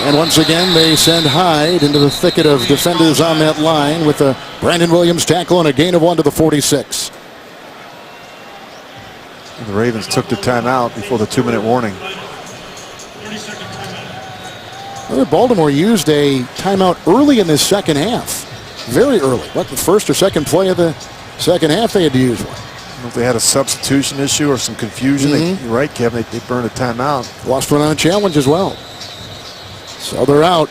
And once again, they send Hyde into the thicket of defenders on that line with a Brandon Williams tackle and a gain of 1 to the 46. And the Ravens took the timeout before the 2-minute warning. Well, Baltimore used a timeout early in this second half. Very early. What, the 1st or 2nd play of the second half they had to use one? I don't know if they had a substitution issue or some confusion. You're right, Kevin. They burned a timeout. Lost one on a challenge as well. So they're out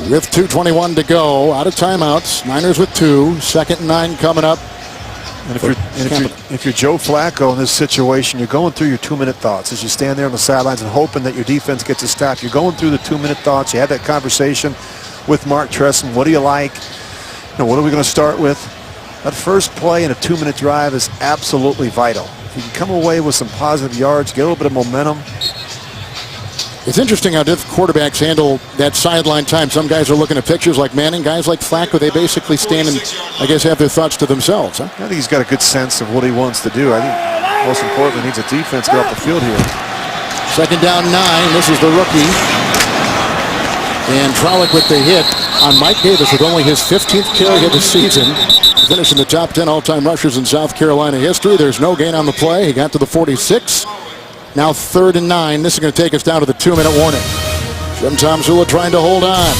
with 2:21 to go. Out of timeouts. Niners with 2. 2nd and 9 coming up. And if you're Joe Flacco in this situation, you're going through your 2-minute thoughts as you stand there on the sidelines and hoping that your defense gets a stop. You're going through the 2-minute thoughts. You had that conversation with Mark Tresson. What do you like? What are we going to start with? That first play in a 2-minute drive is absolutely vital. If you can come away with some positive yards, get a little bit of momentum. It's interesting how different quarterbacks handle that sideline time. Some guys are looking at pictures like Manning. Guys like Flacco, they basically stand and, I guess, have their thoughts to themselves. Huh? I think he's got a good sense of what he wants to do. I think most importantly, he needs a defense to get off the field here. 2nd down 9. This is the rookie. And Trolloc with the hit on Mike Davis with only his 15th carry of the season. Finishing the top 10 all-time rushers in South Carolina history. There's no gain on the play. He got to the 46. Now 3rd and 9. This is going to take us down to the 2-minute warning. Jim Tomsula trying to hold on.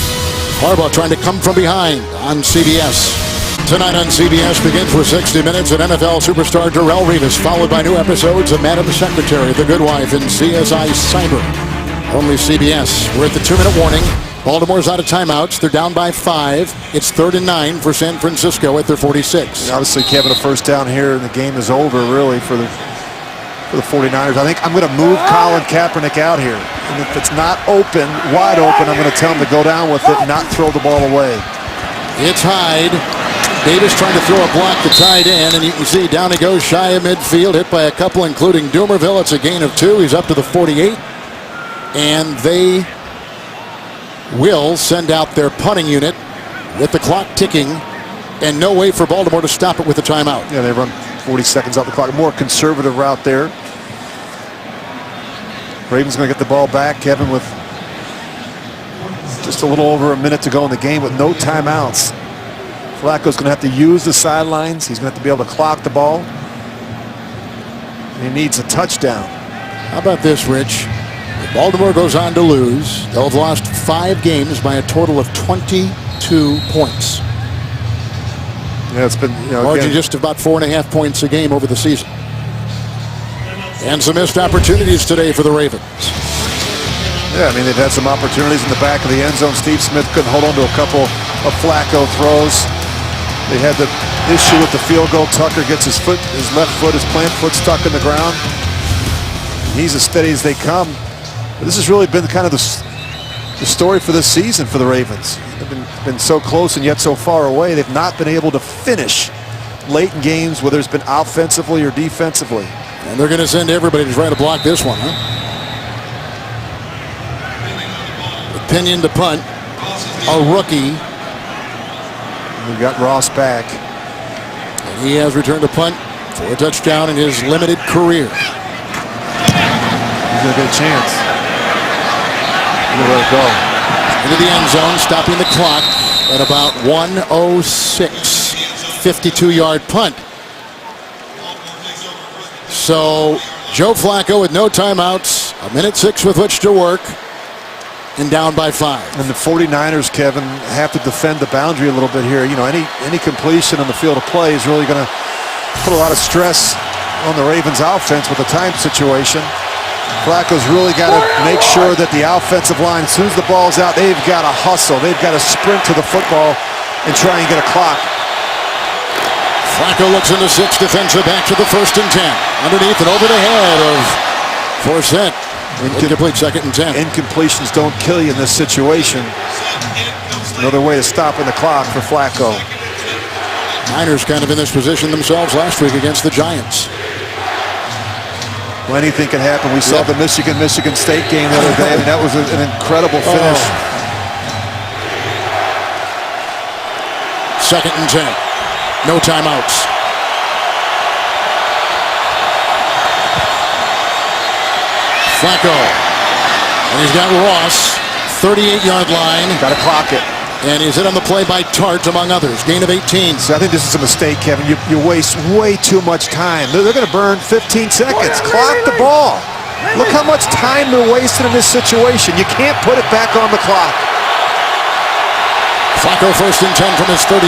Harbaugh trying to come from behind on CBS. Tonight on CBS begins with 60 Minutes and NFL superstar Darrelle Revis, followed by new episodes of Madam Secretary, The Good Wife, and CSI Cyber. Only CBS. We're at the 2-minute warning. Baltimore's out of timeouts. They're down by 5. It's 3rd and 9 for San Francisco at their 46. Obviously, Kevin, a first down here, and the game is over, really, for the 49ers. I think I'm going to move Colin Kaepernick out here. And if it's not open, wide open, I'm going to tell him to go down with it and not throw the ball away. It's Hyde. Davis trying to throw a block to tight end, and you can see down he goes shy of midfield, hit by a couple, including Dumerville. It's a gain of 2. He's up to the 48. And they will send out their punting unit with the clock ticking and no way for Baltimore to stop it with a timeout. Yeah, they run 40 seconds off the clock. More conservative route there. Ravens going to get the ball back, Kevin, with just a little over a minute to go in the game with no timeouts. Flacco's going to have to use the sidelines. He's going to have to be able to clock the ball. And he needs a touchdown. How about this, Rich? If Baltimore goes on to lose, they'll have lost 5 games by a total of 22 points. Yeah, it's been, margin just about 4.5 points a game over the season. And some missed opportunities today for the Ravens. Yeah, I mean, they've had some opportunities in the back of the end zone. Steve Smith couldn't hold on to a couple of Flacco throws. They had the issue with the field goal. Tucker gets his left foot, his plant foot stuck in the ground. He's as steady as they come. But this has really been kind of the story for this season for the Ravens. They've been so close and yet so far away. They've not been able to finish late in games, whether it's been offensively or defensively. And they're going to send everybody to try to block this one, huh? Pinion to punt. A rookie. We got Ross back. And he has returned a punt for a touchdown in his limited career. He's going to get a chance. He's going to let it go. Into the end zone, stopping the clock at about 1:06. 52-yard punt. So Joe Flacco with no timeouts, 1:06 with which to work, and down by 5. And the 49ers, Kevin, have to defend the boundary a little bit here. You know, any completion on the field of play is really going to put a lot of stress on the Ravens offense with the time situation. Flacco's really got to make sure that the offensive line, as soon as the ball's out, they've got to hustle. They've got to sprint to the football and try and get a clock. Flacco looks into 6 defensive back to the 1st and 10. Underneath and over the head of Forsett. Incomplete 2nd and 10. Incompletions don't kill you in this situation. Another way of stopping the clock for Flacco. Niners kind of in this position themselves last week against the Giants. Well, anything can happen. We saw the Michigan State game the other day. I mean, that was an incredible finish. 2nd and 10. No timeouts. Flacco. And he's got Ross, 38-yard line. Got to clock it. And he's hit on the play by Tart, among others. Gain of 18. So I think this is a mistake, Kevin. You waste way too much time. They're going to burn 15 seconds. Clock the ball. Look how much time they're wasting in this situation. You can't put it back on the clock. Flacco 1st and 10 from his 38.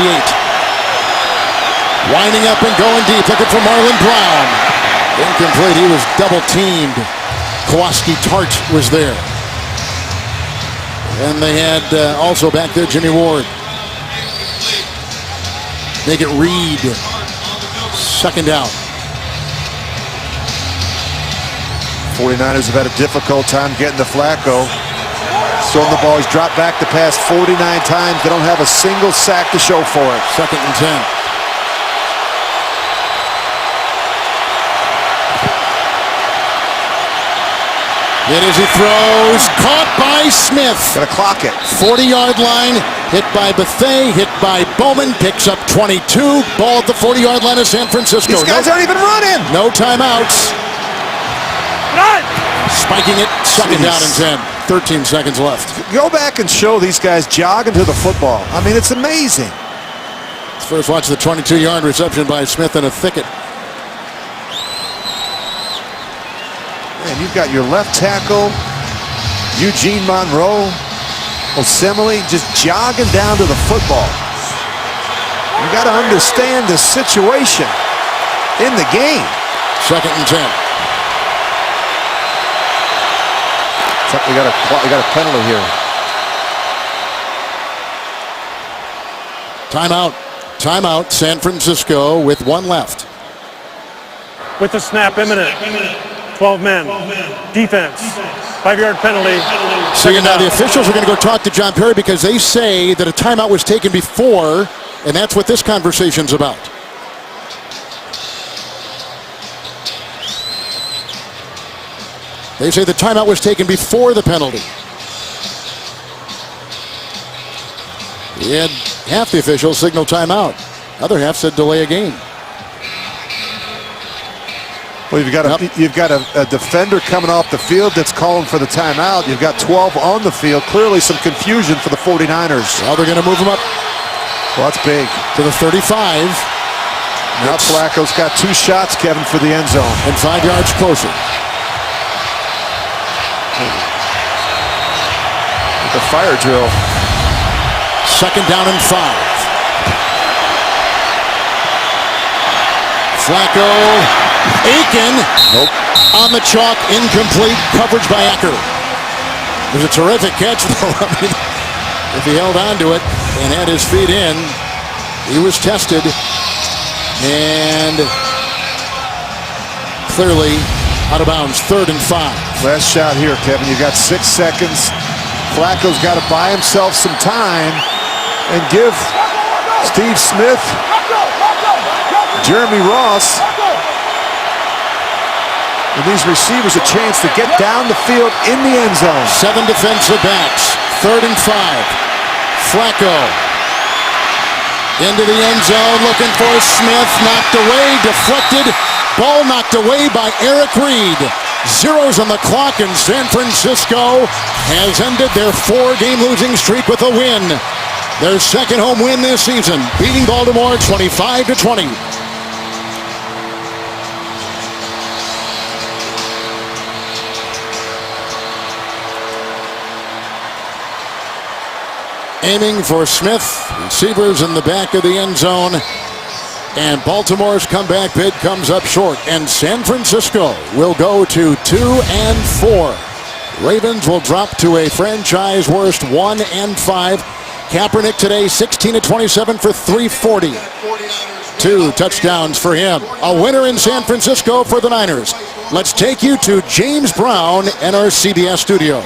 Winding up and going deep, looking for Marlon Brown. Incomplete. He was double-teamed. Kowalski Tart was there. And they had also back there Jimmy Ward. Make it Reed. 2nd down. 49ers have had a difficult time getting to Flacco. Throwing the ball. He's dropped back to pass 49 times. They don't have a single sack to show for it. 2nd and 10. It is, he throws, caught by Smith. Got to clock it. 40-yard line, hit by Bethea, hit by Bowman, picks up 22. Ball at the 40-yard line of San Francisco. These guys aren't even running. No timeouts. Spiking it, 2nd down and 10. 13 seconds left. Go back and show these guys jogging to the football. I mean, it's amazing. Let's first watch the 22-yard reception by Smith in a thicket. And you've got your left tackle, Eugene Monroe, Osemele, just jogging down to the football. You got to understand the situation in the game. 2nd and 10. We got a penalty here. Timeout, San Francisco with 1 left. With the snap imminent. 12 men. Defense. 5-yard penalty. See, now the officials are going to go talk to John Perry because they say that a timeout was taken before, and that's what this conversation's about. They say the timeout was taken before the penalty. And half the officials signal timeout. Other half said delay a game. Well, you've got a defender coming off the field that's calling for the timeout. You've got 12 on the field. Clearly some confusion for the 49ers. Well, they're going to move him up Well, that's big. to the 35. Now Flacco's got 2 shots, Kevin, for the end zone. And 5 yards closer. The fire drill. 2nd down and 5. Flacco, Aiken, on the chalk, incomplete, coverage by Acker. It was a terrific catch, though. I mean, if he held on to it and had his feet in, he was tested, and clearly out of bounds. 3rd and 5. Last shot here, Kevin. You've got 6 seconds. Flacco's got to buy himself some time and give Steve Smith, Jeremy Ross, and these receivers a chance to get down the field in the end zone. 7 defensive backs. 3rd and 5. Flacco into the end zone, looking for Smith. Knocked away, deflected. Ball knocked away by Eric Reed. Zeros on the clock, and San Francisco has ended their 4-game losing streak with a win. Their 2nd home win this season, beating Baltimore 25-20. Aiming for Smith, receivers in the back of the end zone, and Baltimore's comeback bid comes up short, and San Francisco will go to 2-4. Ravens will drop to a franchise worst 1-5. Kaepernick today 16-27 for 340. 2 touchdowns for him. A winner in San Francisco for the Niners. Let's take you to James Brown in our CBS studio.